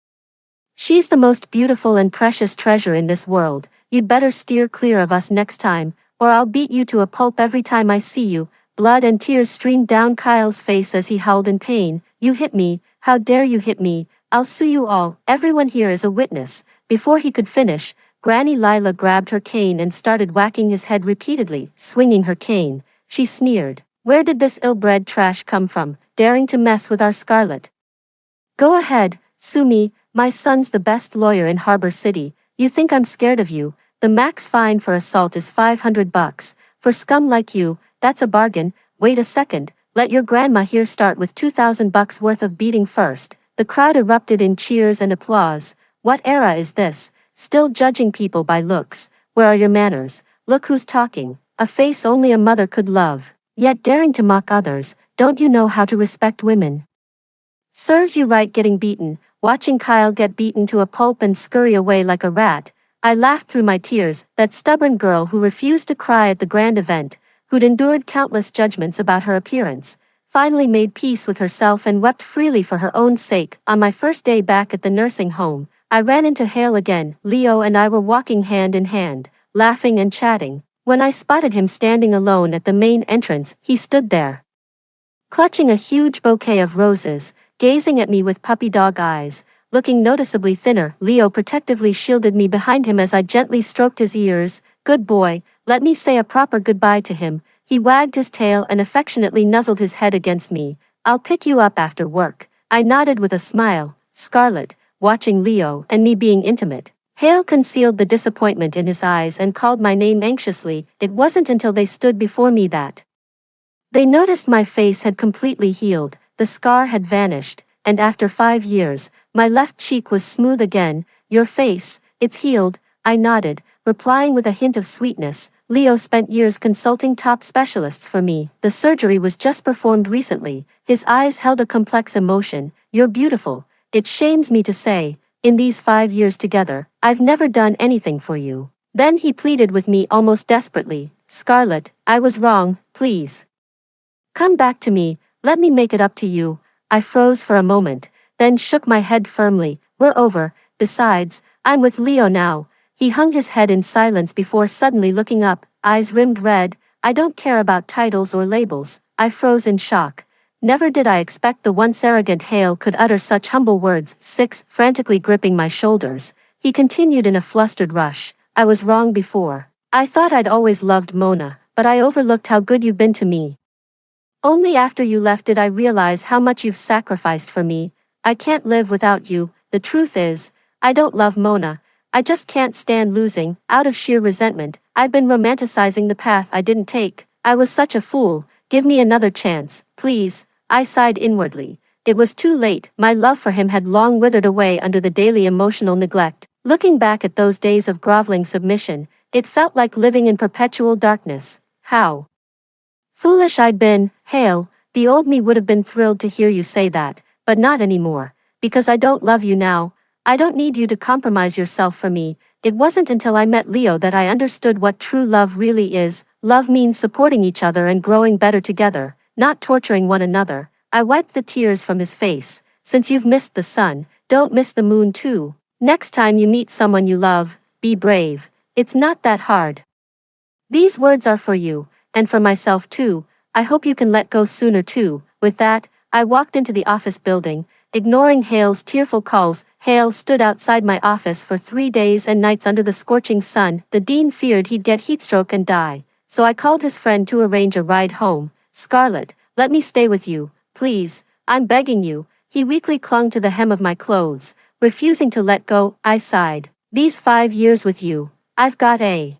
she's the most beautiful and precious treasure in this world. You'd better steer clear of us next time, or I'll beat you to a pulp every time I see you. Blood and tears streamed down Kyle's face as he howled in pain. You hit me. How dare you hit me? I'll sue you all. Everyone here is a witness. Before he could finish, Granny Lila grabbed her cane and started whacking his head repeatedly, swinging her cane. She sneered. Where did this ill-bred trash come from, daring to mess with our Scarlett? Go ahead, sue me. My son's the best lawyer in Harbor City. You think I'm scared of you? The max fine for assault is $500. For scum like you, that's a bargain. Wait a second, let your grandma here start with $2,000 worth of beating first. The crowd erupted in cheers and applause. What era is this? Still judging people by looks. Where are your manners? Look who's talking. A face only a mother could love. Yet daring to mock others. Don't you know how to respect women? Serves you right getting beaten. Watching Kyle get beaten to a pulp and scurry away like a rat, I laughed through my tears. That stubborn girl who refused to cry at the grand event, who'd endured countless judgments about her appearance, finally made peace with herself and wept freely for her own sake. On my first day back at the nursing home, I ran into Hale again. Leo and I were walking hand in hand, laughing and chatting. When I spotted him standing alone at the main entrance, he stood there, clutching a huge bouquet of roses, gazing at me with puppy dog eyes, looking noticeably thinner. Leo protectively shielded me behind him as I gently stroked his ears. Good boy, let me say a proper goodbye to him. He wagged his tail and affectionately nuzzled his head against me. I'll pick you up after work. I nodded with a smile. Scarlett, watching Leo and me being intimate. Hale concealed the disappointment in his eyes and called my name anxiously. It wasn't until they stood before me that they noticed my face had completely healed. The scar had vanished, and after 5 years, my left cheek was smooth again. Your face, it's healed, I nodded, replying with a hint of sweetness. Leo spent years consulting top specialists for me. The surgery was just performed recently. His eyes held a complex emotion. You're beautiful. It shames me to say, in these 5 years together, I've never done anything for you. Then he pleaded with me almost desperately. Scarlett, I was wrong, please. Come back to me. Let me make it up to you. I froze for a moment, then shook my head firmly. We're over. Besides, I'm with Leo now. He hung his head in silence before suddenly looking up, eyes rimmed red. I don't care about titles or labels. I froze in shock. Never did I expect the once arrogant Hale could utter such humble words. 6. Frantically gripping my shoulders, he continued in a flustered rush. I was wrong before. I thought I'd always loved Mona, but I overlooked how good you've been to me. Only after you left did I realize how much you've sacrificed for me. I can't live without you. The truth is, I don't love Mona. I just can't stand losing. Out of sheer resentment, I've been romanticizing the path I didn't take. I was such a fool. Give me another chance, please. I sighed inwardly. It was too late. My love for him had long withered away under the daily emotional neglect. Looking back at those days of groveling submission, it felt like living in perpetual darkness. How foolish I'd been. Hale, the old me would have been thrilled to hear you say that, but not anymore. Because I don't love you now. I don't need you to compromise yourself for me. It wasn't until I met Leo that I understood what true love really is. Love means supporting each other and growing better together, not torturing one another. I wiped the tears from his face. Since you've missed the sun, don't miss the moon too. Next time you meet someone you love, be brave. It's not that hard. These words are for you, and for myself too. I hope you can let go sooner too. With that, I walked into the office building, ignoring Hale's tearful calls. Hale stood outside my office for 3 days and nights under the scorching sun. The dean feared he'd get heatstroke and die, so I called his friend to arrange a ride home. Scarlett, let me stay with you, please. I'm begging you. He weakly clung to the hem of my clothes, refusing to let go. I sighed. These 5 years with you, I've got a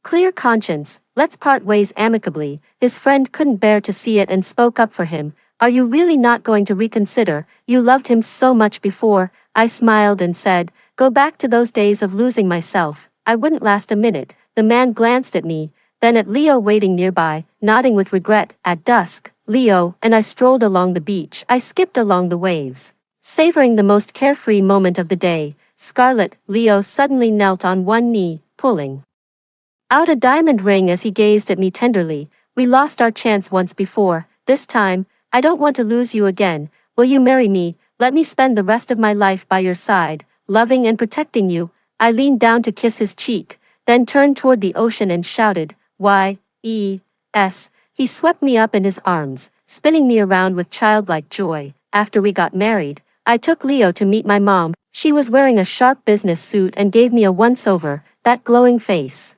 clear conscience. Let's part ways amicably. His friend couldn't bear to see it and spoke up for him. Are you really not going to reconsider? You loved him so much before. I smiled and said, go back to those days of losing myself. I wouldn't last a minute. The man glanced at me, then at Leo waiting nearby, nodding with regret. At dusk, Leo and I strolled along the beach. I skipped along the waves, savoring the most carefree moment of the day. Scarlet, Leo suddenly knelt on one knee, pulling out a diamond ring as he gazed at me tenderly. We lost our chance once before. This time, I don't want to lose you again. Will you marry me? Let me spend the rest of my life by your side, loving and protecting you. I leaned down to kiss his cheek, then turned toward the ocean and shouted, Y-E-S. He swept me up in his arms, spinning me around with childlike joy. After we got married, I took Leo to meet my mom. She was wearing a sharp business suit and gave me a once-over. That glowing face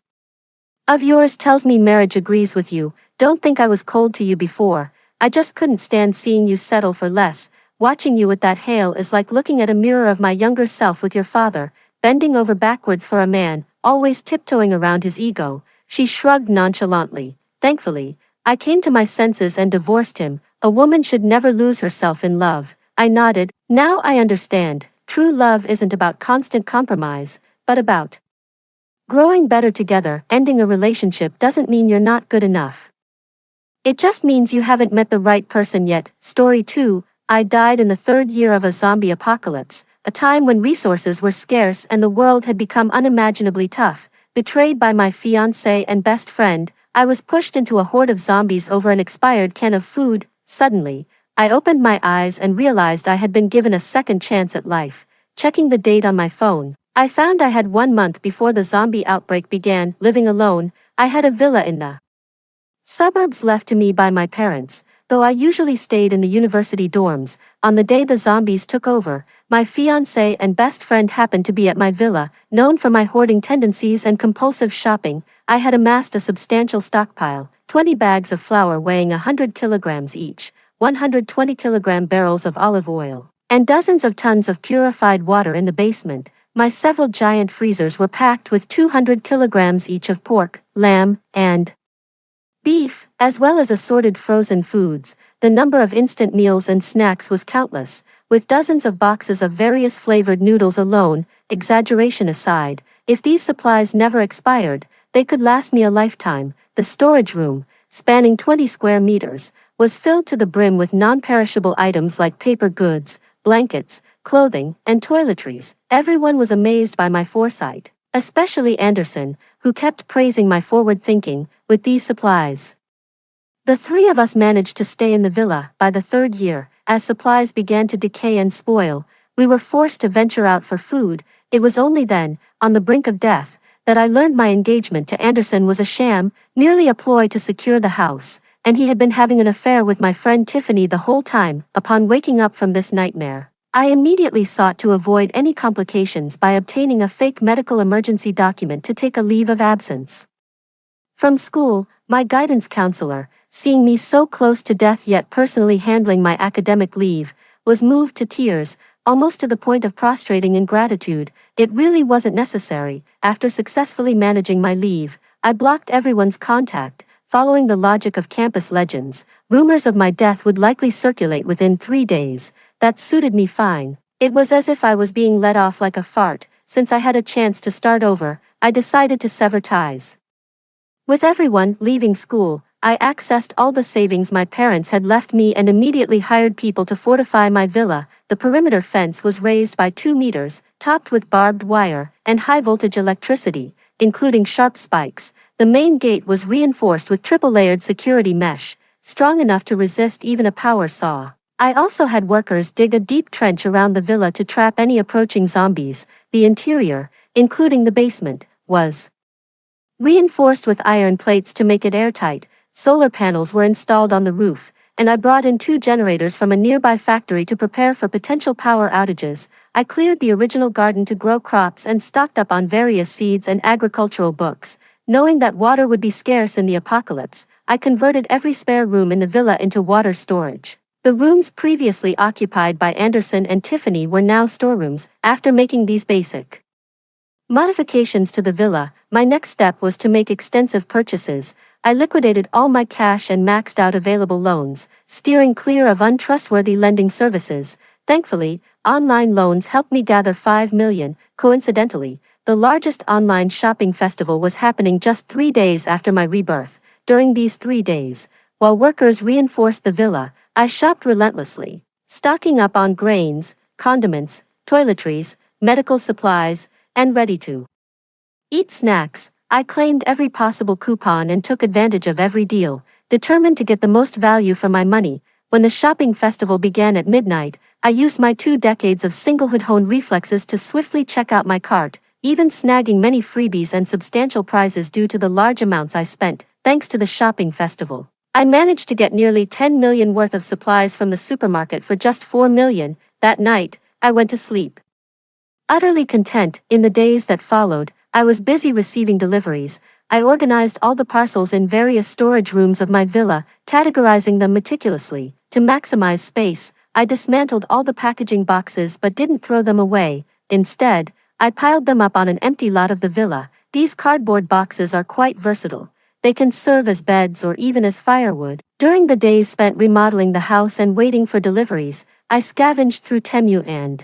of yours tells me marriage agrees with you. Don't think I was cold to you before. I just couldn't stand seeing you settle for less. Watching you with that hail is like looking at a mirror of my younger self with your father, bending over backwards for a man, always tiptoeing around his ego. She shrugged nonchalantly. Thankfully, I came to my senses and divorced him. A woman should never lose herself in love. I nodded. Now I understand. True love isn't about constant compromise, but about growing better together. Ending a relationship doesn't mean you're not good enough. It just means you haven't met the right person yet. Story 2. I died in the 3rd year of a zombie apocalypse, a time when resources were scarce and the world had become unimaginably tough. Betrayed by my fiancé and best friend, I was pushed into a horde of zombies over an expired can of food. Suddenly, I opened my eyes and realized I had been given a second chance at life. Checking the date on my phone, I found I had 1 month before the zombie outbreak began. Living alone, I had a villa in the suburbs left to me by my parents, though I usually stayed in the university dorms. On the day the zombies took over, my fiancé and best friend happened to be at my villa. Known for my hoarding tendencies and compulsive shopping, I had amassed a substantial stockpile: 20 bags of flour weighing 100 kilograms each, 120-kilogram barrels of olive oil, and dozens of tons of purified water in the basement. My several giant freezers were packed with 200 kilograms each of pork, lamb, and beef, as well as assorted frozen foods. The number of instant meals and snacks was countless, with dozens of boxes of various flavored noodles alone. Exaggeration aside, if these supplies never expired, they could last me a lifetime. The storage room, spanning 20 square meters, was filled to the brim with non-perishable items like paper goods, blankets, clothing, and toiletries. Everyone was amazed by my foresight, especially Anderson, who kept praising my forward thinking. With these supplies, the 3 of us managed to stay in the villa. By the 3rd year, as supplies began to decay and spoil, we were forced to venture out for food. It was only then, on the brink of death, that I learned my engagement to Anderson was a sham, merely a ploy to secure the house, and he had been having an affair with my friend Tiffany the whole time. Upon waking up from this nightmare, I immediately sought to avoid any complications by obtaining a fake medical emergency document to take a leave of absence from school. My guidance counselor, seeing me so close to death yet personally handling my academic leave, was moved to tears, almost to the point of prostrating in gratitude. It really wasn't necessary. After successfully managing my leave, I blocked everyone's contact. Following the logic of campus legends, rumors of my death would likely circulate within 3 days. That suited me fine. It was as if I was being let off like a fart. Since I had a chance to start over, I decided to sever ties with everyone. Leaving school, I accessed all the savings my parents had left me and immediately hired people to fortify my villa. The perimeter fence was raised by 2 meters, topped with barbed wire and high-voltage electricity, including sharp spikes. The main gate was reinforced with triple-layered security mesh, strong enough to resist even a power saw. I also had workers dig a deep trench around the villa to trap any approaching zombies. The interior, including the basement, was reinforced with iron plates to make it airtight. Solar panels were installed on the roof, and I brought in 2 generators from a nearby factory to prepare for potential power outages. I cleared the original garden to grow crops and stocked up on various seeds and agricultural books. Knowing that water would be scarce in the apocalypse, I converted every spare room in the villa into water storage. The rooms previously occupied by Anderson and Tiffany were now storerooms. After making these basic modifications to the villa, my next step was to make extensive purchases. I liquidated all my cash and maxed out available loans, steering clear of untrustworthy lending services. Thankfully, online loans helped me gather 5 million. Coincidentally, the largest online shopping festival was happening just 3 days after my rebirth. During these 3 days, while workers reinforced the villa, I shopped relentlessly, stocking up on grains, condiments, toiletries, medical supplies, and ready-to-eat snacks. I claimed every possible coupon and took advantage of every deal, determined to get the most value for my money. When the shopping festival began at midnight, I used my 2 decades of singlehood-honed reflexes to swiftly check out my cart, even snagging many freebies and substantial prizes due to the large amounts I spent. Thanks to the shopping festival, I managed to get nearly 10 million worth of supplies from the supermarket for just 4 million. That night, I went to sleep utterly content. In the days that followed, I was busy receiving deliveries. I organized all the parcels in various storage rooms of my villa, categorizing them meticulously. To maximize space, I dismantled all the packaging boxes but didn't throw them away. Instead, I piled them up on an empty lot of the villa. These cardboard boxes are quite versatile. They can serve as beds or even as firewood. During the days spent remodeling the house and waiting for deliveries, I scavenged through Temu and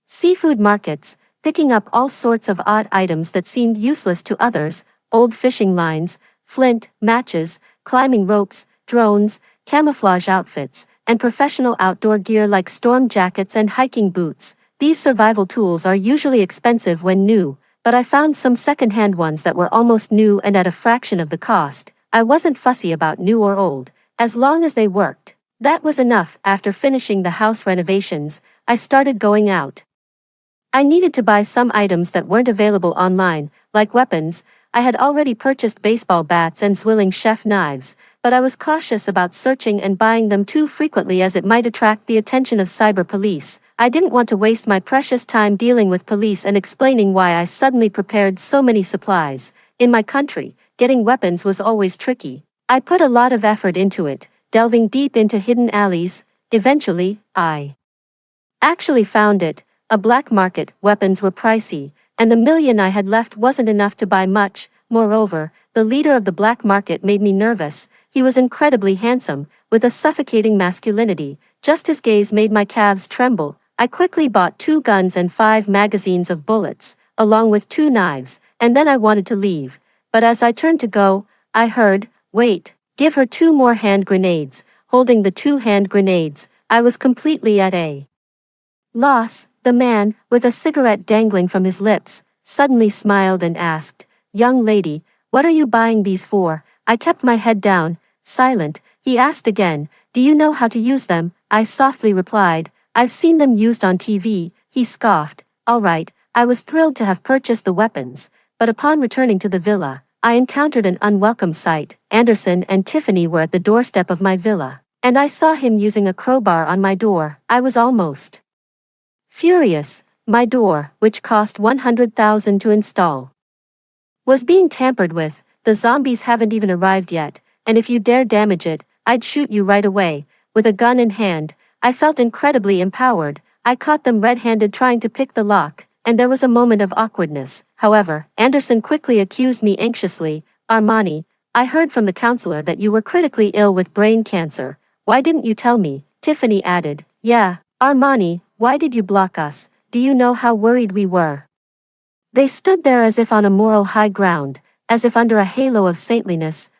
seafood markets, picking up all sorts of odd items that seemed useless to others: old fishing lines, flint, matches, climbing ropes, drones, camouflage outfits, and professional outdoor gear like storm jackets and hiking boots. These survival tools are usually expensive when new, but I found some second-hand ones that were almost new and at a fraction of the cost. I wasn't fussy about new or old, as long as they worked. That was enough. After finishing the house renovations, I started going out. I needed to buy some items that weren't available online, like weapons. I had already purchased baseball bats and zwilling chef knives, but I was cautious about searching and buying them too frequently as it might attract the attention of cyber police. I didn't want to waste my precious time dealing with police and explaining why I suddenly prepared so many supplies. In my country, getting weapons was always tricky. I put a lot of effort into it, delving deep into hidden alleys. Eventually, I actually found it. A black market. Weapons were pricey, and the million I had left wasn't enough to buy much. Moreover, the leader of the black market made me nervous. He was incredibly handsome, with a suffocating masculinity. Just his gaze made my calves tremble. I quickly bought 2 guns and 5 magazines of bullets, along with 2 knives, and then I wanted to leave. But as I turned to go, I heard, "Wait, give her 2 more hand grenades." Holding the 2 hand grenades, I was completely at a loss. The man, with a cigarette dangling from his lips, suddenly smiled and asked, "Young lady, what are you buying these for?" I kept my head down, silent. He asked again, "Do you know how to use them?" I softly replied, "I've seen them used on TV." He scoffed. All right. I was thrilled to have purchased the weapons, but upon returning to the villa, I encountered an unwelcome sight. Anderson and Tiffany were at the doorstep of my villa, and I saw him using a crowbar on my door. I was almost furious. My door, which cost 100,000 to install, was being tampered with. The zombies haven't even arrived yet, and if you dare damage it, I'd shoot you right away. With a gun in hand, I felt incredibly empowered. I caught them red-handed trying to pick the lock, and there was a moment of awkwardness. However, Anderson quickly accused me anxiously. "Armani, I heard from the counselor that you were critically ill with brain cancer. Why didn't you tell me?" Tiffany added, "Yeah, Armani, why did you block us? Do you know how worried we were?" They stood there as if on a moral high ground, as if under a halo of saintliness.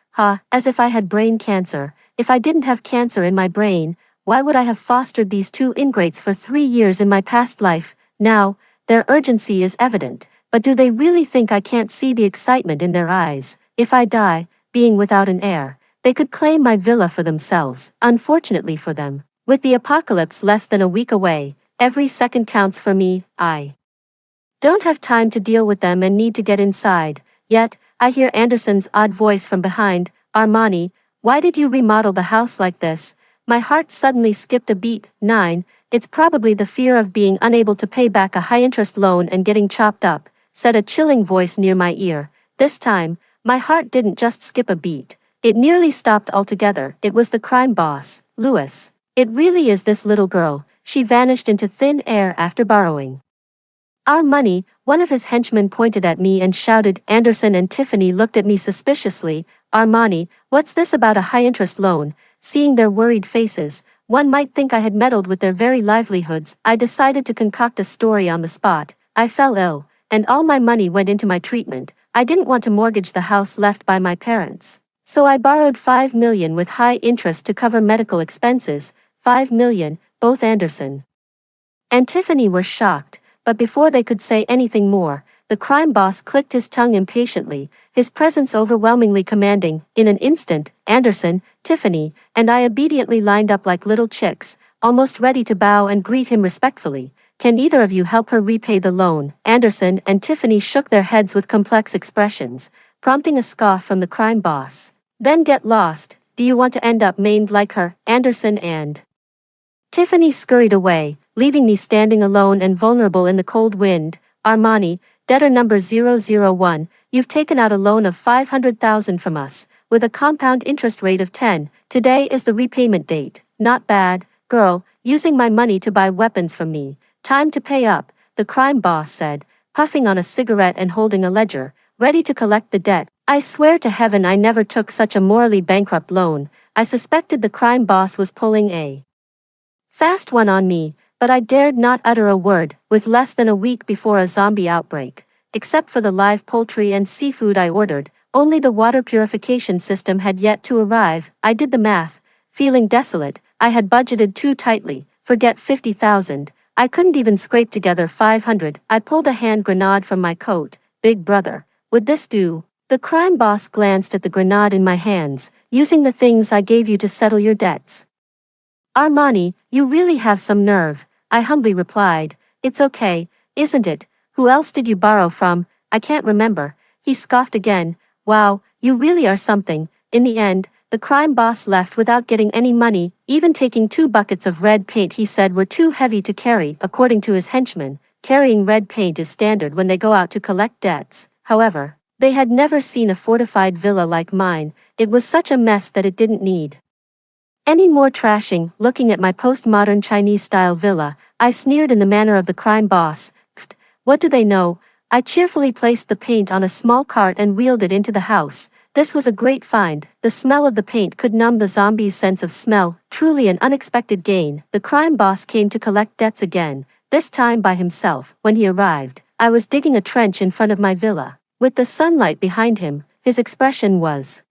As if I had brain cancer. If I didn't have cancer in my brain, why would I have fostered these 2 ingrates for 3 years in my past life? Now, their urgency is evident, but do they really think I can't see the excitement in their eyes? If I die, being without an heir, they could claim my villa for themselves. Unfortunately for them, with the apocalypse less than a week away, every second counts for me. I don't have time to deal with them and need to get inside. Yet, I hear Anderson's odd voice from behind. "Armani, why did you remodel the house like this?" My heart suddenly skipped a beat. 9. "It's probably the fear of being unable to pay back a high-interest loan and getting chopped up," said a chilling voice near my ear. This time, my heart didn't just skip a beat. It nearly stopped altogether. It was the crime boss, Lewis. It really is this little girl. She vanished into thin air after borrowing our money. One of his henchmen pointed at me and shouted. Anderson and Tiffany looked at me suspiciously. Armani, what's this about a high-interest loan? Seeing their worried faces, one might think I had meddled with their very livelihoods. I decided to concoct a story on the spot. I fell ill, and all my money went into my treatment. I didn't want to mortgage the house left by my parents. So I borrowed 5 million with high interest to cover medical expenses. 5 million, both Anderson and Tiffany were shocked. But before they could say anything more, the crime boss clicked his tongue impatiently, his presence overwhelmingly commanding. In an instant, Anderson, Tiffany, and I obediently lined up like little chicks, almost ready to bow and greet him respectfully. Can either of you help her repay the loan? Anderson and Tiffany shook their heads with complex expressions, prompting a scoff from the crime boss. Then get lost. Do you want to end up maimed like her? Anderson and Tiffany scurried away, leaving me standing alone and vulnerable in the cold wind. Armani, debtor number 001, you've taken out a loan of 500,000 from us, with a compound interest rate of 10. Today is the repayment date. Not bad, girl, using my money to buy weapons from me. Time to pay up, the crime boss said, puffing on a cigarette and holding a ledger, ready to collect the debt. I swear to heaven I never took such a morally bankrupt loan. I suspected the crime boss was pulling a fast one on me, but I dared not utter a word. With less than a week before a zombie outbreak, except for the live poultry and seafood I ordered, only the water purification system had yet to arrive. I did the math, feeling desolate. I had budgeted too tightly. Forget 50,000. I couldn't even scrape together 500. I pulled a hand grenade from my coat. Big brother, would this do? The crime boss glanced at the grenade in my hands. Using the things I gave you to settle your debts. Armani, you really have some nerve, I humbly replied. It's okay, isn't it? Who else did you borrow from? I can't remember. He scoffed again. Wow, you really are something. In the end, the crime boss left without getting any money, even taking 2 buckets of red paint he said were too heavy to carry. According to his henchmen, carrying red paint is standard when they go out to collect debts. However, they had never seen a fortified villa like mine. It was such a mess that it didn't need any more trashing. Looking at my postmodern Chinese-style villa, I sneered in the manner of the crime boss. Pfft, what do they know? I cheerfully placed the paint on a small cart and wheeled it into the house. This was a great find. The smell of the paint could numb the zombie's sense of smell. Truly an unexpected gain. The crime boss came to collect debts again, this time by himself. When he arrived, I was digging a trench in front of my villa. With the sunlight behind him, his expression was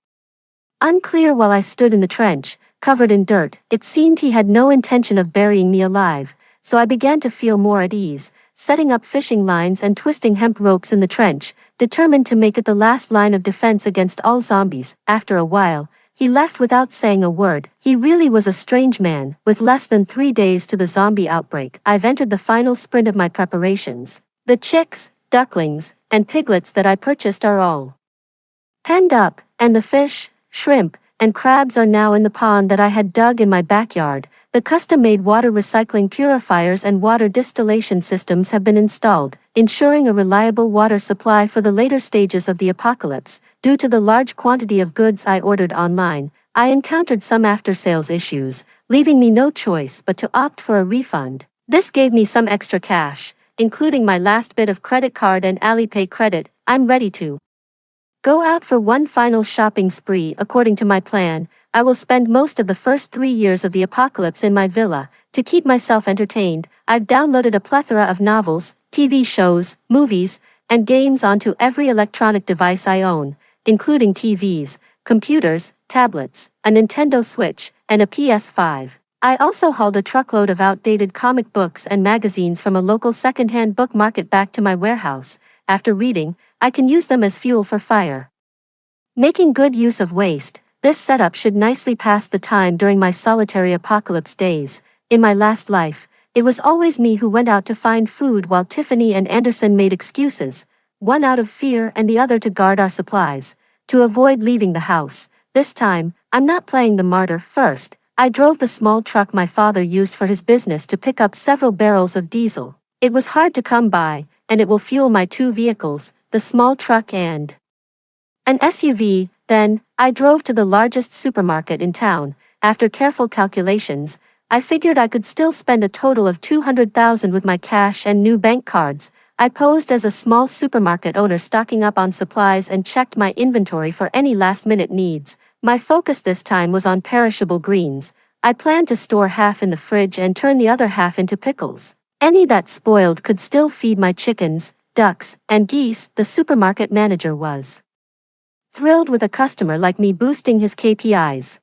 unclear while I stood in the trench, covered in dirt. It seemed he had no intention of burying me alive, so I began to feel more at ease, setting up fishing lines and twisting hemp ropes in the trench, determined to make it the last line of defense against all zombies. After a while, he left without saying a word. He really was a strange man. With less than 3 days to the zombie outbreak, I've entered the final sprint of my preparations. The chicks, ducklings, and piglets that I purchased are all penned up, and the fish, shrimp, and crabs are now in the pond that I had dug in my backyard. The custom-made water recycling purifiers and water distillation systems have been installed, ensuring a reliable water supply for the later stages of the apocalypse. Due to the large quantity of goods I ordered online, I encountered some after-sales issues, leaving me no choice but to opt for a refund. This gave me some extra cash, including my last bit of credit card and Alipay credit. I'm ready to go out for one final shopping spree. According to my plan, I will spend most of the first 3 years of the apocalypse in my villa. To keep myself entertained, I've downloaded a plethora of novels, TV shows, movies, and games onto every electronic device I own, including TVs, computers, tablets, a Nintendo Switch, and a PS5. I also hauled a truckload of outdated comic books and magazines from a local secondhand book market back to my warehouse. After reading, I can use them as fuel for fire. Making good use of waste, this setup should nicely pass the time during my solitary apocalypse days. In my last life, it was always me who went out to find food while Tiffany and Anderson made excuses, one out of fear and the other to guard our supplies, to avoid leaving the house. This time, I'm not playing the martyr. First, I drove the small truck my father used for his business to pick up several barrels of diesel. It was hard to come by, and it will fuel my 2 vehicles, the small truck and an SUV. Then, I drove to the largest supermarket in town. After careful calculations, I figured I could still spend a total of 200,000 with my cash and new bank cards. I posed as a small supermarket owner stocking up on supplies and checked my inventory for any last-minute needs. My focus this time was on perishable greens. I planned to store half in the fridge and turn the other half into pickles. Any that spoiled could still feed my chickens, ducks, and geese. The supermarket manager was thrilled with a customer like me boosting his KPIs.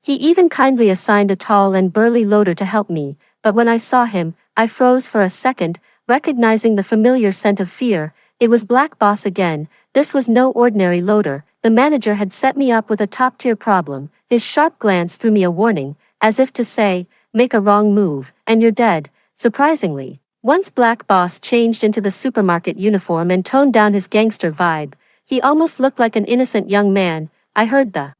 He even kindly assigned a tall and burly loader to help me, but when I saw him, I froze for a second, recognizing the familiar scent of fear. It was Black Boss again. This was no ordinary loader. The manager had set me up with a top-tier problem. His sharp glance threw me a warning, as if to say, make a wrong move, and you're dead. Surprisingly, once Black Boss changed into the supermarket uniform and toned down his gangster vibe, he almost looked like an innocent young man. I heard the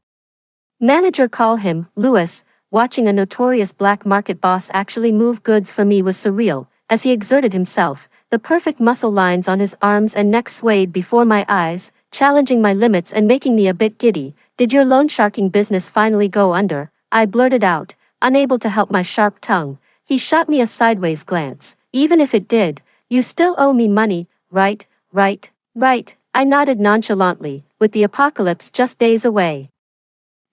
manager call him Louis. Watching a notorious black market boss actually move goods for me was surreal. As he exerted himself, the perfect muscle lines on his arms and neck swayed before my eyes, challenging my limits and making me a bit giddy. Did your loan sharking business finally go under? I blurted out, unable to help my sharp tongue. He shot me a sideways glance. Even if it did, you still owe me money, right? Right. I nodded nonchalantly, with the apocalypse just days away.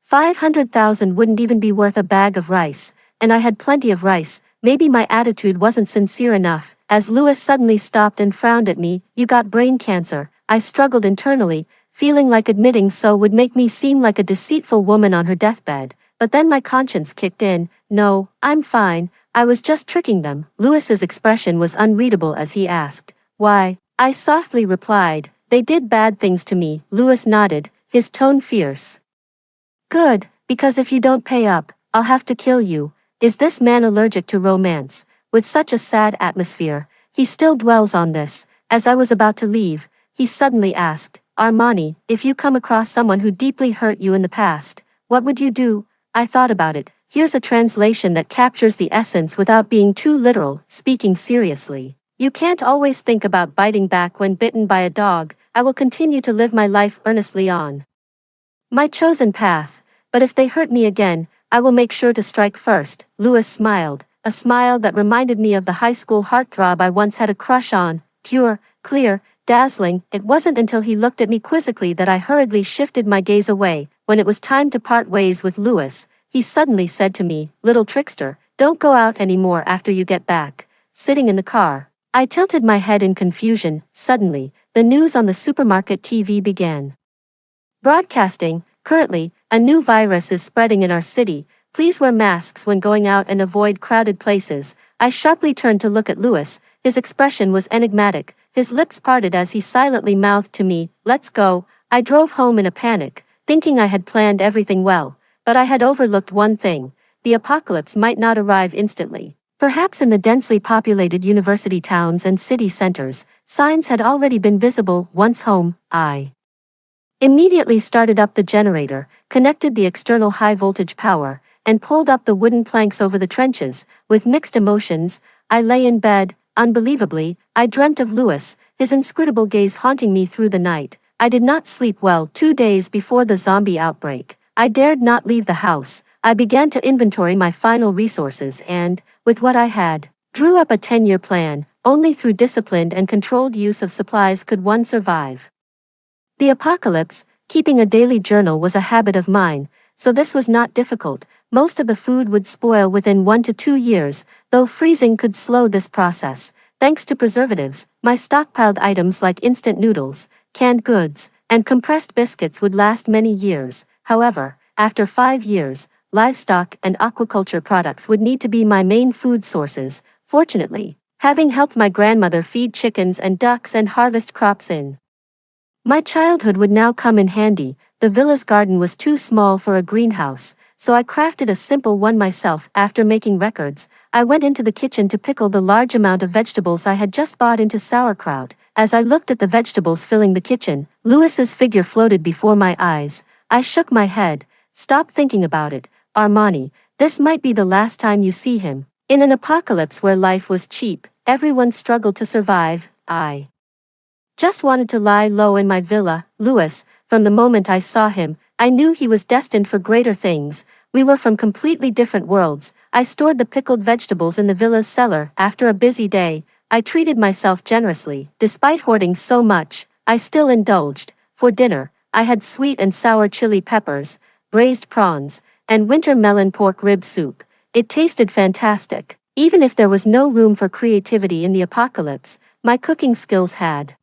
500,000 wouldn't even be worth a bag of rice, and I had plenty of rice. Maybe my attitude wasn't sincere enough. As Louis suddenly stopped and frowned at me, you got brain cancer. I struggled internally, feeling like admitting so would make me seem like a deceitful woman on her deathbed. But then my conscience kicked in. No, I'm fine. I was just tricking them. Louis's expression was unreadable as he asked, why? I softly replied, they did bad things to me. Louis nodded, his tone fierce. Good, because if you don't pay up, I'll have to kill you. Is this man allergic to romance? With such a sad atmosphere, he still dwells on this. As I was about to leave, he suddenly asked, Armani, if you come across someone who deeply hurt you in the past, what would you do? I thought about it. Here's a translation that captures the essence without being too literal. Speaking seriously, you can't always think about biting back when bitten by a dog. I will continue to live my life earnestly on my chosen path, but if they hurt me again, I will make sure to strike first. Louis smiled, a smile that reminded me of the high school heartthrob I once had a crush on, pure, clear, dazzling. It wasn't until he looked at me quizzically that I hurriedly shifted my gaze away. When it was time to part ways with Louis, he suddenly said to me, little trickster, don't go out anymore after you get back. Sitting in the car, I tilted my head in confusion. Suddenly, the news on the supermarket TV began broadcasting. Currently, a new virus is spreading in our city. Please wear masks when going out and avoid crowded places. I sharply turned to look at Louis. His expression was enigmatic. His lips parted as he silently mouthed to me, let's go. I drove home in a panic, thinking I had planned everything well. But I had overlooked one thing. The apocalypse might not arrive instantly. Perhaps in the densely populated university towns and city centers, signs had already been visible. Once home, I immediately started up the generator, connected the external high-voltage power, and pulled up the wooden planks over the trenches. With mixed emotions, I lay in bed. Unbelievably, I dreamt of Louis, his inscrutable gaze haunting me through the night. I did not sleep well. 2 days before the zombie outbreak, I dared not leave the house. I began to inventory my final resources and, with what I had, drew up a 10-year plan. Only through disciplined and controlled use of supplies could one survive the apocalypse. Keeping a daily journal was a habit of mine, so this was not difficult. Most of the food would spoil within 1 to 2 years, though freezing could slow this process. Thanks to preservatives, my stockpiled items like instant noodles, canned goods, and compressed biscuits would last many years. However, after 5 years, livestock and aquaculture products would need to be my main food sources. Fortunately, having helped my grandmother feed chickens and ducks and harvest crops in my childhood would now come in handy. The villa's garden was too small for a greenhouse, so I crafted a simple one myself. After making records, I went into the kitchen to pickle the large amount of vegetables I had just bought into sauerkraut. As I looked at the vegetables filling the kitchen, Louis's figure floated before my eyes. I shook my head. Stop thinking about it, Armani. This might be the last time you see him. In an apocalypse where life was cheap, everyone struggled to survive. I just wanted to lie low in my villa. Louis, from the moment I saw him, I knew he was destined for greater things. We were from completely different worlds. I stored the pickled vegetables in the villa's cellar. After a busy day, I treated myself generously. Despite hoarding so much, I still indulged. For dinner, I had sweet and sour chili peppers, braised prawns, and winter melon pork rib soup. It tasted fantastic. Even if there was no room for creativity in the apocalypse, my cooking skills had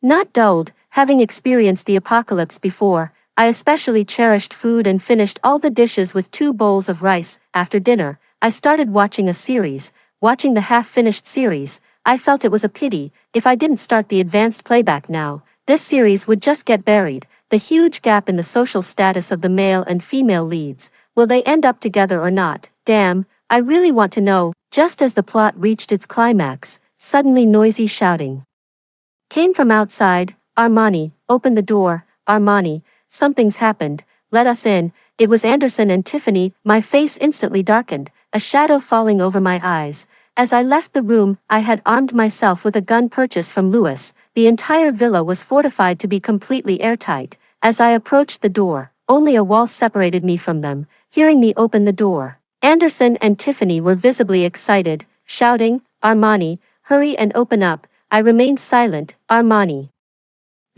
not dulled. Having experienced the apocalypse before, I especially cherished food and finished all the dishes with 2 bowls of rice. After dinner, I started watching a series. Watching the half-finished series, I felt it was a pity if I didn't start the advanced playback now. This series would just get buried. The huge gap in the social status of the male and female leads. Will they end up together or not? Damn, I really want to know. Just as the plot reached its climax, suddenly noisy shouting came from outside. Armani, open the door. Armani, something's happened. Let us in. It was Anderson and Tiffany. My face instantly darkened, a shadow falling over my eyes. As I left the room, I had armed myself with a gun purchased from Lewis. The entire villa was fortified to be completely airtight. As I approached the door, only a wall separated me from them. Hearing me open the door, Anderson and Tiffany were visibly excited, shouting, Armani, hurry and open up. I remained silent. Armani.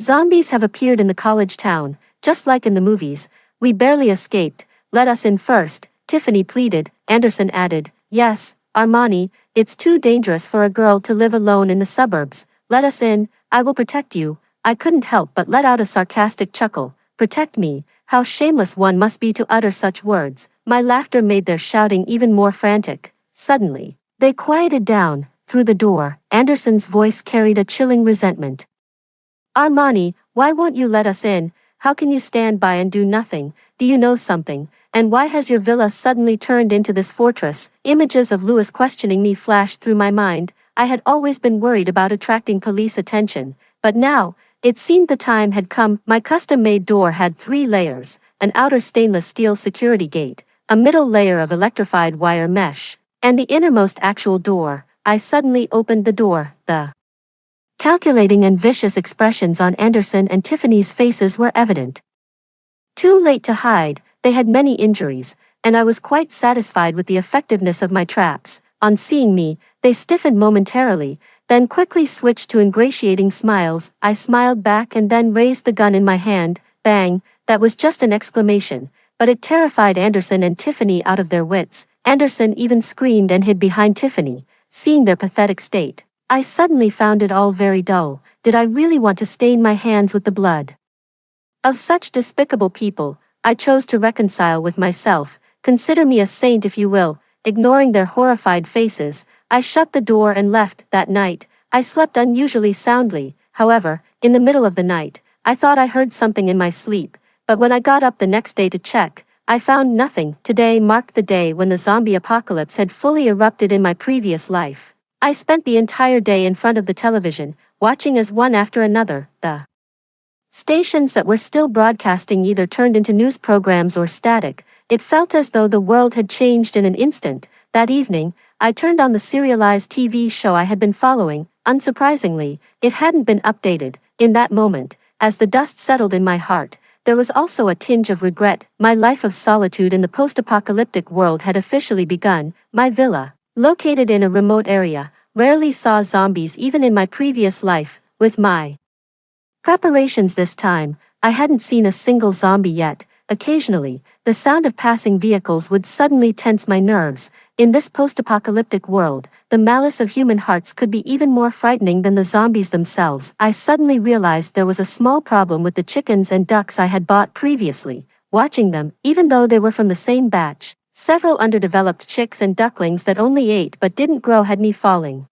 Zombies have appeared in the college town, just like in the movies. We barely escaped. Let us in first, Tiffany pleaded. Anderson added, yes, Armani, it's too dangerous for a girl to live alone in the suburbs. Let us in, I will protect you. I couldn't help but let out a sarcastic chuckle. Protect me, how shameless one must be to utter such words. My laughter made their shouting even more frantic. Suddenly, they quieted down. Through the door, Anderson's voice carried a chilling resentment. Armani, why won't you let us in? How can you stand by and do nothing? Do you know something? And why has your villa suddenly turned into this fortress? Images of Lewis questioning me flashed through my mind. I had always been worried about attracting police attention, but now, it seemed the time had come. My custom-made door had 3 layers, an outer stainless steel security gate, a middle layer of electrified wire mesh, and the innermost actual door. I suddenly opened the door. The calculating and vicious expressions on Anderson and Tiffany's faces were evident. Too late to hide, they had many injuries, and I was quite satisfied with the effectiveness of my traps. On seeing me, they stiffened momentarily, then quickly switched to ingratiating smiles. I smiled back and then raised the gun in my hand. Bang, that was just an exclamation, but it terrified Anderson and Tiffany out of their wits. Anderson even screamed and hid behind Tiffany. Seeing their pathetic state, I suddenly found it all very dull. Did I really want to stain my hands with the blood of such despicable people? I chose to reconcile with myself. Consider me a saint if you will. Ignoring their horrified faces, I shut the door and left. That night, I slept unusually soundly. However, in the middle of the night, I thought I heard something in my sleep, but when I got up the next day to check, I found nothing. Today marked the day when the zombie apocalypse had fully erupted in my previous life. I spent the entire day in front of the television, watching as one after another, the stations that were still broadcasting either turned into news programs or static. It felt as though the world had changed in an instant. That evening, I turned on the serialized TV show I had been following. Unsurprisingly, it hadn't been updated. In that moment, as the dust settled in my heart, there was also a tinge of regret. My life of solitude in the post-apocalyptic world had officially begun. My villa, located in a remote area, rarely saw zombies even in my previous life. With my preparations this time, I hadn't seen a single zombie yet. Occasionally, the sound of passing vehicles would suddenly tense my nerves. In this post-apocalyptic world, the malice of human hearts could be even more frightening than the zombies themselves. I suddenly realized there was a small problem with the chickens and ducks I had bought previously. Watching them, even though they were from the same batch, several underdeveloped chicks and ducklings that only ate but didn't grow had me falling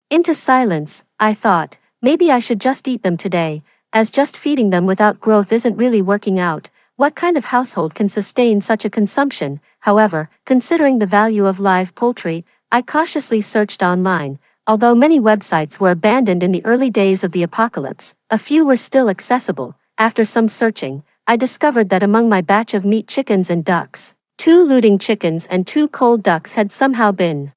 into silence. I thought, maybe I should just eat them today, as just feeding them without growth isn't really working out. What kind of household can sustain such a consumption? However, considering the value of live poultry, I cautiously searched online. Although many websites were abandoned in the early days of the apocalypse, a few were still accessible. After some searching, I discovered that among my batch of meat chickens and ducks, 2 looting chickens and 2 cold ducks had somehow been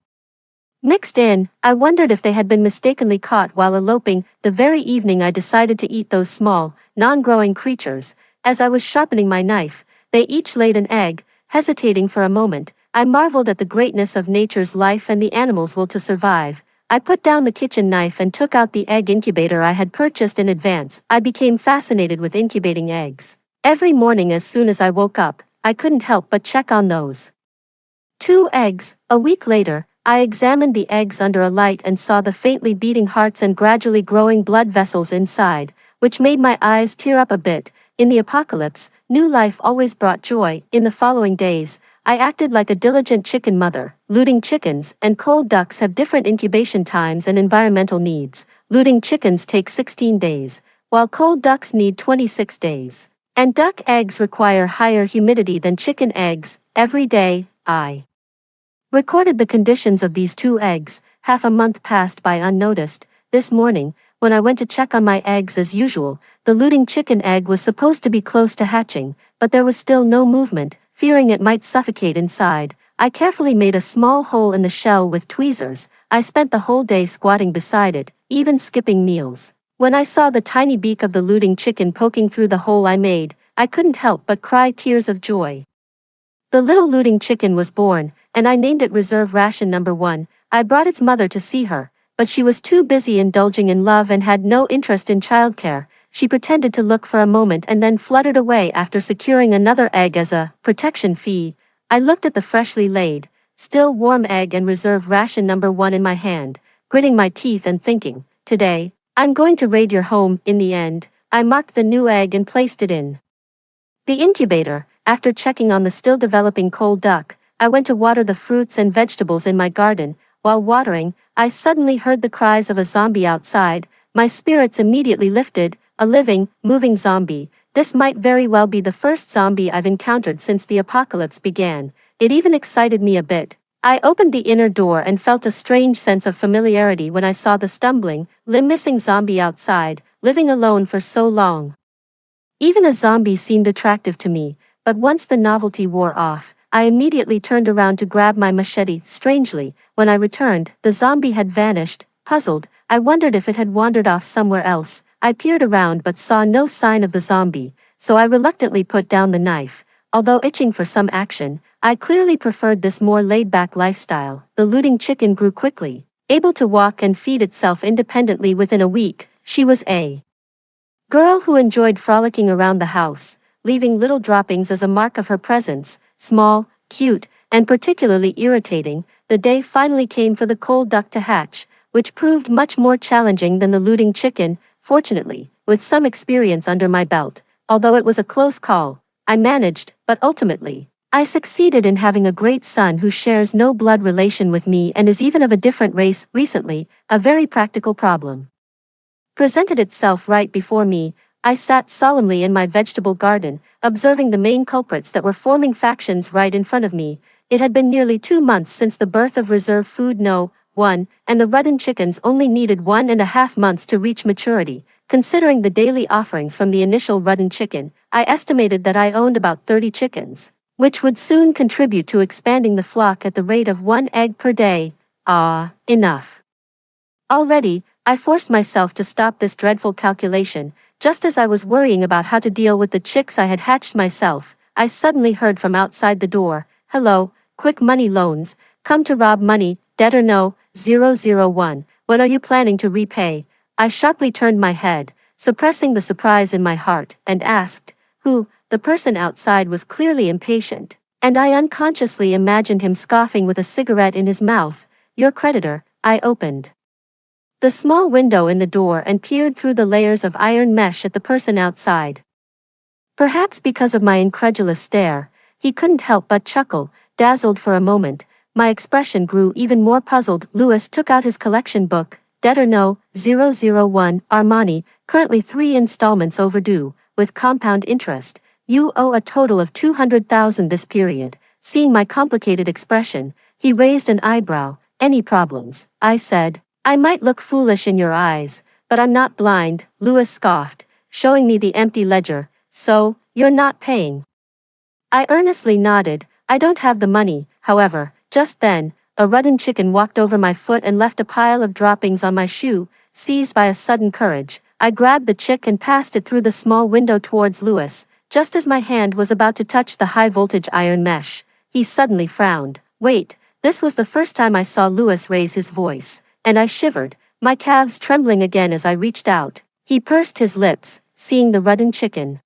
mixed in. I wondered if they had been mistakenly caught while eloping. The very evening I decided to eat those small, non-growing creatures, As I was sharpening my knife, they each laid an egg. Hesitating for a moment, I marveled at the greatness of nature's life and the animal's will to survive. I put down the kitchen knife and took out the egg incubator I had purchased in advance. I became fascinated with incubating eggs. Every morning as soon as I woke up, I couldn't help but check on those 2 eggs. A week later, I examined the eggs under a light and saw the faintly beating hearts and gradually growing blood vessels inside, which made my eyes tear up a bit. In the apocalypse, new life always brought joy. In the following days, I acted like a diligent chicken mother. Looting chickens and cold ducks have different incubation times and environmental needs. Looting chickens take 16 days, while cold ducks need 26 days. And duck eggs require higher humidity than chicken eggs. Every day, I recorded the conditions of these 2 eggs. Half a month passed by unnoticed. This morning, when I went to check on my eggs as usual, the looting chicken egg was supposed to be close to hatching, but there was still no movement. Fearing it might suffocate inside, I carefully made a small hole in the shell with tweezers. I spent the whole day squatting beside it, even skipping meals. When I saw the tiny beak of the looting chicken poking through the hole I made, I couldn't help but cry tears of joy. The little looting chicken was born, and I named it Reserve Ration Number 1. I brought its mother to see her, but she was too busy indulging in love and had no interest in childcare. She pretended to look for a moment and then fluttered away after securing another egg as a protection fee. I looked at the freshly laid, still warm egg and Reserve Ration Number 1 in my hand, gritting my teeth and thinking, today, I'm going to raid your home. In the end, I marked the new egg and placed it in the incubator. After checking on the still developing cold duck, I went to water the fruits and vegetables in my garden. While watering, I suddenly heard the cries of a zombie outside. My spirits immediately lifted. A living, moving zombie. This might very well be the first zombie I've encountered since the apocalypse began. It even excited me a bit. I opened the inner door and felt a strange sense of familiarity when I saw the stumbling, limb-missing zombie outside, living alone for so long. Even a zombie seemed attractive to me, but once the novelty wore off, I immediately turned around to grab my machete. Strangely, when I returned, the zombie had vanished. Puzzled, I wondered if it had wandered off somewhere else. I peered around but saw no sign of the zombie, so I reluctantly put down the knife. Although itching for some action, I clearly preferred this more laid-back lifestyle. The looting chicken grew quickly, able to walk and feed itself independently within a week. She was a girl who enjoyed frolicking around the house, leaving little droppings as a mark of her presence. Small, cute, and particularly irritating, the day finally came for the cold duck to hatch, which proved much more challenging than the looting chicken. Fortunately, with some experience under my belt, although it was a close call, I managed, but ultimately, I succeeded in having a great son who shares no blood relation with me and is even of a different race. Recently, a very practical problem presented itself right before me. I sat solemnly in my vegetable garden, observing the main culprits that were forming factions right in front of me. It had been nearly 2 months since the birth of Reserve Food No. 1, and the Rudden chickens only needed 1.5 months to reach maturity. Considering the daily offerings from the initial Rudden chicken, I estimated that I owned about 30 chickens, which would soon contribute to expanding the flock at the rate of 1 egg per day. Enough. Already, I forced myself to stop this dreadful calculation. Just as I was worrying about how to deal with the chicks I had hatched myself, I suddenly heard from outside the door, "Hello, Quick Money Loans, come to rob money, debtor no, 001, what are you planning to repay?" I sharply turned my head, suppressing the surprise in my heart, and asked, "Who?" The person outside was clearly impatient, and I unconsciously imagined him scoffing with a cigarette in his mouth. "Your creditor." I opened the small window in the door and peered through the layers of iron mesh at the person outside. Perhaps because of my incredulous stare, he couldn't help but chuckle. Dazzled for a moment, my expression grew even more puzzled. Lewis took out his collection book. "Debtor no, 001, Armani, currently 3 installments overdue, with compound interest. You owe a total of 200,000 this period." Seeing my complicated expression, he raised an eyebrow. "Any problems?" I said. "I might look foolish in your eyes, but I'm not blind," Lewis scoffed, showing me the empty ledger. "So, you're not paying?" I earnestly nodded. "I don't have the money." However, just then, a Rudden chicken walked over my foot and left a pile of droppings on my shoe. Seized by a sudden courage, I grabbed the chick and passed it through the small window towards Lewis. Just as my hand was about to touch the high-voltage iron mesh, he suddenly frowned. Wait, this was the first time I saw Louis raise his voice, and I shivered, my calves trembling again as I reached out. He pursed his lips, seeing the rudden chicken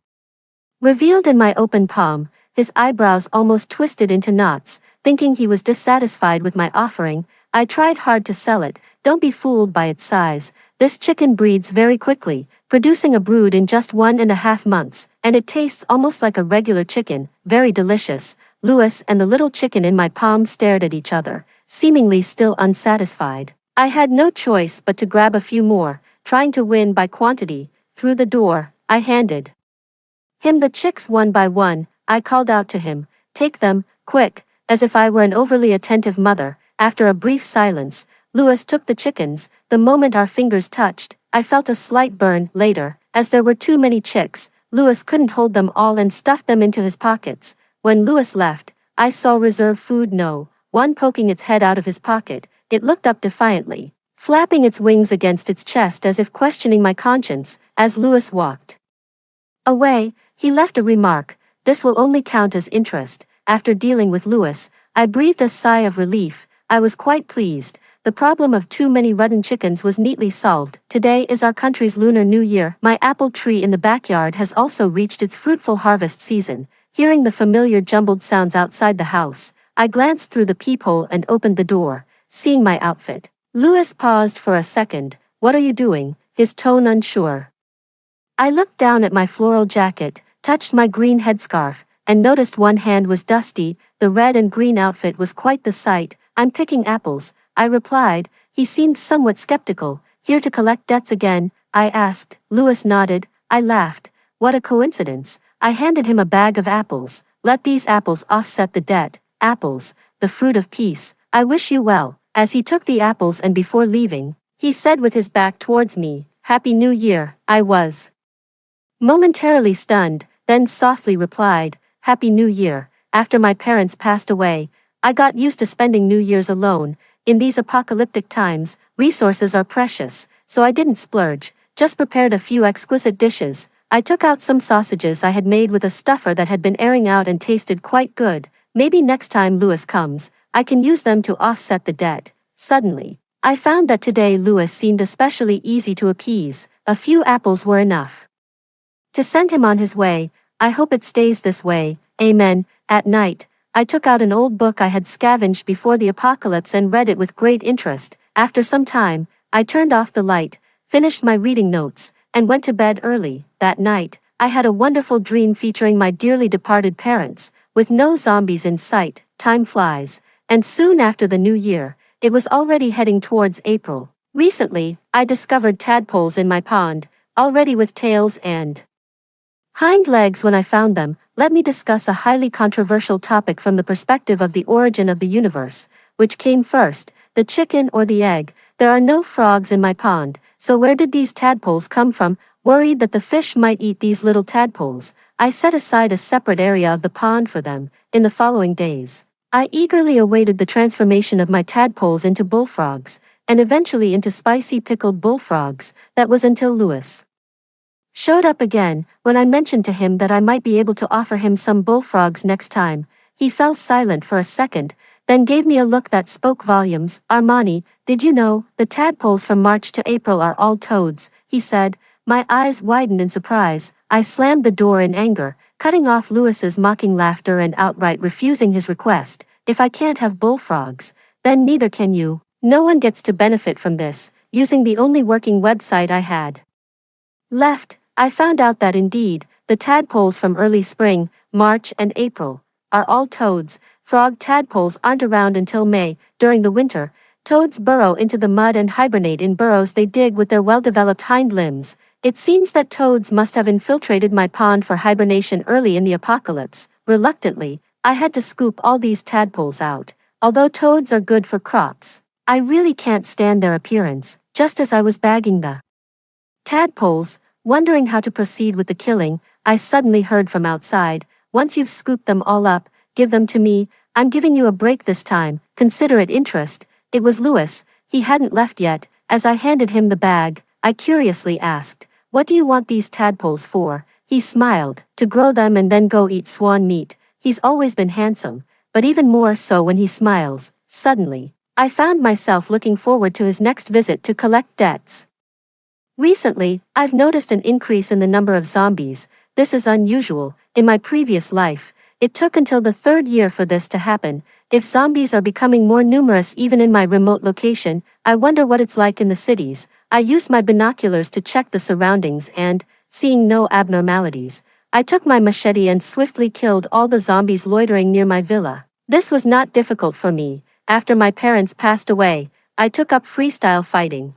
revealed in my open palm, his eyebrows almost twisted into knots. Thinking he was dissatisfied with my offering, I tried hard to sell it. Don't be fooled by its size. This chicken breeds very quickly, producing a brood in just 1.5 months, and it tastes almost like a regular chicken, very delicious. Louis and the little chicken in my palm stared at each other, seemingly still unsatisfied. I had no choice but to grab a few more, trying to win by quantity. Through the door, I handed him the chicks one by one. I called out to him, "Take them, quick," as if I were an overly attentive mother. After a brief silence, Louis took the chickens. The moment our fingers touched, I felt a slight burn. Later, as there were too many chicks, Louis couldn't hold them all and stuffed them into his pockets. When Louis left, I saw reserve food no one poking its head out of his pocket. It looked up defiantly, flapping its wings against its chest as if questioning my conscience. As Louis walked away, he left a remark, "This will only count as interest." After dealing with Louis, I breathed a sigh of relief. I was quite pleased. The problem of too many rotten chickens was neatly solved. Today is our country's Lunar New Year. My apple tree in the backyard has also reached its fruitful harvest season. Hearing the familiar jumbled sounds outside the house, I glanced through the peephole and opened the door, seeing my outfit. Louis paused for a second. "What are you doing?" his tone unsure. I looked down at my floral jacket, touched my green headscarf, and noticed one hand was dusty. The red and green outfit was quite the sight. "I'm picking apples," I replied. He seemed somewhat skeptical. "Here to collect debts again?" I asked. Louis nodded. I laughed. What a coincidence. I handed him a bag of apples. "Let these apples offset the debt." Apples, the fruit of peace. "I wish you well." As he took the apples and before leaving, he said with his back towards me, "Happy New Year." I was momentarily stunned, then softly replied, "Happy New Year." After my parents passed away, I got used to spending New Year's alone. In these apocalyptic times, resources are precious, so I didn't splurge, just prepared a few exquisite dishes. I took out some sausages I had made with a stuffer that had been airing out and tasted quite good. Maybe next time Louis comes, I can use them to offset the debt. Suddenly, I found that today Louis seemed especially easy to appease. A few apples were enough to send him on his way. I hope it stays this way. Amen. At night, I took out an old book I had scavenged before the apocalypse and read it with great interest. After some time, I turned off the light, finished my reading notes, and went to bed early. That night, I had a wonderful dream featuring my dearly departed parents. With no zombies in sight, time flies, and soon after the new year, it was already heading towards April. Recently, I discovered tadpoles in my pond, already with tails and hind legs when I found them. Let me discuss a highly controversial topic from the perspective of the origin of the universe. Which came first, the chicken or the egg? There are no frogs in my pond, so where did these tadpoles come from? Worried that the fish might eat these little tadpoles, I set aside a separate area of the pond for them. In the following days, I eagerly awaited the transformation of my tadpoles into bullfrogs, and eventually into spicy pickled bullfrogs. That was until Louis showed up again. When I mentioned to him that I might be able to offer him some bullfrogs next time, he fell silent for a second, then gave me a look that spoke volumes. "Armani, did you know, the tadpoles from March to April are all toads?" he said. My eyes widened in surprise. I slammed the door in anger, cutting off Louis's mocking laughter and outright refusing his request. "If I can't have bullfrogs, then neither can you. No one gets to benefit from this." Using the only working website I had left, I found out that indeed, the tadpoles from early spring, March and April, are all toads. Frog tadpoles aren't around until May. During the winter, toads burrow into the mud and hibernate in burrows they dig with their well-developed hind limbs. It seems that toads must have infiltrated my pond for hibernation early in the apocalypse. Reluctantly, I had to scoop all these tadpoles out. Although toads are good for crops, I really can't stand their appearance. Just as I was bagging the tadpoles, wondering how to proceed with the killing, I suddenly heard from outside, "Once you've scooped them all up, give them to me. I'm giving you a break this time. Consider it interest." It was Louis. He hadn't left yet. As I handed him the bag, I curiously asked, "What do you want these tadpoles for?" He smiled. To grow them and then go eat swan meat. He's always been handsome, but even more so when he smiles. Suddenly, I found myself looking forward to his next visit to collect debts. Recently, I've noticed an increase in the number of zombies. This is unusual. In my previous life, it took until the third year for this to happen. If zombies are becoming more numerous even in my remote location, I wonder what it's like in the cities. I used my binoculars to check the surroundings and, seeing no abnormalities, I took my machete and swiftly killed all the zombies loitering near my villa. This was not difficult for me. After my parents passed away, I took up freestyle fighting.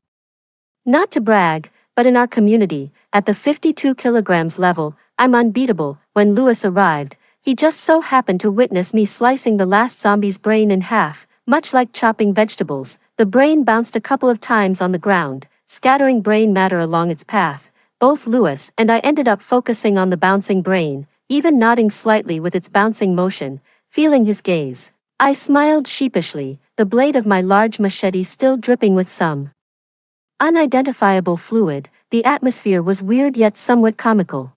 Not to brag, but in our community, at the 52 kilograms level, I'm unbeatable. When Lewis arrived, he just so happened to witness me slicing the last zombie's brain in half. Much like chopping vegetables, the brain bounced a couple of times on the ground, scattering brain matter along its path. Both Lewis and I ended up focusing on the bouncing brain, even nodding slightly with its bouncing motion, feeling his gaze. I smiled sheepishly, the blade of my large machete still dripping with some unidentifiable fluid. The atmosphere was weird yet somewhat comical.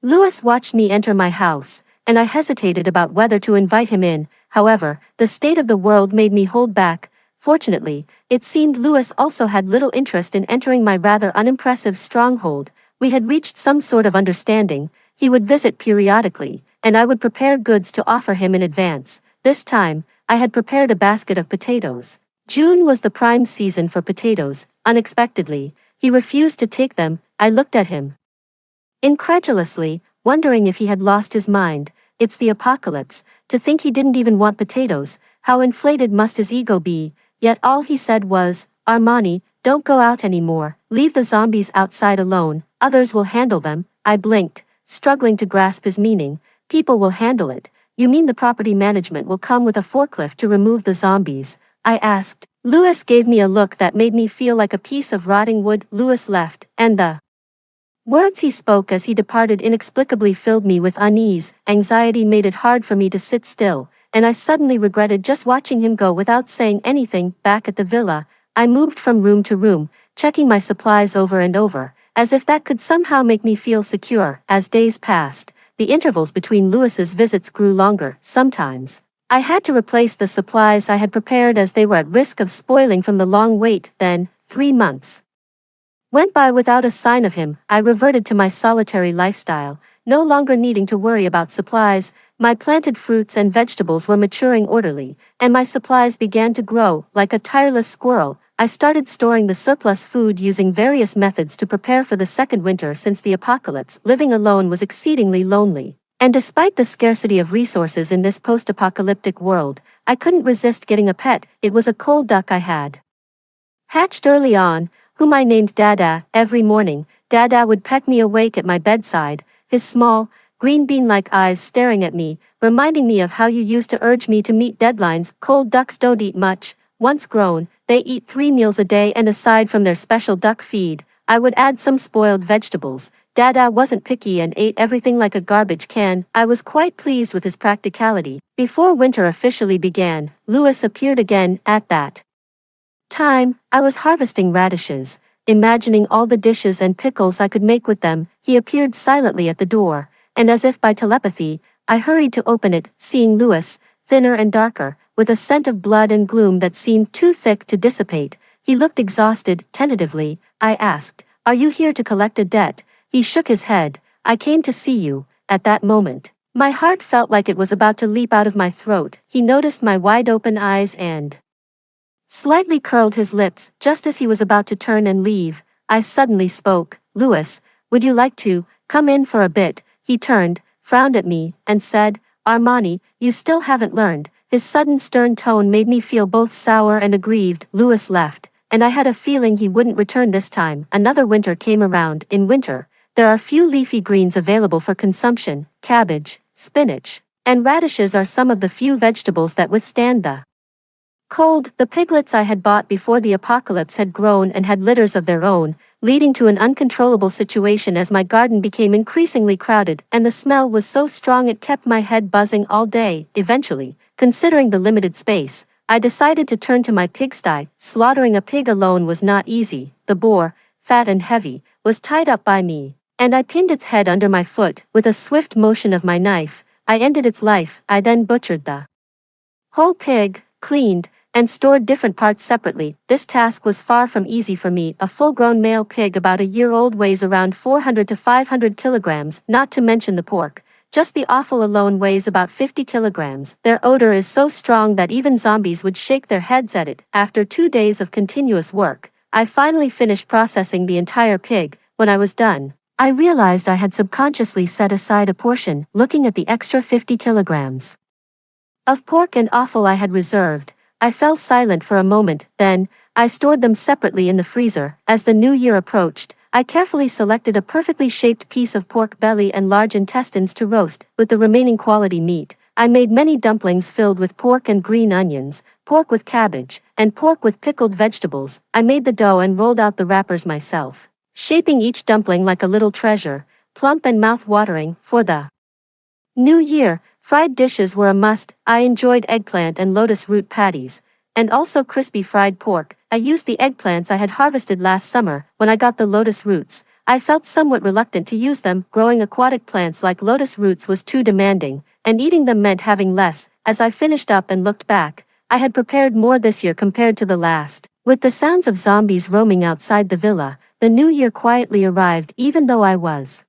Lewis watched me enter my house, and I hesitated about whether to invite him in. However, the state of the world made me hold back. Fortunately, it seemed Lewis also had little interest in entering my rather unimpressive stronghold. We had reached some sort of understanding. He would visit periodically, and I would prepare goods to offer him in advance. This time, I had prepared a basket of potatoes. June was the prime season for potatoes. Unexpectedly, he refused to take them. I looked at him incredulously, wondering if he had lost his mind. It's the apocalypse. To think he didn't even want potatoes, how inflated must his ego be? Yet all he said was, "Armani, don't go out anymore. Leave the zombies outside alone. Others will handle them." I blinked, struggling to grasp his meaning. People will handle it. You mean the property management will come with a forklift to remove the zombies? I asked. Lewis gave me a look that made me feel like a piece of rotting wood. Lewis left, and the words he spoke as he departed inexplicably filled me with unease. Anxiety made it hard for me to sit still, and I suddenly regretted just watching him go without saying anything. Back at the villa, I moved from room to room, checking my supplies over and over, as if that could somehow make me feel secure. As days passed, the intervals between Lewis's visits grew longer. Sometimes I had to replace the supplies I had prepared as they were at risk of spoiling from the long wait. Then, 3 months went by without a sign of him. I reverted to my solitary lifestyle, no longer needing to worry about supplies. My planted fruits and vegetables were maturing orderly, and my supplies began to grow. Like a tireless squirrel, I started storing the surplus food using various methods to prepare for the second winter. Since the apocalypse, living alone was exceedingly lonely. And despite the scarcity of resources in this post-apocalyptic world, I couldn't resist getting a pet. It was a cold duck I had hatched early on, whom I named Dada. Every morning, Dada would peck me awake at my bedside, his small, green bean-like eyes staring at me, reminding me of how you used to urge me to meet deadlines. Cold ducks don't eat much. Once grown, they eat 3 meals a day, and aside from their special duck feed, I would add some spoiled vegetables. Dada wasn't picky and ate everything like a garbage can. I was quite pleased with his practicality. Before winter officially began, Lewis appeared again. At that time, I was harvesting radishes, imagining all the dishes and pickles I could make with them. He appeared silently at the door, and as if by telepathy, I hurried to open it, seeing Lewis, thinner and darker, with a scent of blood and gloom that seemed too thick to dissipate. He looked exhausted. Tentatively, I asked, "Are you here to collect a debt?" He shook his head. "I came to see you." At that moment, my heart felt like it was about to leap out of my throat. He noticed my wide-open eyes and slightly curled his lips. Just as he was about to turn and leave, I suddenly spoke. "Lewis, would you like to come in for a bit?" He turned, frowned at me, and said, "Armani, you still haven't learned." His sudden stern tone made me feel both sour and aggrieved. Lewis left, and I had a feeling he wouldn't return this time. Another winter came around. In winter, there are few leafy greens available for consumption. Cabbage, spinach, and radishes are some of the few vegetables that withstand the cold. The piglets I had bought before the apocalypse had grown and had litters of their own, leading to an uncontrollable situation as my garden became increasingly crowded, and the smell was so strong it kept my head buzzing all day. Eventually, considering the limited space, I decided to turn to my pigsty. Slaughtering a pig alone was not easy. The boar, fat and heavy, was tied up by me. and I pinned its head under my foot. With a swift motion of my knife, I ended its life. I then butchered the whole pig, cleaned, and stored different parts separately. This task was far from easy for me. A full-grown male pig about a year old weighs around 400 to 500 kilograms, not to mention the pork. Just the offal alone weighs about 50 kilograms. Their odor is so strong that even zombies would shake their heads at it. After 2 days of continuous work, I finally finished processing the entire pig. When I was done, I realized I had subconsciously set aside a portion, looking at the extra 50 kilograms of pork and offal I had reserved. I fell silent for a moment, then, I stored them separately in the freezer. As the new year approached, I carefully selected a perfectly shaped piece of pork belly and large intestines to roast. With the remaining quality meat, I made many dumplings filled with pork and green onions, pork with cabbage, and pork with pickled vegetables. I made the dough and rolled out the wrappers myself, shaping each dumpling like a little treasure, plump and mouth-watering. For the New Year, fried dishes were a must. I enjoyed eggplant and lotus root patties, and also crispy fried pork. I used the eggplants I had harvested last summer. When I got the lotus roots, I felt somewhat reluctant to use them. Growing aquatic plants like lotus roots was too demanding, and eating them meant having less. As I finished up and looked back, I had prepared more this year compared to the last. With the sounds of zombies roaming outside the villa, the new year quietly arrived. Even though I was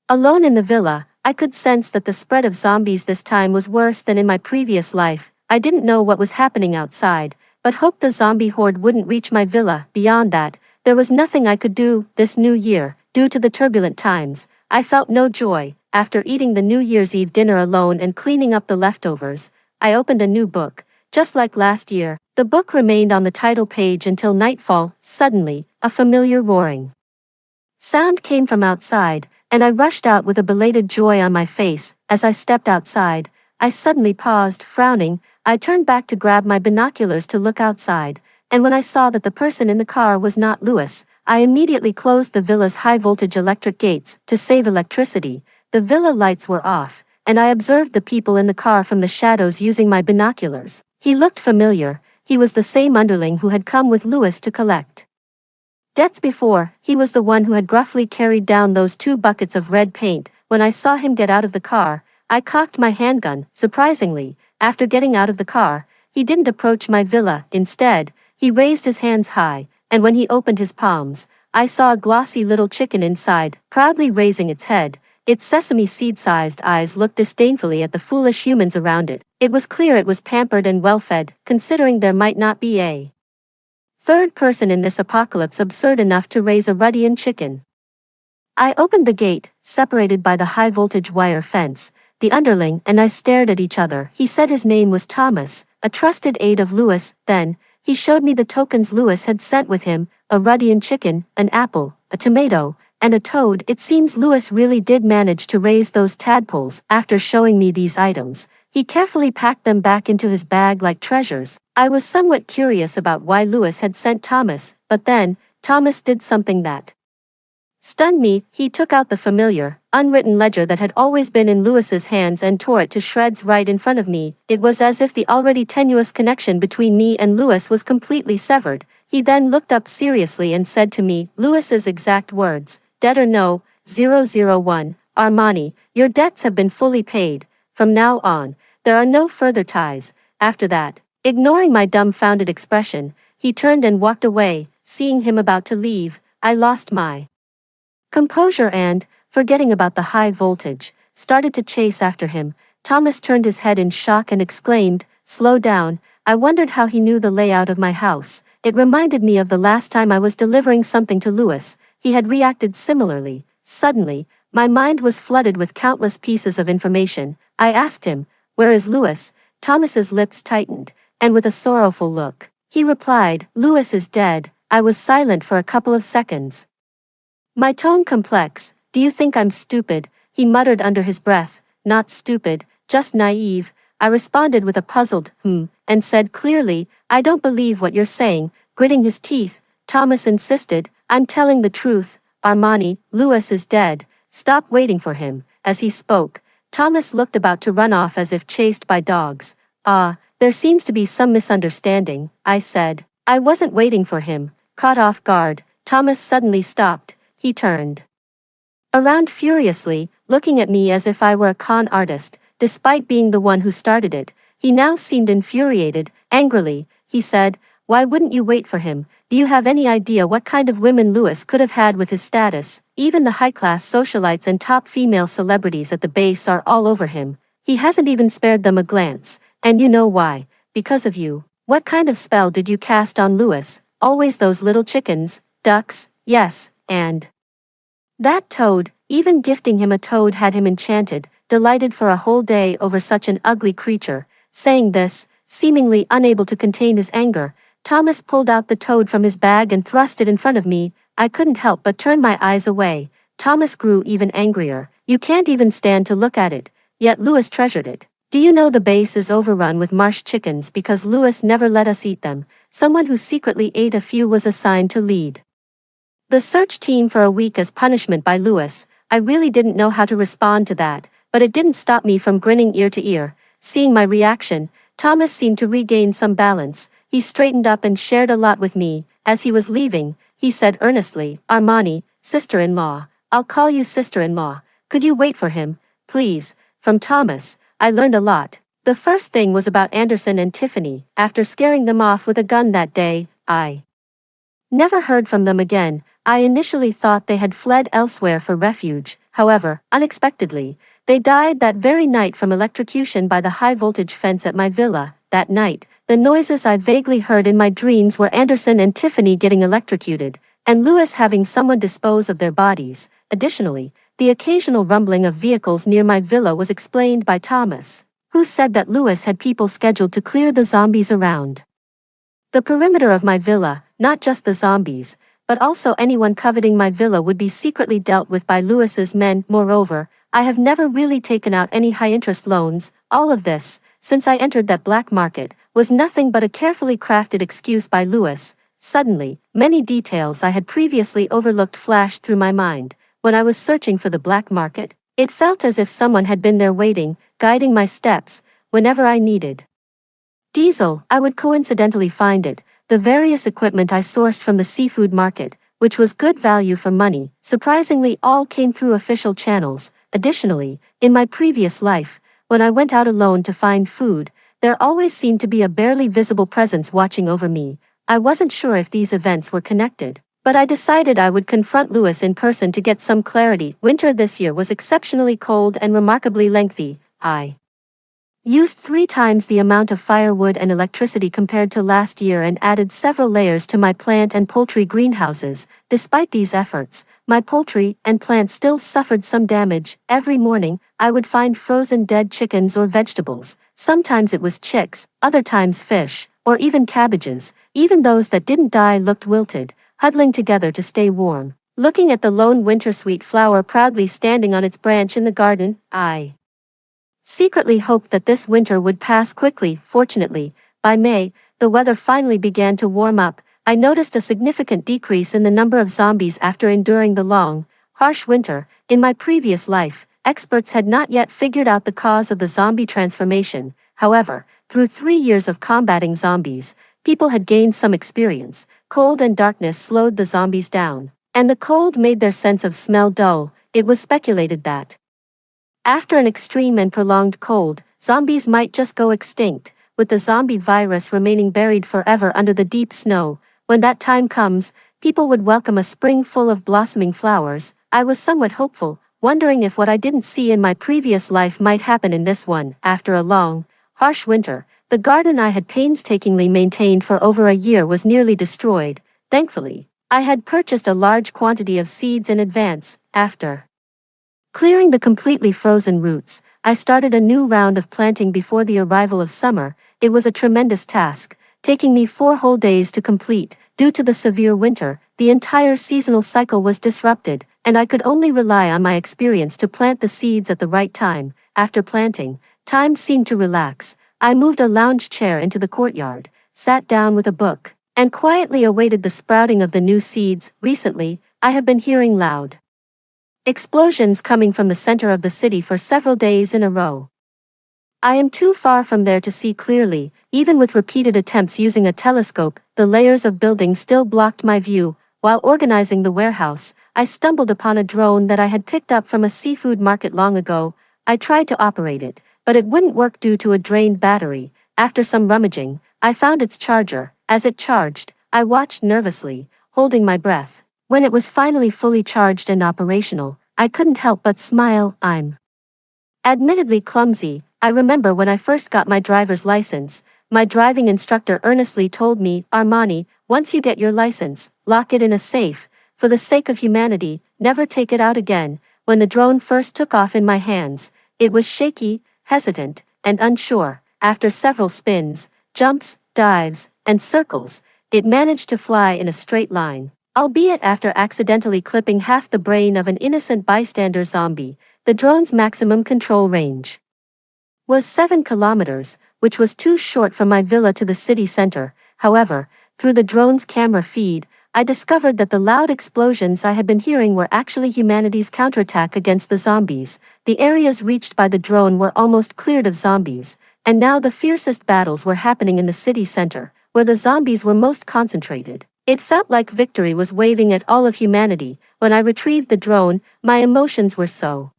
alone in the villa, I could sense that the spread of zombies this time was worse than in my previous life. I didn't know what was happening outside, but hoped the zombie horde wouldn't reach my villa. Beyond that, there was nothing I could do. This new year, due to the turbulent times, I felt no joy. After eating the New Year's Eve dinner alone and cleaning up the leftovers, I opened a new book. Just like last year, the book remained on the title page until nightfall. Suddenly, a familiar roaring sound came from outside, and I rushed out with a belated joy on my face. As I stepped outside, I suddenly paused, frowning. I turned back to grab my binoculars to look outside, and when I saw that the person in the car was not Lewis, I immediately closed the villa's high-voltage electric gates. To save electricity, the villa lights were off, and I observed the people in the car from the shadows using my binoculars. He looked familiar. He was the same underling who had come with Lewis to collect debts before. He was the one who had gruffly carried down those 2 buckets of red paint. When I saw him get out of the car, I cocked my handgun. Surprisingly, after getting out of the car, he didn't approach my villa. Instead, he raised his hands high, and when he opened his palms, I saw a glossy little chicken inside. Proudly raising its head, its sesame seed-sized eyes looked disdainfully at the foolish humans around it. It was clear it was pampered and well-fed, considering there might not be a third person in this apocalypse absurd enough to raise a Rudian chicken. I opened the gate, separated by the high-voltage wire fence. The underling and I stared at each other. He said his name was Thomas, a trusted aide of Lewis. Then, he showed me the tokens Lewis had sent with him, a Rudian chicken, an apple, a tomato, and a toad. It seems Lewis really did manage to raise those tadpoles. After showing me these items, he carefully packed them back into his bag like treasures. I was somewhat curious about why Lewis had sent Thomas, but then, Thomas did something that stunned me. He took out the familiar, unwritten ledger that had always been in Lewis's hands and tore it to shreds right in front of me. It was as if the already tenuous connection between me and Lewis was completely severed. He then looked up seriously and said to me, Lewis's exact words, "Dead or no, 001, Armani, your debts have been fully paid. From now on, there are no further ties." After that, ignoring my dumbfounded expression, he turned and walked away. Seeing him about to leave, I lost my composure and, forgetting about the high voltage, started to chase after him. Thomas turned his head in shock and exclaimed, "Slow down." I wondered how he knew the layout of my house. It reminded me of the last time I was delivering something to Lewis. He had reacted similarly. Suddenly, my mind was flooded with countless pieces of information. I asked him, "Where is Lewis?" Thomas's lips tightened, and with a sorrowful look, he replied, "Lewis is dead." I was silent for a couple of seconds, my tone complex. "Do you think I'm stupid?" he muttered under his breath. "Not stupid, just naive." I responded with a puzzled, and said clearly, "I don't believe what you're saying." Gritting his teeth, Thomas insisted, "I'm telling the truth, Armani, Lewis is dead. Stop waiting for him." As he spoke, Thomas looked about to run off as if chased by dogs. "Ah, there seems to be some misunderstanding," I said. "I wasn't waiting for him." Caught off guard, Thomas suddenly stopped. He turned around furiously, looking at me as if I were a con artist, despite being the one who started it. He now seemed infuriated. Angrily, he said, "Why wouldn't you wait for him? Do you have any idea what kind of women Lewis could have had with his status? Even the high-class socialites and top female celebrities at the base are all over him. He hasn't even spared them a glance. And you know why? Because of you. What kind of spell did you cast on Lewis? Always those little chickens, ducks, yes, and that toad. Even gifting him a toad had him enchanted, delighted for a whole day over such an ugly creature." Saying this, seemingly unable to contain his anger, Thomas pulled out the toad from his bag and thrust it in front of me. I couldn't help but turn my eyes away. Thomas grew even angrier. "You can't even stand to look at it, yet Lewis treasured it. Do you know the base is overrun with marsh chickens because Lewis never let us eat them? Someone who secretly ate a few was assigned to lead the search team for a week as punishment by Lewis." I really didn't know how to respond to that, but it didn't stop me from grinning ear to ear. Seeing my reaction, Thomas seemed to regain some balance. He straightened up and shared a lot with me. As he was leaving, he said earnestly, "Armani, sister-in-law, I'll call you sister-in-law. Could you wait for him, please?" From Thomas, I learned a lot. The first thing was about Anderson and Tiffany. After scaring them off with a gun that day, I never heard from them again. I initially thought they had fled elsewhere for refuge. However, unexpectedly, they died that very night from electrocution by the high-voltage fence at my villa. That night, the noises I vaguely heard in my dreams were Anderson and Tiffany getting electrocuted, and Lewis having someone dispose of their bodies. Additionally, the occasional rumbling of vehicles near my villa was explained by Thomas, who said that Lewis had people scheduled to clear the zombies around the perimeter of my villa. Not just the zombies, but also anyone coveting my villa would be secretly dealt with by Lewis's men. Moreover, I have never really taken out any high-interest loans. All of this, since I entered that black market, was nothing but a carefully crafted excuse by Lewis. Suddenly, many details I had previously overlooked flashed through my mind. When I was searching for the black market, it felt as if someone had been there waiting, guiding my steps, whenever I needed diesel. I would coincidentally find it. The various equipment I sourced from the seafood market, which was good value for money, surprisingly all came through official channels. Additionally, in my previous life, when I went out alone to find food, there always seemed to be a barely visible presence watching over me. I wasn't sure if these events were connected, but I decided I would confront Lewis in person to get some clarity. Winter this year was exceptionally cold and remarkably lengthy. I used 3 times the amount of firewood and electricity compared to last year and added several layers to my plant and poultry greenhouses. Despite these efforts, my poultry and plants still suffered some damage. Every morning, I would find frozen dead chickens or vegetables. Sometimes it was chicks, other times fish, or even cabbages. Even those that didn't die looked wilted, huddling together to stay warm. Looking at the lone winter-sweet flower proudly standing on its branch in the garden, I secretly hoped that this winter would pass quickly. Fortunately, by May, the weather finally began to warm up. I noticed a significant decrease in the number of zombies after enduring the long, harsh winter. In my previous life, experts had not yet figured out the cause of the zombie transformation. However, through 3 years of combating zombies, people had gained some experience. Cold and darkness slowed the zombies down, and the cold made their sense of smell dull. It was speculated that after an extreme and prolonged cold, zombies might just go extinct, with the zombie virus remaining buried forever under the deep snow. When that time comes, people would welcome a spring full of blossoming flowers. I was somewhat hopeful, wondering if what I didn't see in my previous life might happen in this one. After a long, harsh winter, the garden I had painstakingly maintained for over a year was nearly destroyed. Thankfully, I had purchased a large quantity of seeds in advance. After clearing the completely frozen roots, I started a new round of planting before the arrival of summer. It was a tremendous task, taking me 4 whole days to complete. Due to the severe winter, the entire seasonal cycle was disrupted, and I could only rely on my experience to plant the seeds at the right time. After planting, time seemed to relax. I moved a lounge chair into the courtyard, sat down with a book, and quietly awaited the sprouting of the new seeds. Recently, I have been hearing loud explosions coming from the center of the city for several days in a row. I am too far from there to see clearly. Even with repeated attempts using a telescope, the layers of buildings still blocked my view. while organizing the warehouse, I stumbled upon a drone that I had picked up from a seafood market long ago. I tried to operate it, but it wouldn't work due to a drained battery. After some rummaging, I found its charger. As it charged, I watched nervously, holding my breath. When it was finally fully charged and operational, I couldn't help but smile. I'm admittedly clumsy. I remember when I first got my driver's license, my driving instructor earnestly told me, Armani, once you get your license, lock it in a safe. For the sake of humanity, never take it out again. When the drone first took off in my hands, it was shaky, hesitant, and unsure. After several spins, jumps, dives, and circles, it managed to fly in a straight line. Albeit after accidentally clipping half the brain of an innocent bystander zombie, the drone's maximum control range was 7 kilometers, which was too short from my villa to the city center. However, through the drone's camera feed, I discovered that the loud explosions I had been hearing were actually humanity's counterattack against the zombies. The areas reached by the drone were almost cleared of zombies, and now the fiercest battles were happening in the city center, where the zombies were most concentrated. It felt like victory was waving at all of humanity. When I retrieved the drone, my emotions were so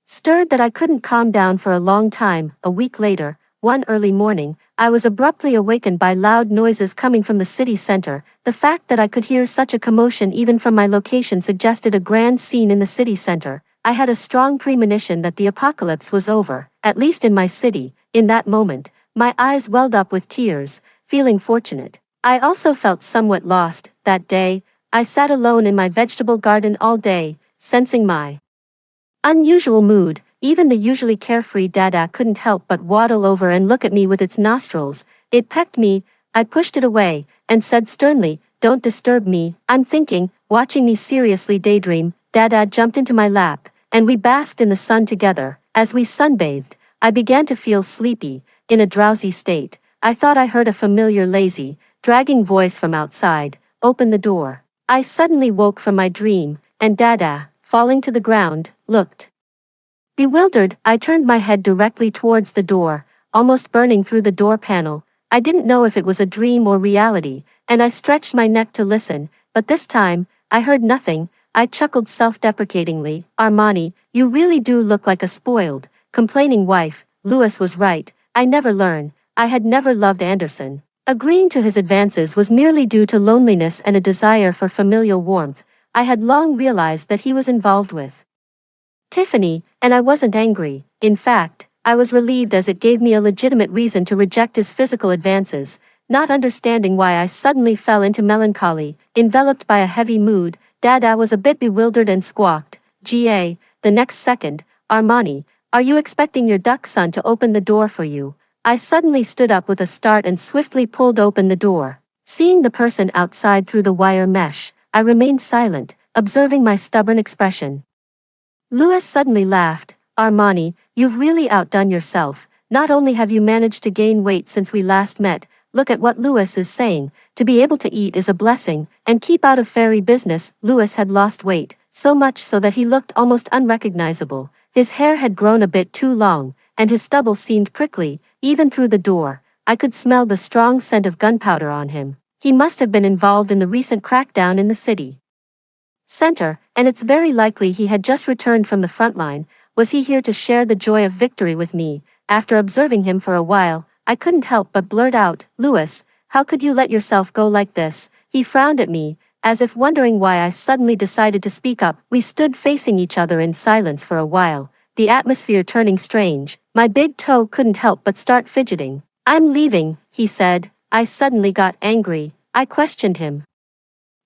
stirred that I couldn't calm down for a long time. A week later, one early morning, I was abruptly awakened by loud noises coming from the city center. The fact that I could hear such a commotion even from my location suggested a grand scene in the city center. I had a strong premonition that the apocalypse was over, at least in my city. In that moment, my eyes welled up with tears, feeling fortunate. I also felt somewhat lost. That day, I sat alone in my vegetable garden all day, sensing my unusual mood. Even the usually carefree Dada couldn't help but waddle over and look at me with its nostrils. It pecked me. I pushed it away, and said sternly, "Don't disturb me, I'm thinking." Watching me seriously daydream, Dada jumped into my lap, and we basked in the sun together. As we sunbathed, I began to feel sleepy, in a drowsy state. I thought I heard a familiar lazy, dragging voice from outside. Open the door. I suddenly woke from my dream, and Dada, falling to the ground, looked bewildered. I turned my head directly towards the door, almost burning through the door panel. I didn't know if it was a dream or reality, and I stretched my neck to listen, but this time, I heard nothing. I chuckled self-deprecatingly. Armani, you really do look like a spoiled, complaining wife. Lewis was right. I never learn. I had never loved Anderson. Agreeing to his advances was merely due to loneliness and a desire for familial warmth. I had long realized that he was involved with Tiffany, and I wasn't angry. In fact, I was relieved as it gave me a legitimate reason to reject his physical advances. Not understanding why I suddenly fell into melancholy, enveloped by a heavy mood, Dada was a bit bewildered and squawked, "Ga." The next second, "Armani, are you expecting your duck son to open the door for you?" I suddenly stood up with a start and swiftly pulled open the door. Seeing the person outside through the wire mesh, I remained silent, observing my stubborn expression. Lewis suddenly laughed. "Armani, you've really outdone yourself. Not only have you managed to gain weight since we last met, look at what Lewis is saying. To be able to eat is a blessing, and keep out of fairy business." Lewis had lost weight, so much so that he looked almost unrecognizable. His hair had grown a bit too long, and his stubble seemed prickly. Even through the door, I could smell the strong scent of gunpowder on him. He must have been involved in the recent crackdown in the city center, and it's very likely he had just returned from the front line. Was he here to share the joy of victory with me? After observing him for a while, I couldn't help but blurt out, "Lewis, how could you let yourself go like this?" He frowned at me, as if wondering why I suddenly decided to speak up. We stood facing each other in silence for a while, the atmosphere turning strange. My big toe couldn't help but start fidgeting. "I'm leaving," he said. I suddenly got angry. I questioned him.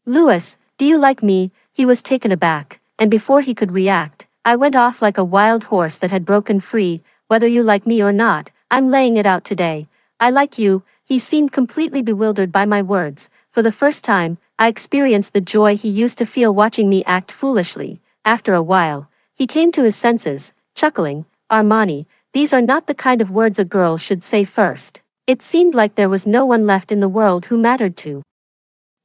"Lewis, do you like me?" He was taken aback, and before he could react, I went off like a wild horse that had broken free. "Whether you like me or not, I'm laying it out today. I like you." He seemed completely bewildered by my words. For the first time, I experienced the joy he used to feel watching me act foolishly. After a while, he came to his senses, chuckling, "Armani, these are not the kind of words a girl should say first." It seemed like there was no one left in the world who mattered to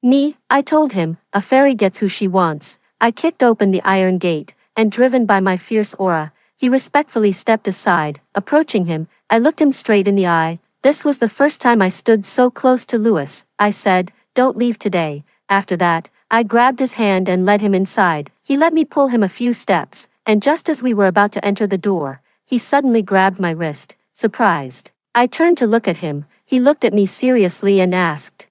me. I told him, a fairy gets who she wants. I kicked open the iron gate, and driven by my fierce aura, he respectfully stepped aside. Approaching him, I looked him straight in the eye. This was the first time I stood so close to Lewis. I said, "Don't leave today." After that, I grabbed his hand and led him inside. He let me pull him a few steps, and just as we were about to enter the door, he suddenly grabbed my wrist, surprised. I turned to look at him. He looked at me seriously and asked,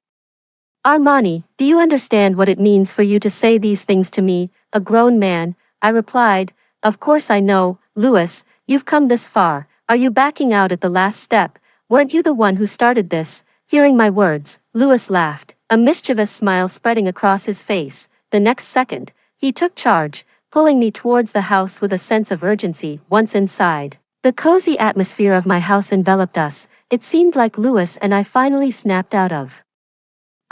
"Armani, do you understand what it means for you to say these things to me, a grown man?" I replied, "Of course I know, Louis, you've come this far. Are you backing out at the last step? Weren't you the one who started this?" Hearing my words, Louis laughed, a mischievous smile spreading across his face. The next second, he took charge, pulling me towards the house with a sense of urgency. Once inside, the cozy atmosphere of my house enveloped us. It seemed like Louis and I finally snapped out of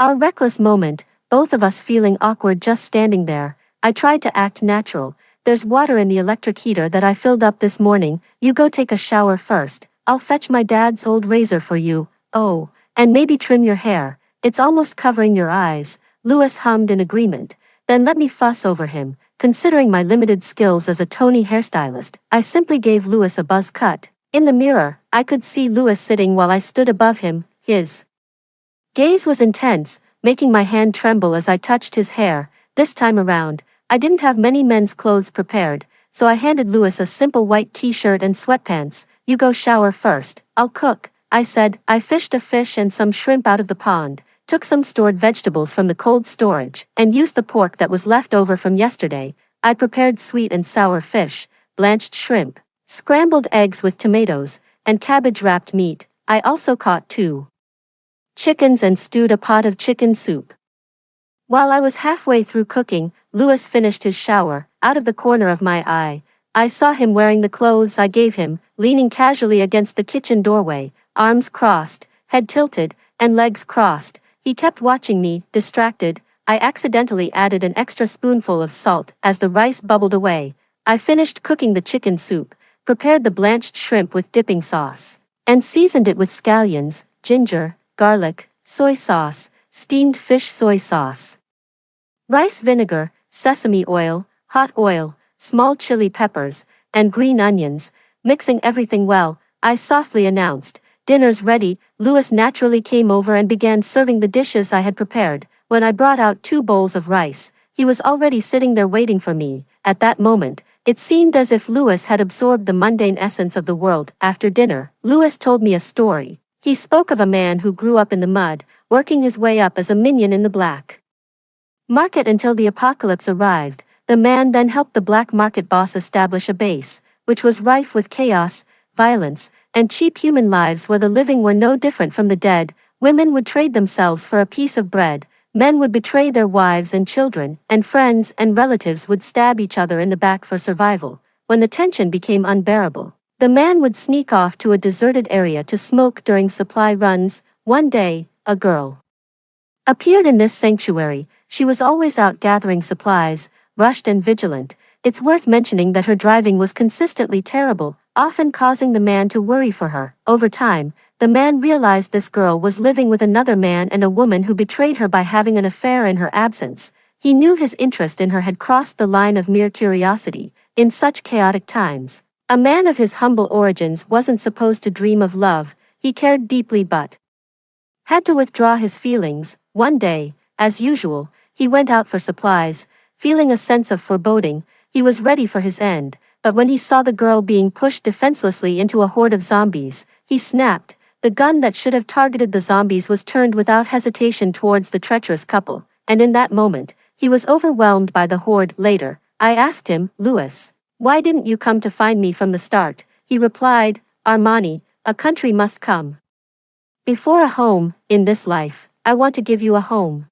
our reckless moment, both of us feeling awkward just standing there. I tried to act natural. "There's water in the electric heater that I filled up this morning. You go take a shower first. I'll fetch my dad's old razor for you. Oh, and maybe trim your hair. It's almost covering your eyes." Louis hummed in agreement. Then let me fuss over him. Considering my limited skills as a Tony hairstylist, I simply gave Louis a buzz cut. In the mirror, I could see Louis sitting while I stood above him. His gaze was intense, making my hand tremble as I touched his hair. This time around, I didn't have many men's clothes prepared, so I handed Louis a simple white t-shirt and sweatpants. "You go shower first, I'll cook," I said. I fished a fish and some shrimp out of the pond, took some stored vegetables from the cold storage, and used the pork that was left over from yesterday. I prepared sweet and sour fish, blanched shrimp, scrambled eggs with tomatoes, and cabbage-wrapped meat. I also caught 2 chickens and stewed a pot of chicken soup. While I was halfway through cooking, Louis finished his shower. Out of the corner of my eye, I saw him wearing the clothes I gave him, leaning casually against the kitchen doorway, arms crossed, head tilted, and legs crossed. He kept watching me, distracted. I accidentally added an extra spoonful of salt as the rice bubbled away. I finished cooking the chicken soup, prepared the blanched shrimp with dipping sauce, and seasoned it with scallions, ginger, garlic, soy sauce, steamed fish soy sauce, rice vinegar, sesame oil, small chili peppers, and green onions. Mixing everything well, I softly announced, "Dinner's ready." Louis naturally came over and began serving the dishes I had prepared. When I brought out 2 bowls of rice, he was already sitting there waiting for me. At that moment, it seemed as if Louis had absorbed the mundane essence of the world. After dinner, Louis told me a story. He spoke of a man who grew up in the mud, working his way up as a minion in the black market until the apocalypse arrived. The man then helped the black market boss establish a base, which was rife with chaos, violence, and cheap human lives where the living were no different from the dead. Women would trade themselves for a piece of bread, men would betray their wives and children, and friends and relatives would stab each other in the back for survival. When the tension became unbearable, the man would sneak off to a deserted area to smoke during supply runs. One day, a girl appeared in this sanctuary. She was always out gathering supplies, rushed and vigilant. It's worth mentioning that her driving was consistently terrible, often causing the man to worry for her. Over time, the man realized this girl was living with another man and a woman who betrayed her by having an affair in her absence. He knew his interest in her had crossed the line of mere curiosity. In such chaotic times, a man of his humble origins wasn't supposed to dream of love. He cared deeply but had to withdraw his feelings. One day, as usual, he went out for supplies, feeling a sense of foreboding. He was ready for his end, but when he saw the girl being pushed defenselessly into a horde of zombies, he snapped. The gun that should have targeted the zombies was turned without hesitation towards the treacherous couple, and in that moment, he was overwhelmed by the horde. Later, I asked him, "Louis, why didn't you come to find me from the start?" He replied, "Armani, a country must come before a home. In this life, I want to give you a home."